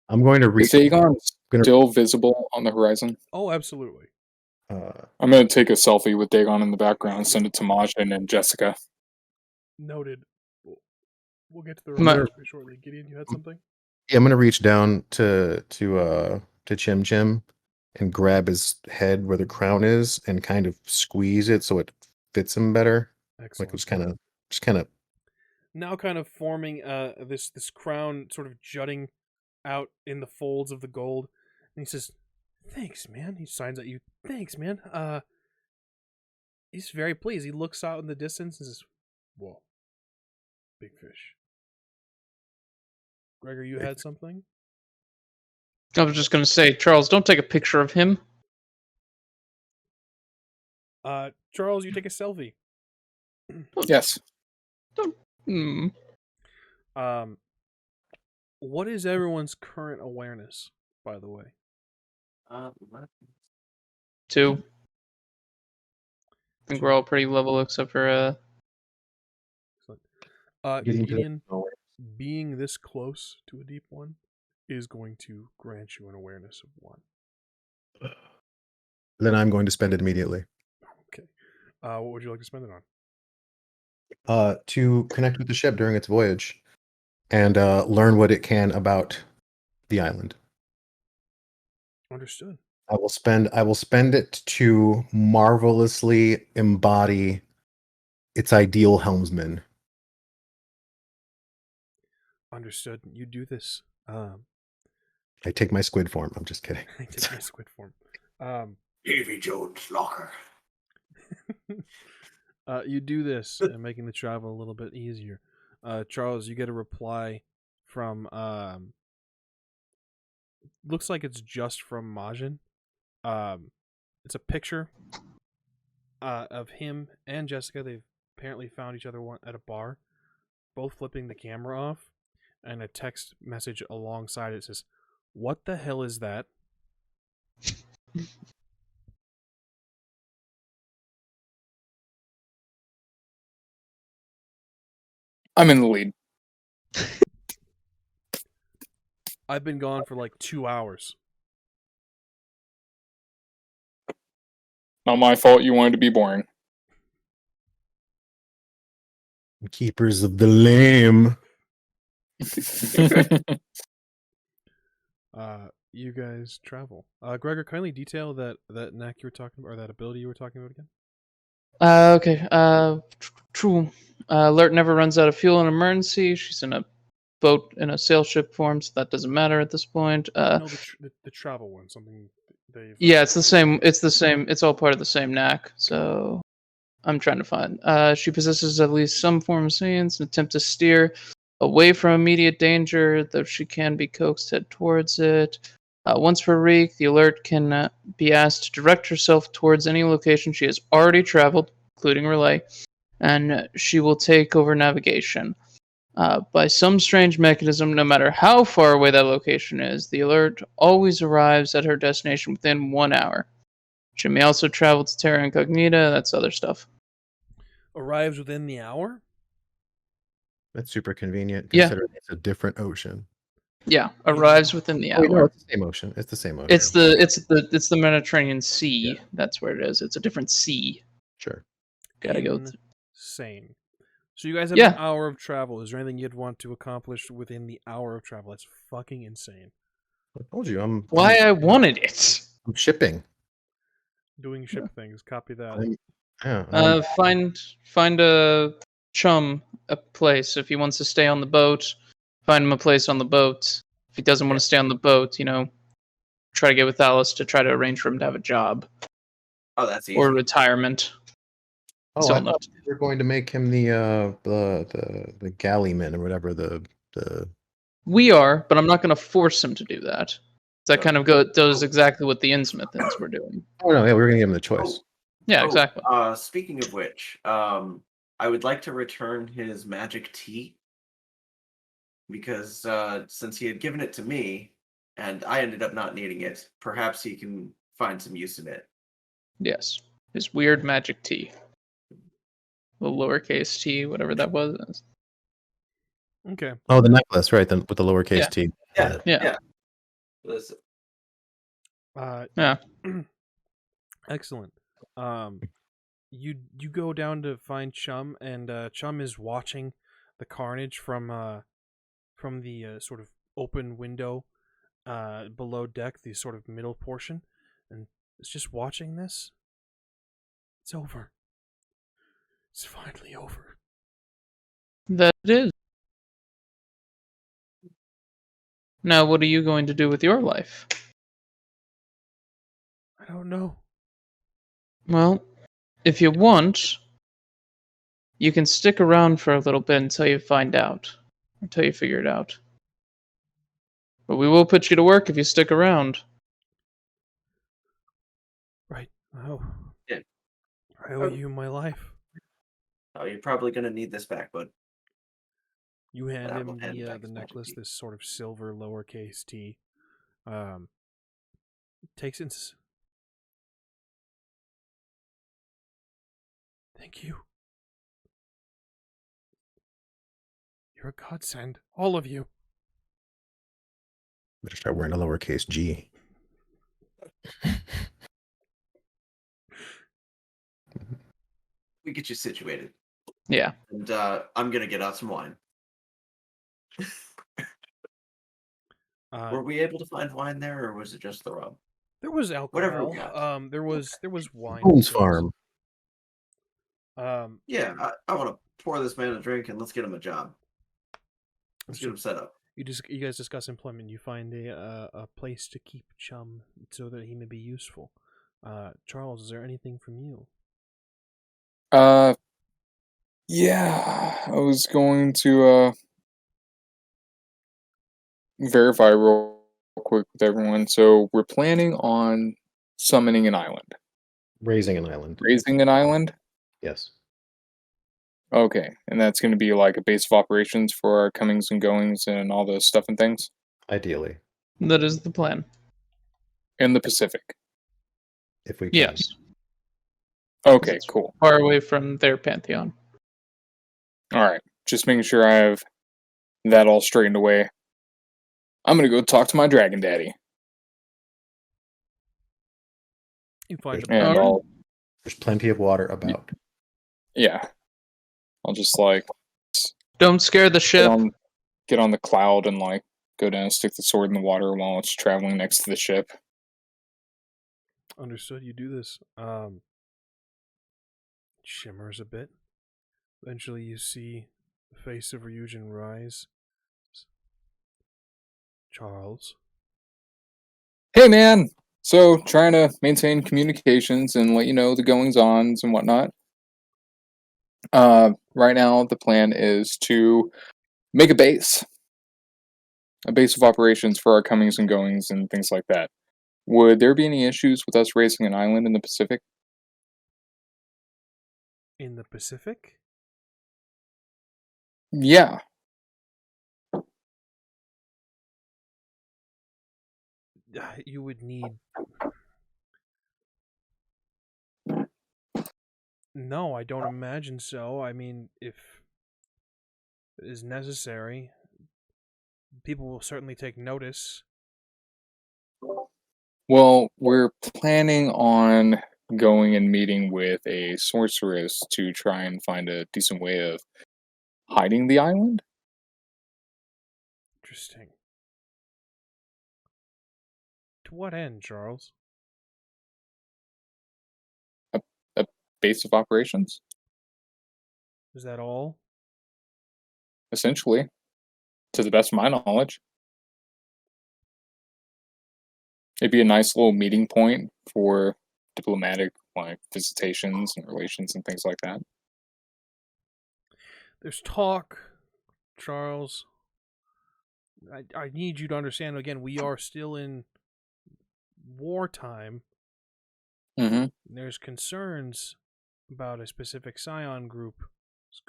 I'm going to Is read. Dagon still visible on the horizon? Oh, absolutely. I'm going to take a selfie with Dagon in the background and send it to Majin and Jessica. Noted. We'll get to the Ma- romance shortly. Gideon, you had something? Yeah, I'm going to reach down to Chim Chim and grab his head where the crown is and kind of squeeze it so it fits him better. Excellent. Like it's just kind of. Now kind of forming this crown sort of jutting out in the folds of the gold. And he says, thanks, man. He signs at you. Thanks, man. He's very pleased. He looks out in the distance and says, whoa. Big fish. Gregor, you had something? I was just gonna say, Charles, don't take a picture of him. Charles, you take a selfie. Yes. What is everyone's current awareness, by the way? 2. I think we're all pretty level except for Gideon, being this close to a deep one is going to grant you an awareness of 1. Then I'm going to spend it immediately. Okay. What would you like to spend it on? To connect with the ship during its voyage and learn what it can about the island. Understood. I will spend it to marvelously embody its ideal helmsman. Understood. You do this. I take my squid form. I'm just kidding. I take my squid form. Davy Jones' locker. You do this, making the travel a little bit easier. Charles, you get a reply from looks like it's just from Majin. It's a picture of him and Jessica. They've apparently found each other at a bar, both flipping the camera off, and a text message alongside it says, "What the hell is that?" I'm in the lead. I've been gone for like 2 hours. Not my fault you wanted to be boring. Keepers of the lame. You guys travel. Gregor, kindly detail that knack you were talking about, or that ability you were talking about again. Okay. True. Alert never runs out of fuel in an emergency. She's in a boat in a sail ship form, so that doesn't matter at this point. No, the travel one, something they've. Yeah, it's the same. It's the same. It's all part of the same knack. So I'm trying to find. She possesses at least some form of science and attempt to steer away from immediate danger, though she can be coaxed head towards it. Once per week, the alert can be asked to direct herself towards any location she has already traveled, including relay, and she will take over navigation. By some strange mechanism, no matter how far away that location is, the alert always arrives at her destination within 1 hour. She may also travel to Terra Incognita, that's other stuff. Arrives within the hour? That's super convenient. Yeah. Considering it's a different ocean. Yeah, arrives within the hour. Wait, no, it's the same ocean. It's the same ocean. It's the Mediterranean Sea. Yeah. That's where it is. It's a different sea. Sure. Gotta go. Insane. So you guys have Yeah. an hour of travel. Is there anything you'd want to accomplish within the hour of travel? That's fucking insane. I told you I'm I wanted it. I'm shipping. Doing ship things. Copy that. Find a chum a place if he wants to stay on the boat. Find him a place on the boat. If he doesn't want to stay on the boat, try to get with THALIS to try to arrange for him to have a job Oh, that's easy. or retirement. Oh, I thought we were going to make him the galleyman or whatever the. We are, but I'm not going to force him to do that. That kind of does exactly what the Innsmouth things were doing. Oh no, yeah, we're gonna give him the choice. Yeah, exactly. Speaking of which, I would like to return his magic tea because since he had given it to me and I ended up not needing it, perhaps he can find some use in it. Yes, his weird magic tea, the lowercase t, whatever that was. Okay. Oh, the necklace, right? Then with the lowercase t. Yeah. Listen. Yeah. Excellent. You go down to find Chum, and Chum is watching the carnage from the sort of open window below deck, the sort of middle portion, and it's just watching this. It's over. It's finally over. That it is. Now, what are you going to do with your life? I don't know. Well, if you want, you can stick around for a little bit until you find out, until you figure it out. But we will put you to work if you stick around. Right. Oh. Yeah. I owe you my life. Oh, you're probably gonna need this back, bud. You hand I him will hand back the his magic necklace, tea. this sort of silver lowercase t. Takes it. Thank you. You're a godsend, all of you. Better start wearing a lowercase g. We get you situated. Yeah. And I'm gonna get out some wine. Were we able to find wine there, or was it just the rum? There was alcohol. Whatever we got. There was wine. and Holmes things. Farm. Yeah, I want to pour this man a drink and let's get him a job. Let's get him set up. You guys discuss employment. You find a place to keep Chum so that he may be useful. Charles, is there anything from you? Yeah, I was going to verify real quick with everyone. So we're planning on summoning an island, Raising an island. raising an island. Yes. Okay, and that's going to be like a base of operations for our comings and goings and all the stuff and things Ideally, That is the plan. in the Pacific. if we can. Yes. Okay, cool. Far away from their pantheon. All right, just making sure I have that all straightened away. I'm gonna go talk to my dragon daddy, You find and Alright. I'll There's plenty of water about. yeah, I'll just like Don't scare the ship. get on the cloud and like go down and stick the sword in the water while it's traveling next to the ship. Understood. You do this. Shimmers a bit. Eventually, you see the face of Ryujin rise. Charles. Hey man, so trying to maintain communications and let you know the goings-ons and whatnot. Right now the plan is to make a base of operations for our comings and goings and things like that. Would there be any issues with us raising an island in the Pacific? In the Pacific? Yeah. You would need... No, I don't imagine so. I mean, if it is necessary, people will certainly take notice. Well, we're planning on going and meeting with a sorceress to try and find a decent way of hiding the island. Interesting. To what end, Charles? A base of operations, Is that all? essentially, to the best of my knowledge. It'd be a nice little meeting point for diplomatic like visitations and relations and things like that. There's talk, Charles. I need you to understand, again, we are still in wartime. Mm-hmm. There's concerns about a specific Scion group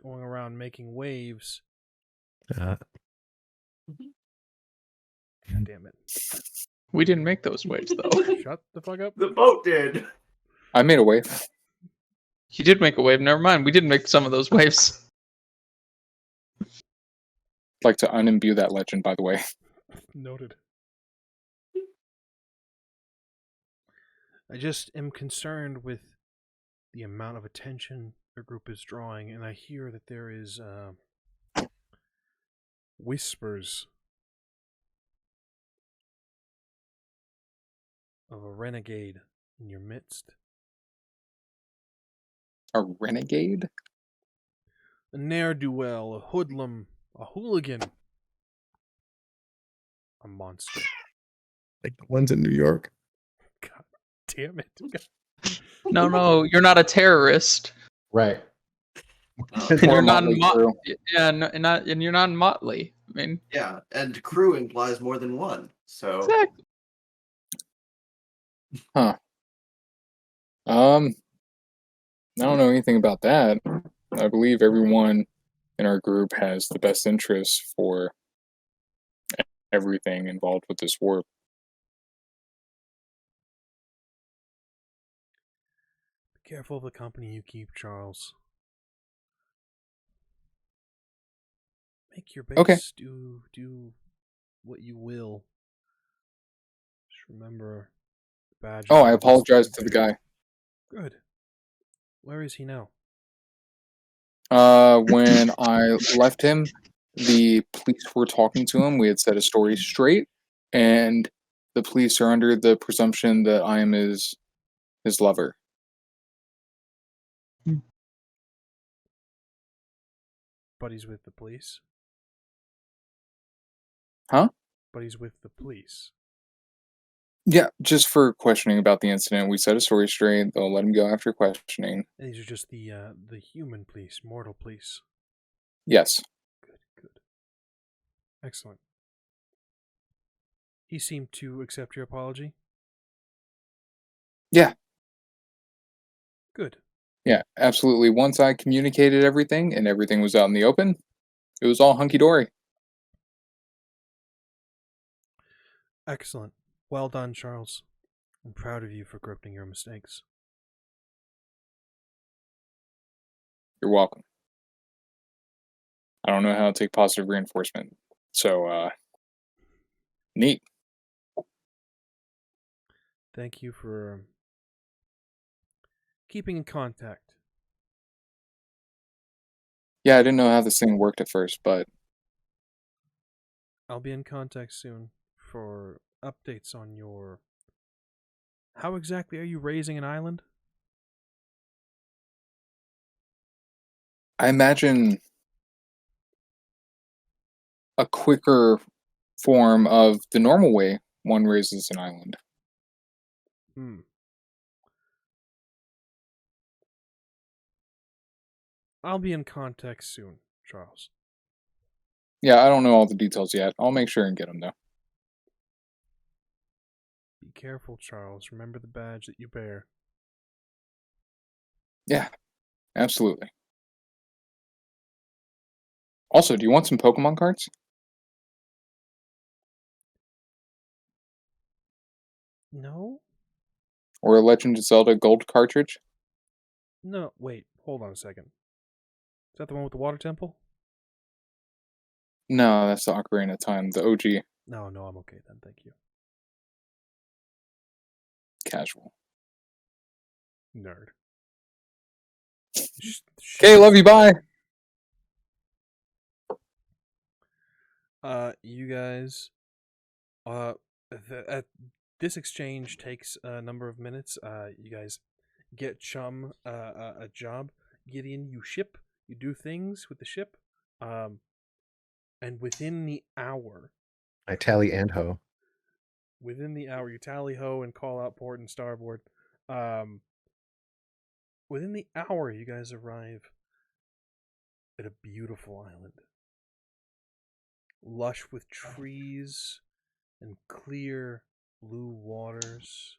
going around making waves. God damn it. We didn't make those waves, though. Shut the fuck up. The boat did. I made a wave. You did make a wave. Never mind. We didn't make some of those waves. I'd like to unimbue that legend, by the way. Noted. I just am concerned with the amount of attention the group is drawing, and I hear that there is whispers of a renegade in your midst. A renegade? A ne'er-do-well, a hoodlum, a hooligan, a monster. Like the ones in New York. God damn it. No, you're not a terrorist. Right. And you're not Motley in Mot- Crue. yeah, and you're not in Motley. I mean, Yeah, and crew implies more than one. So exactly. I don't know anything about that. I believe everyone in our group has the best interests for everything involved with this war. Be careful of the company you keep, Charles. Make your base Okay. do what you will. Just remember the badge. Oh, I apologize to the guy. Good. Where is he now? When I left him, the police were talking to him. We had set a story straight, and the police are under the presumption that I am his lover. But he's with the police. Huh? But he's with the police. Yeah, just for questioning about the incident. We set a story straight. They'll let him go after questioning. And these are just the human police, mortal police. Yes. Good. Excellent. He seemed to accept your apology. Yeah. Good. Yeah, absolutely. Once I communicated everything and everything was out in the open, it was all hunky-dory. Excellent. Well done, Charles. I'm proud of you for correcting your mistakes. You're welcome. I don't know how to take positive reinforcement. So, neat. Thank you for keeping in contact. Yeah, I didn't know how this thing worked at first, but I'll be in contact soon for updates on your... How exactly are you raising an island? I imagine a quicker form of the normal way one raises an island. I'll be in contact soon, Charles. Yeah, I don't know all the details yet. I'll make sure and get them, though. Be careful, Charles. Remember the badge that you bear. Yeah, absolutely. Also, do you want some Pokemon cards? No? Or a Legend of Zelda gold cartridge? No, wait. Hold on a second. Is that the one with the water temple? No, that's the Ocarina of Time, the OG. No, I'm okay then. Thank you. Casual. Nerd. Okay, love you, bye! You guys, this exchange takes a number of minutes. You guys get Chum a job. Gideon, you ship, you do things with the ship, and within the hour, I tally and ho. Within the hour, you tally ho and call out port and starboard. Within the hour, you guys arrive at a beautiful island. Lush with trees and clear blue waters.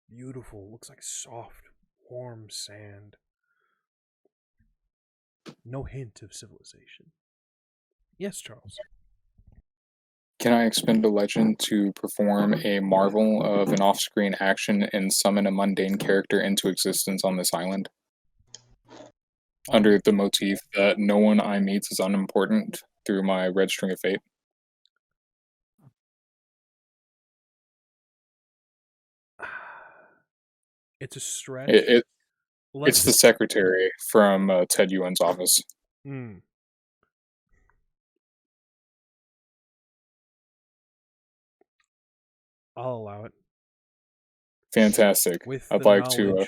Beautiful. Looks like soft, warm sand. No hint of civilization. Yes, Charles. Can I expend a legend to perform a marvel of an off-screen action and summon a mundane character into existence on this island? Under the motif that no one I meet is unimportant through my red string of fate. It's a stretch. It's the secretary from Ted Yuen's office. I'll allow it. Fantastic. I'd like to.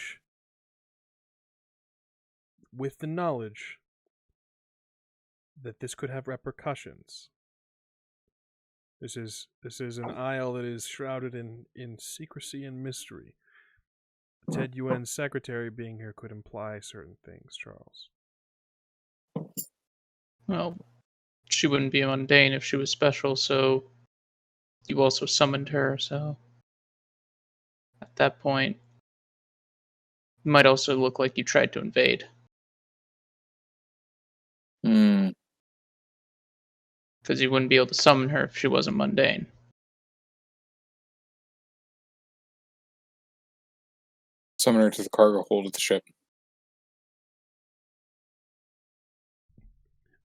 With the knowledge that this could have repercussions. This is an isle that is shrouded in secrecy and mystery. Ted Yuen's secretary being here could imply certain things, Charles. Well, she wouldn't be mundane if she was special, so you also summoned her, so at that point, it might also look like you tried to invade. Because you wouldn't be able to summon her if she wasn't mundane. Summon her to the cargo hold of the ship.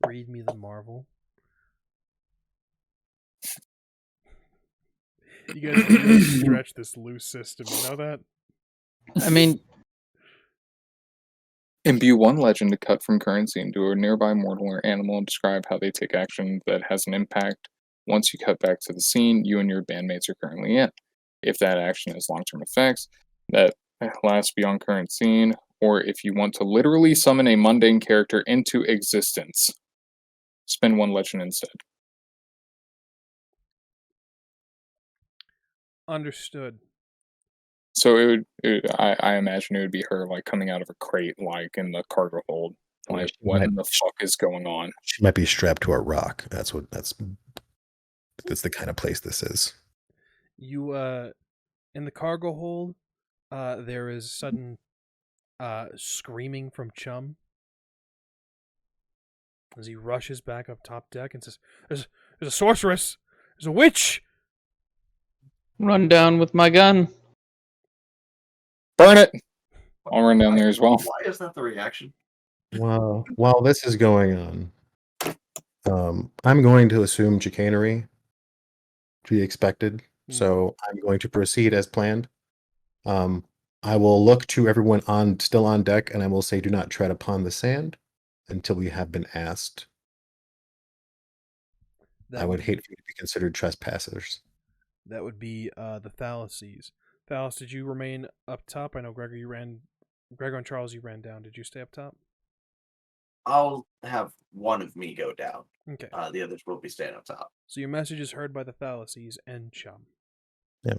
Read me the marvel. You guys can really stretch this loose system, you know that? I mean... Imbue one legend to cut from currency into a nearby mortal or animal and describe how they take action that has an impact once you cut back to the scene you and your bandmates are currently in. If that action has long-term effects that last beyond current scene, or if you want to literally summon a mundane character into existence, spend 1 legend instead. Understood. So I imagine it would be her like coming out of a crate, like in the cargo hold. Yeah, Like, she what might- in the fuck is going on? She might be strapped to a rock. That's the kind of place this is. You in the cargo hold, there is sudden screaming from Chum as he rushes back up top deck and says, there's a sorceress! There's a witch! Run down with my gun. Burn it! I'll run down there as well. Why is that the reaction? Well, while this is going on, I'm going to assume chicanery to be expected. So I'm going to proceed as planned. I will look to everyone still on deck, and I will say, "Do not tread upon the sand until we have been asked." I would hate for you to be considered trespassers. That would be the Thalises. Thalis, did you remain up top? I know Gregor and Charles, you ran down. Did you stay up top? I'll have one of me go down. Okay. The others will be staying up top. So your message is heard by the Thalises and Chum. Yeah.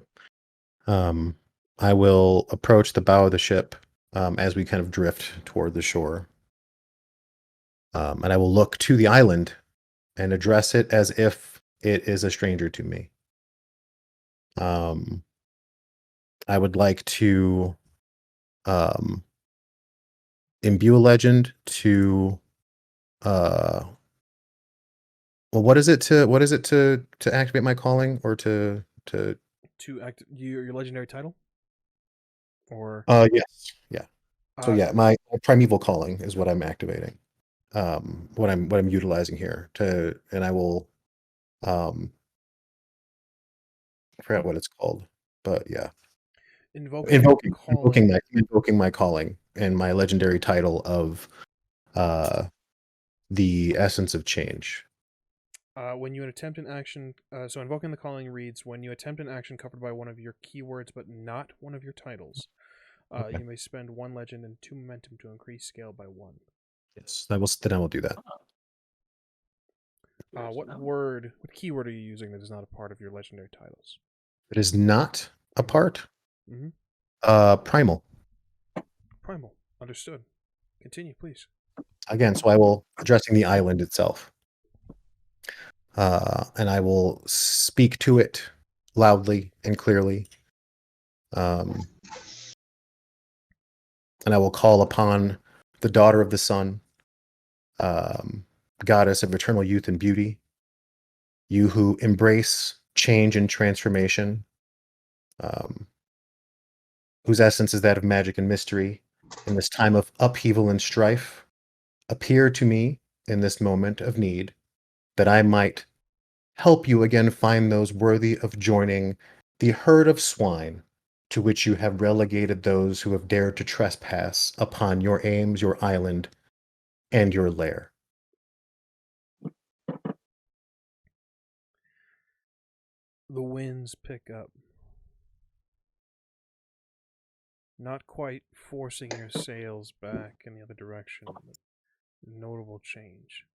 I will approach the bow of the ship as we kind of drift toward the shore. And I will look to the island and address it as if it is a stranger to me. I would like to imbue a legend to what is it to activate my calling or to act your legendary title? Or yes. Yeah. So yeah, my primeval calling is what I'm activating. What I'm utilizing here and I will I forgot what it's called, but yeah. Invoking my calling and my legendary title of the essence of change. When you attempt an action, so invoking the calling reads, when you attempt an action covered by one of your keywords but not one of your titles, Okay. you may spend 1 legend and 2 momentum to increase scale by 1. Yes, then I will do that. What keyword are you using that is not a part of your legendary titles? It is not a part. Mm-hmm. Primal. Primal. Understood. Continue, please. Again, so I will addressing the island itself. And I will speak to it loudly and clearly. And I will call upon the daughter of the sun, goddess of eternal youth and beauty, you who embrace change and transformation, whose essence is that of magic and mystery. In this time of upheaval and strife, appear to me in this moment of need, that I might help you again find those worthy of joining the herd of swine to which you have relegated those who have dared to trespass upon your aims, your island, and your lair. The winds pick up. Not quite forcing your sails back in the other direction, but notable change.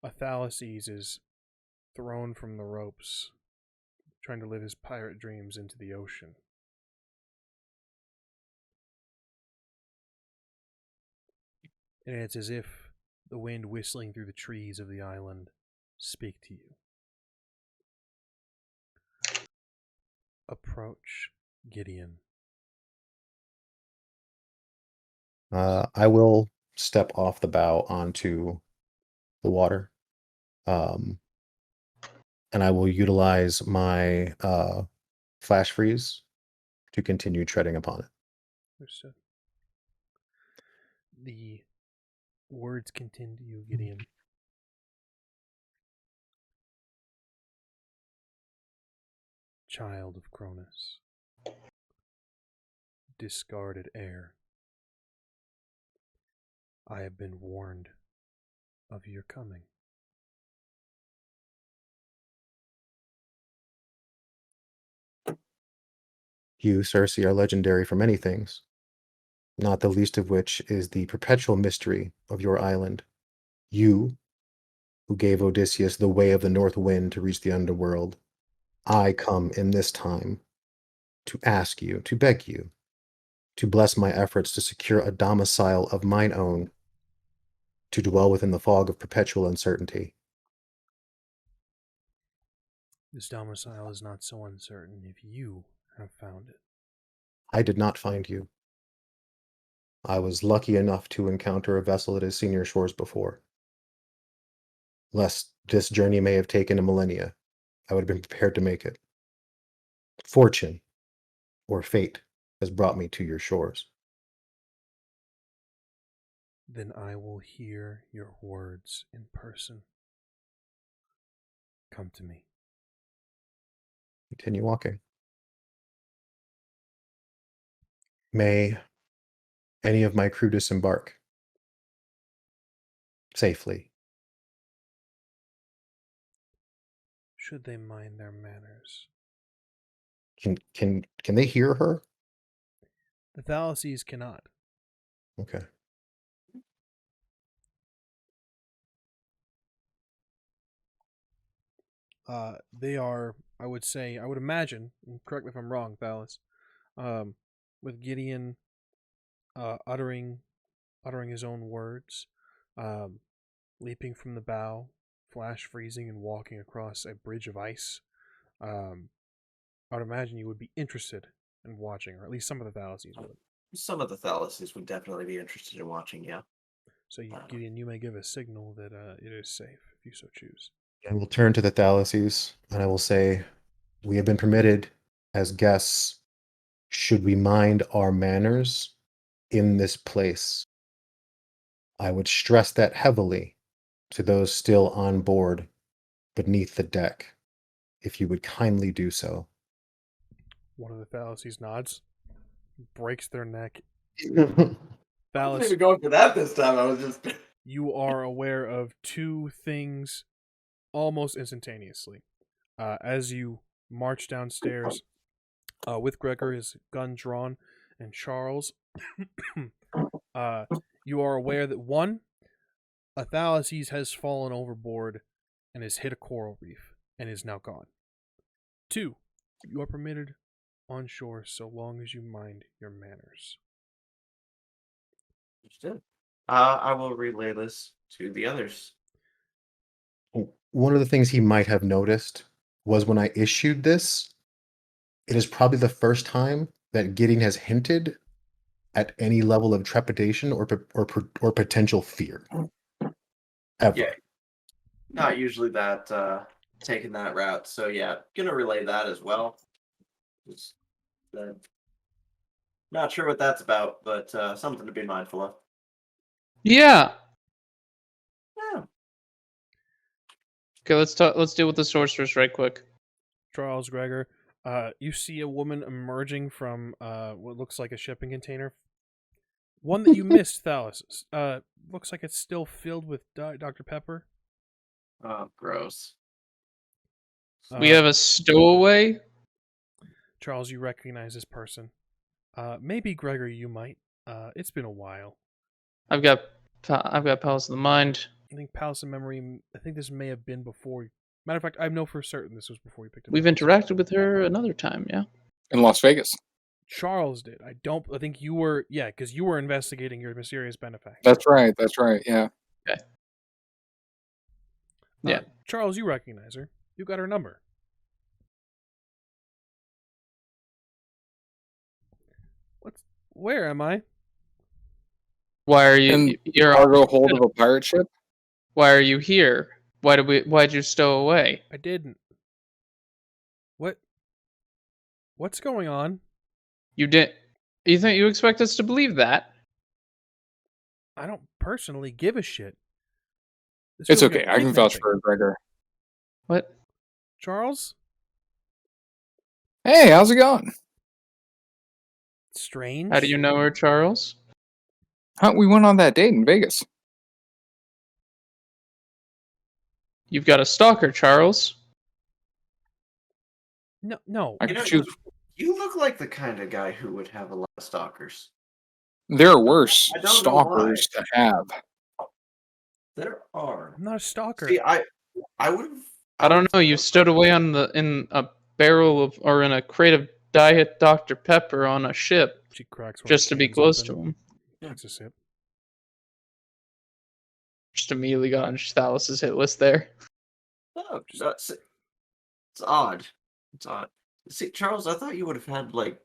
A Thalises is thrown from the ropes, trying to live his pirate dreams into the ocean. And it's as if the wind whistling through the trees of the island speak to you. Approach Gideon. I will step off the bow onto the water. And I will utilize my flash freeze to continue treading upon it. Understood. The words continue, Gideon. Child of Cronus. Discarded heir. I have been warned of your coming. You, Cersei, are legendary for many things, not the least of which is the perpetual mystery of your island. You, who gave Odysseus the way of the north wind to reach the underworld, I come in this time to ask you, to beg you, to bless my efforts to secure a domicile of mine own, to dwell within the fog of perpetual uncertainty. This domicile is not so uncertain if you have found it. I did not find you. I was lucky enough to encounter a vessel that has seen your shores before. Lest this journey may have taken a millennia, I would have been prepared to make it. Fortune, or fate, has brought me to your shores. Then I will hear your words in person. Come to me. Continue walking. May any of my crew disembark safely. Should they mind their manners? Can they hear her? The Thalises cannot. Okay. They are, I would imagine, and correct me if I'm wrong, Thalis, with Gideon uttering his own words, leaping from the bow, flash freezing, and walking across a bridge of ice. I would imagine you would be interested in watching, or at least some of the Thalises would. Some of the Thalises would definitely be interested in watching, yeah. So, Gideon, you may give a signal that it is safe, if you so choose. I will turn to the Thalises, and I will say, we have been permitted as guests, should we mind our manners in this place. I would stress that heavily to those still on board beneath the deck, if you would kindly do so. One of the Thalises nods, breaks their neck. I wasn't Thalis, even going for that this time. I was just. you are aware of two things almost instantaneously. As you march downstairs with Gregor, his gun drawn, and Charles, you are aware that one, a Thalises has fallen overboard and has hit a coral reef and is now gone. Two, you are permitted on shore so long as you mind your manners. Understood. I will relay this to the others. One of the things he might have noticed was when I issued this, it is probably the first time that Gideon has hinted at any level of trepidation or potential fear. Ever. Yeah. Not usually that taking that route. So yeah, gonna relay that as well. Just, not sure what that's about, but something to be mindful of. Yeah. Yeah. Okay, let's deal with the sorceress right quick. Charles, Gregor, you see a woman emerging from what looks like a shipping container. One that you missed, Thalis. Looks like it's still filled with Dr. Pepper. Oh, gross. We have a stowaway. Charles, you recognize this person. Maybe Gregor, you might. It's been a while. I've got Palace of the Mind. I think Palace of Memory. I think this may have been before. Matter of fact, I know for certain this was before you picked up. We've interacted with her another time, yeah. In Las Vegas. Charles did. I think you were. Yeah, because you were investigating your mysterious benefactor. That's right. Yeah. Okay. Yeah. Charles, you recognize her. You got her number. Where am I? Why are you? In You're cargo hold of a pirate ship? Why are you here? Why'd you stow away? I didn't. What's going on? You did. You think you expect us to believe that? I don't personally give a shit. This It's feels like okay. a I can prank vouch thing. for Gregor. What? Charles? Hey, how's it going? Strange. How do you know her, Charles? We went on that date in Vegas. You've got a stalker, Charles. No. I You know, could choose You look like the kind of guy who would have a lot of stalkers. There are worse I don't know why. stalkers to have. There are. I'm not a stalker. See, I would have. I don't know. You stowed away in a barrel of or in a crate of Diet Dr Pepper on a ship She cracks one of just the to be cans close open, to him. takes a sip. Just immediately got on Thalis's hit list there. No, it's odd. It's odd. See, Charles, I thought you would have had like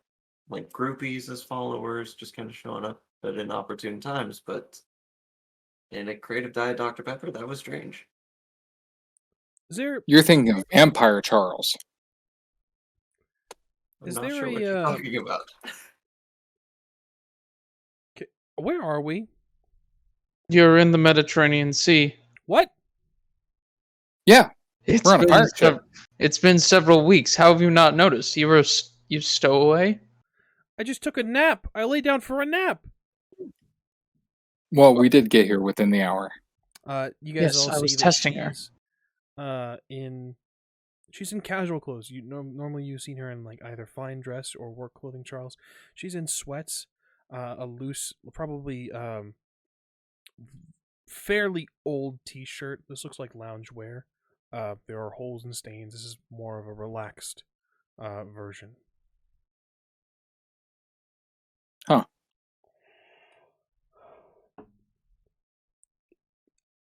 groupies as followers, just kind of showing up at inopportune times. But in a crate of Diet Dr Pepper, that was strange. Is there You're thinking of Vampire Charles. I'm Is not there sure what a, you're talking about. where are we? You're in the Mediterranean Sea. What? Yeah, It's we're on a been pirate ship. It's been several weeks. How have you not noticed? You stowaway? I just took a nap. I lay down for a nap. Well, we did get here within the hour. You guys Yes, all I see was that testing her. She's in casual clothes. Normally you've seen her in like either fine dress or work clothing, Charles. She's in sweats, a loose, probably fairly old t-shirt. This looks like loungewear. There are holes and stains. This is more of a relaxed version. Huh.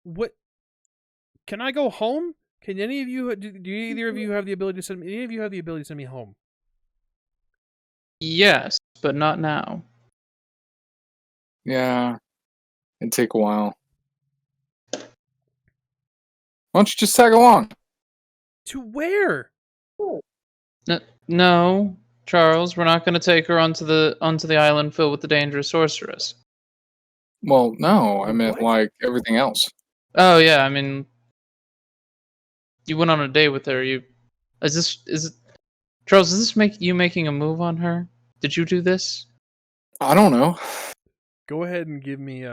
What? Can I go home? Can any of you? Do either of you have the ability to send me? Any of you have the ability to send me home? Yes, but not now. Yeah, it'd take a while. Why don't you just tag along? To where? No, Charles, we're not going to take her onto the island filled with the dangerous sorceress. Well, no, I meant What? like everything else. Oh yeah, I mean, you went on a date with her. Charles? Is this making a move on her? Did you do this? I don't know. Go ahead and give me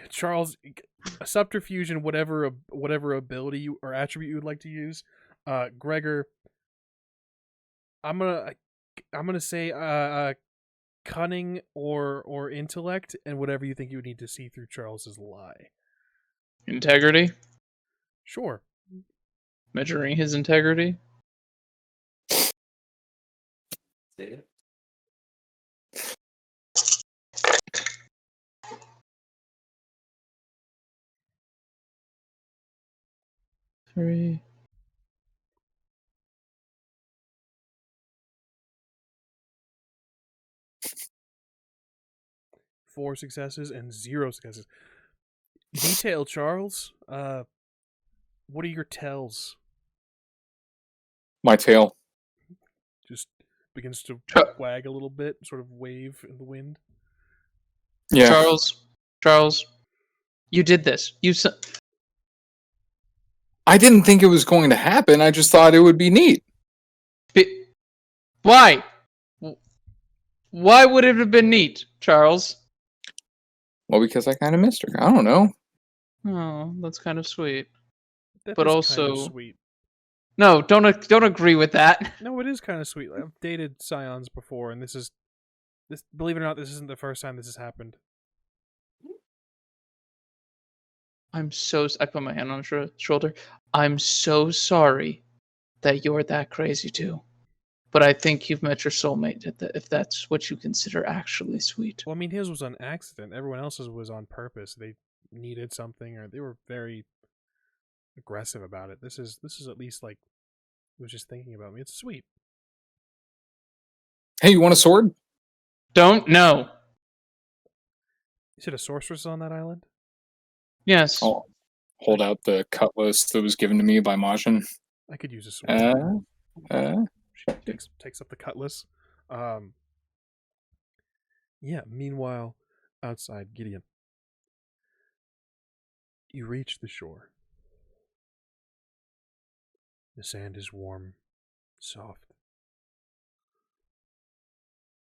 Charles, a subterfuge and whatever ability you, or attribute you would like to use. Gregor, I'm gonna say cunning or intellect, and whatever you think you would need to see through Charles's lie. Integrity? Sure. Measuring his integrity? See it? Three. Four successes and 0 successes. Detail, Charles. What are your tells? My tail. Just begins to wag a little bit, sort of wave in the wind. Yeah. Charles, you did this. I didn't think it was going to happen. I just thought it would be neat. Why? Why would it have been neat, Charles? Well, because I kind of missed her. I don't know. Oh, that's kind of sweet. That But is also, kind of sweet. No, don't agree with that. No, it is kind of sweet. I've dated Scions before, and this. Believe it or not, this isn't the first time this has happened. I put my hand on her shoulder. I'm so sorry that you're that crazy too. But I think you've met your soulmate if that's what you consider actually sweet. Well, I mean, his was on accident. Everyone else's was on purpose. They needed something, or they were very aggressive about it. This is at least like he was just thinking about me. It's sweet. Hey, you want a sword? Don't know. Is it a sorceress on that island? Yes. I'll hold out the cutlass that was given to me by Majin. I could use a sword. She takes up the cutlass. Yeah, meanwhile, outside, Gideon. You reach the shore. The sand is warm, soft.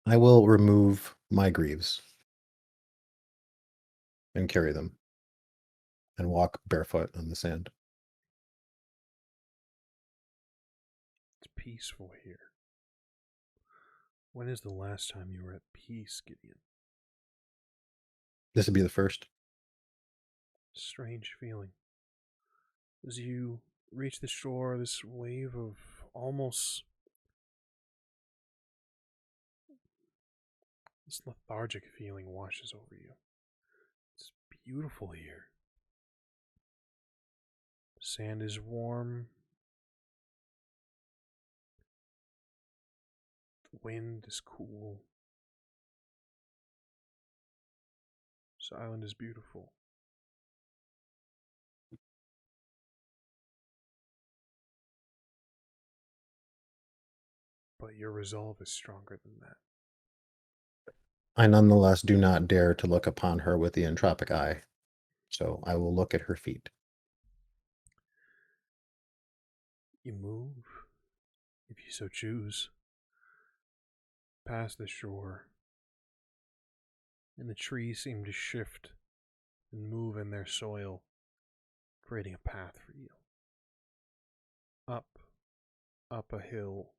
I will remove my greaves and carry them and walk barefoot on the sand. It's peaceful here. When is the last time you were at peace, Gideon? This would be the first. Strange feeling. As you reach the shore, this wave of almost this lethargic feeling washes over you. It's beautiful here. The sand is warm. The wind is cool. This island is beautiful. But your resolve is stronger than that. I nonetheless do not dare to look upon her with the entropic eye, so I will look at her feet. You move, if you so choose, past the shore, and the trees seem to shift and move in their soil, creating a path for you. Up a hill,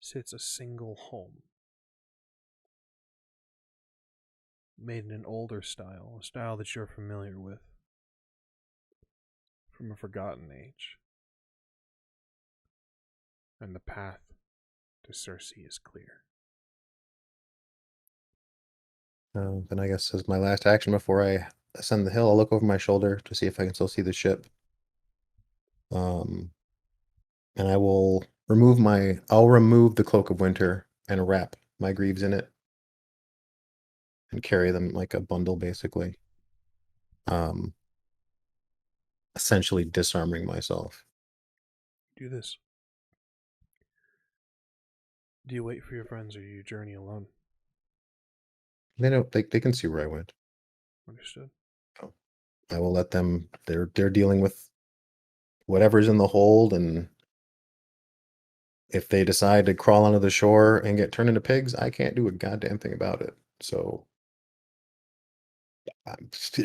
sits a single home, made in an older style, a style that you're familiar with, from a forgotten age. And the path to Circe is clear. Then I guess as my last action before I ascend the hill, I'll look over my shoulder to see if I can still see the ship. And I will I'll remove the cloak of winter and wrap my greaves in it and carry them like a bundle, basically. Essentially disarming myself. Do this. Do you wait for your friends or you journey alone? They can see where I went. Understood. I will let them. They're dealing with whatever's in the hold, and if they decide to crawl onto the shore and get turned into pigs, I can't do a goddamn thing about it. So I'm just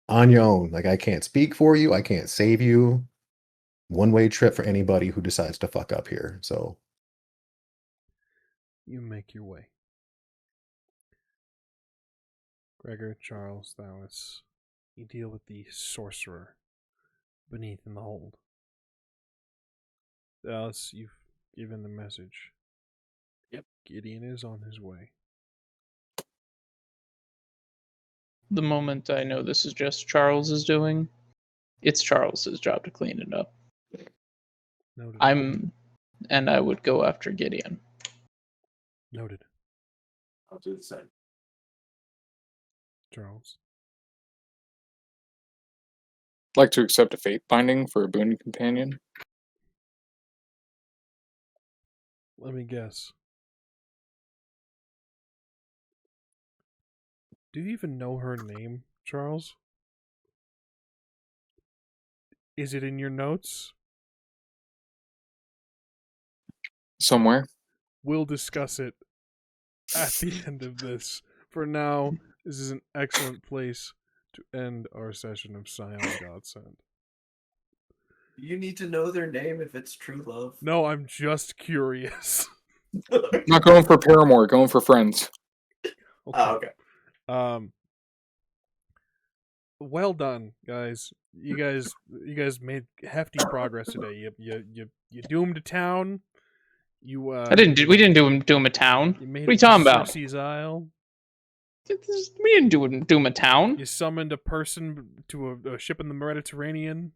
on your own. Like, I can't speak for you. I can't save you. One-way trip for anybody who decides to fuck up here. So you make your way. Gregor, Charles, Thalis, you deal with the sorcerer beneath in the hold. Thalis, you've given the message. Yep. Gideon is on his way. The moment I know this is just Charles's doing, it's Charles's job to clean it up. Noted. And I would go after Gideon. Noted. I'll do the same. Charles. I'd like to accept a fate binding for a boon companion. Let me guess. Do you even know her name, Charles? Is it in your notes? Somewhere. We'll discuss it at the end of this. For now, this is an excellent place to end our session of Scion Godsend. You need to know their name if it's true love. No, I'm just curious. Not going for Paramore, going for friends. Okay. Oh, okay. Well done, guys. You guys made hefty progress today. You doomed a town. You We didn't doom a town. You made What are you talking about? Circe's Isle. We didn't doom a town. You summoned a person to a ship in the Mediterranean.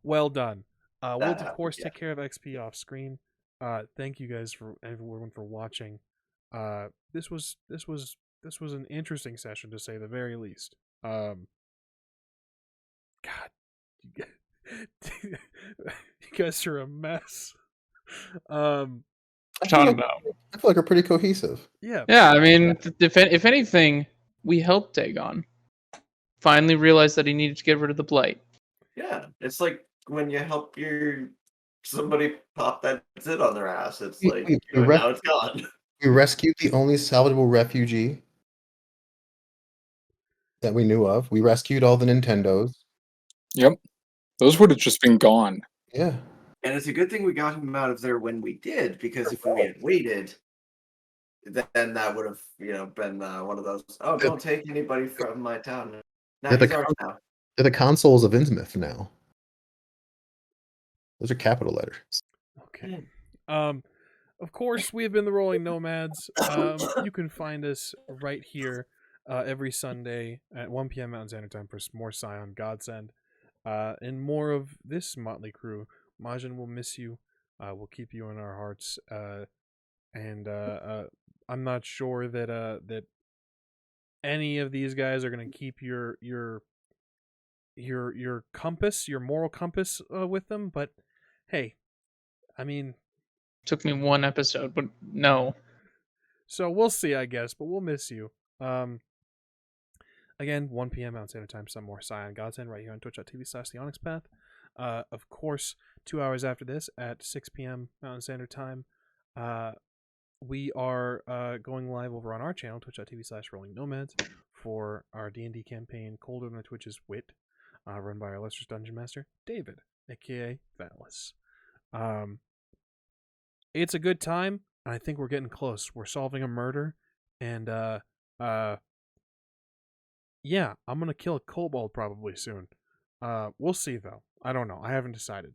Well done. We'll of course take care of XP off screen. Thank you guys for everyone for watching. This was an interesting session to say the very least. God, you guys are a mess. Talking about. I feel like we're pretty cohesive. Yeah. Yeah, I mean, if anything, we helped Dagon finally realize that he needed to get rid of the blight. Yeah, it's like when you help somebody pop that zit on their ass. It's like now it's gone. We rescued the only salvageable refugee that we knew of. We rescued all the Nintendos. Yep. Those would have just been gone. Yeah. And it's a good thing we got him out of there when we did, because if we had waited, then that would have, been one of those. Oh, don't take anybody from my town. Now he's ours now. They're the consoles of Innsmouth now. Those are capital letters. Okay. Of course, we have been the Rolling Nomads. You can find us right here every Sunday at 1 p.m. Mountain Standard Time for more Scion, Godsend, and more of this motley crew. Majin will miss you. We'll keep you in our hearts. And I'm not sure that any of these guys are going to keep your compass, your moral compass, with them. But hey, I mean, Took me one episode, but no. so we'll see, I guess. But we'll miss you. Again, 1 p.m. Mountain Standard Time. Some more Scion Godsend right here on twitch.tv/theonyxpath. Of course, 2 hours after this at 6 p.m. Mountain Standard Time, we are going live over on our channel, twitch.tv/Rolling Nomads, for our D&D campaign, Colder Than the Twitch's Wit, run by our illustrious Dungeon Master, David, aka THALIS. It's a good time, and I think we're getting close. We're solving a murder, and yeah, I'm gonna kill a kobold probably soon. We'll see though. I don't know. I haven't decided.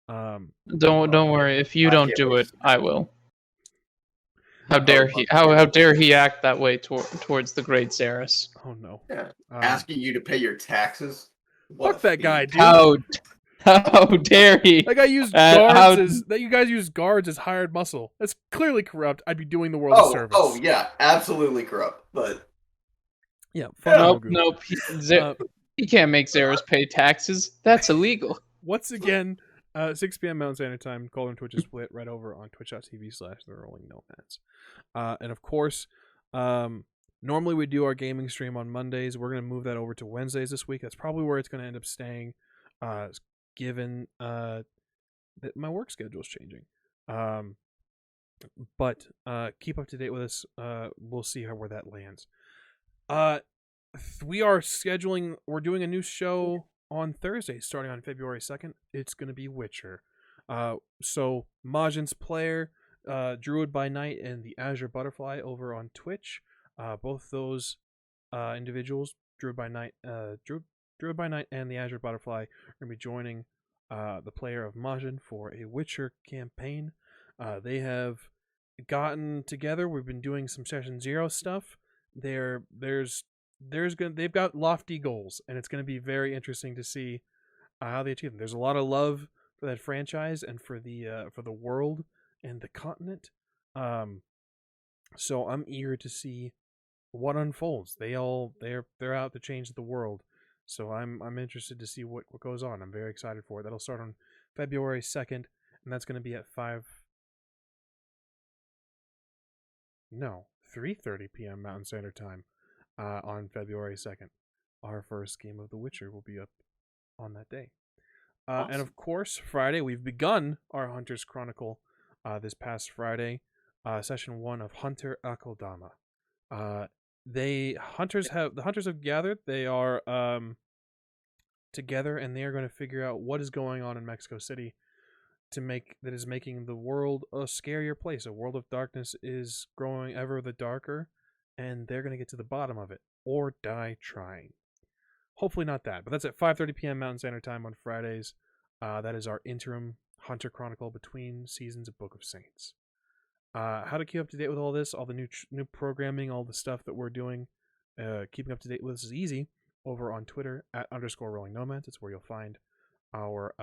Don't worry. If you I don't can't do wait. it, I will. How dare he? How dare he act that way towards the great Xeris? Oh no. Yeah. Asking you to pay your taxes. Fuck that guy, dude. How dare he? That guy used you guys use guards as hired muscle. That's clearly corrupt. I'd be doing the world a service. Oh yeah, absolutely corrupt. But yeah. Fuck Nope. He can't make Xeris pay taxes. That's illegal. Once again, 6 p.m. Mountain Standard Time, Colder Twitch is split right over on twitch.tv/The Rolling Nomads. And of course, normally we do our gaming stream on Mondays. We're going to move that over to Wednesdays this week. That's probably where it's going to end up staying, given that my work schedule is changing. But keep up to date with us. We'll see where that lands. We're doing a new show on Thursday, starting on February 2nd. It's going to be Witcher. So Majin's player, Druid by Night, and the Azure Butterfly over on Twitch. Both those individuals, Druid by Night and the Azure Butterfly, are going to be joining the player of Majin for a Witcher campaign. They have gotten together. We've been doing some Session Zero stuff. They've got lofty goals, and it's going to be very interesting to see how they achieve them. There's a lot of love for that franchise and for the world and the continent. So I'm eager to see what unfolds. They're out to change the world. So I'm interested to see what goes on. I'm very excited for it. That'll start on February 2nd, and that's going to be at 3:30 p.m. Mountain Standard Time on February 2nd. Our first game of The Witcher will be up on that day. Awesome. And of course, Friday, we've begun our Hunter's Chronicle this past Friday, session 1 of Hunter Akeldama. The hunters have gathered. They are together, and they are going to figure out what is going on in Mexico City that is making the world a scarier place. A world of darkness is growing ever the darker, and they're going to get to the bottom of it or die trying. Hopefully not that, but that's at 5:30 p.m. Mountain Standard Time on Fridays. That is our interim Hunter Chronicle between seasons of Book of Saints. How to keep up to date with all this, all the new programming, all the stuff that we're doing, keeping up to date with this is easy over on Twitter @_Rolling Nomads. It's where you'll find our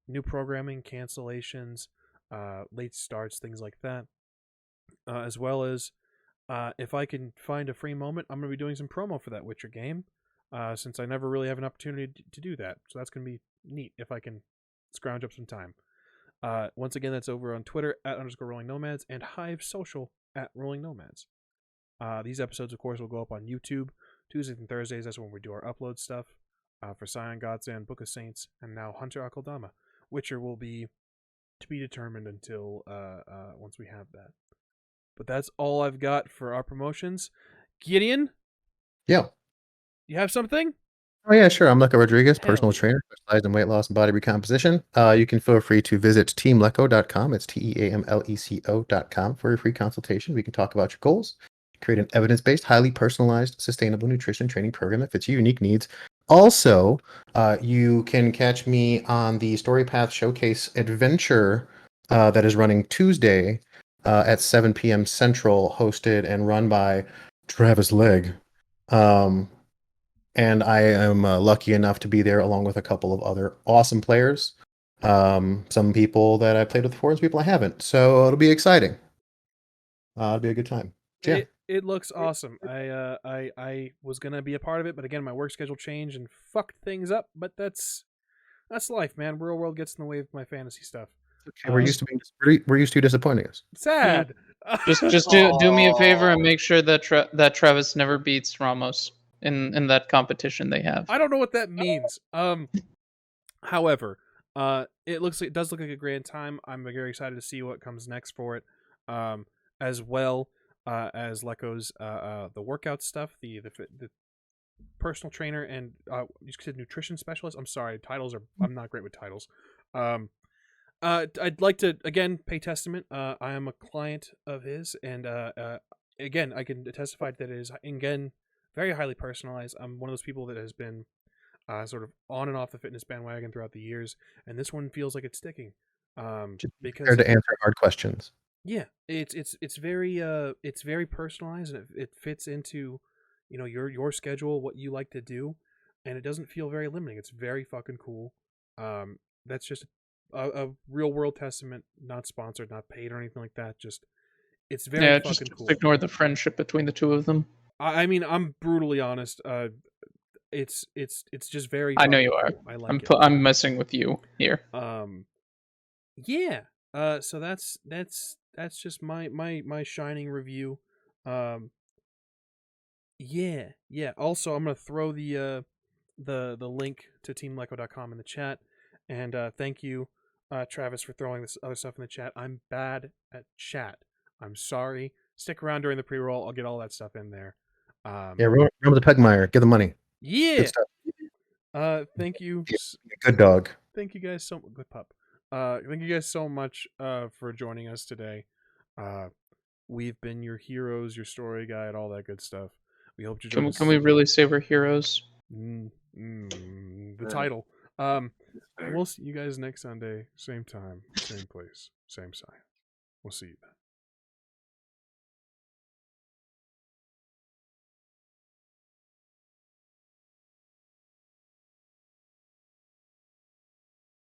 new programming, cancellations, late starts, things like that. As well as if I can find a free moment, I'm going to be doing some promo for that Witcher game, since I never really have an opportunity to do that. So that's going to be neat if I can scrounge up some time. Once again, that's over on Twitter @_Rolling Nomads and Hive Social @Rolling Nomads. These episodes, of course, will go up on YouTube Tuesdays and Thursdays. That's when we do our upload stuff for Scion, Godsend, Book of Saints, and now Hunter Akeldama. Witcher will be to be determined until once we have that. But that's all I've got for our promotions. Gideon? Yeah. You have something? Oh yeah, sure. I'm Leco Rodriguez, Hell personal yeah. trainer, specialized in weight loss and body recomposition. You can feel free to visit teamleco.com. It's TEAMLECO.com for a free consultation. We can talk about your goals, create an evidence-based, highly personalized, sustainable nutrition training program that fits your unique needs. Also, you can catch me on the StoryPath Showcase Adventure that is running Tuesday at 7 p.m. Central, hosted and run by Travis Legg. And I am lucky enough to be there along with a couple of other awesome players. Some people that I played with before, and some people I haven't. So it'll be exciting. It'll be a good time. Yeah. It looks awesome. I was gonna be a part of it, but again, my work schedule changed and fucked things up. But that's life, man. Real world gets in the way of my fantasy stuff. Okay, we're used to you disappointing us. Sad. Just do me a favor and make sure that that Travis never beats Ramos in that competition they have. I don't know what that means. However, it does look like a grand time. I'm very excited to see what comes next for it. As well as LECO's the workout stuff, the personal trainer and you said nutrition specialist. I'm sorry, I'm not great with titles. I'd like to again pay testament. I am a client of his, and again, I can testify that it is again very highly personalized. I'm one of those people that has been sort of on and off the fitness bandwagon throughout the years, and this one feels like it's sticking. Because to answer hard questions. Yeah, it's very personalized, and it fits into your schedule, what you like to do, and it doesn't feel very limiting. It's very fucking cool. That's just a real world testament, not sponsored, not paid or anything like that. Just it's very fucking just cool. ignore the friendship between the two of them. I mean, I'm brutally honest. It's just very. I know you cool. are. I like it. I'm messing with you here. Yeah. So that's just my shining review. Yeah. Also, I'm gonna throw the link to teamleco.com in the chat, and thank you, Travis, for throwing this other stuff in the chat. I'm bad at chat. I'm sorry. Stick around during the pre-roll. I'll get all that stuff in there. Yeah, remember the Pegmeyer. Get the money. Yeah. Good stuff. Thank you. Good dog. Thank you guys so good pup. Thank you guys so much for joining us today. We've been your heroes, your story guide, all that good stuff. We hope you join us. Can we really say we're heroes? The title. We'll see you guys next Sunday, same time, same place, same Scion. We'll see you then.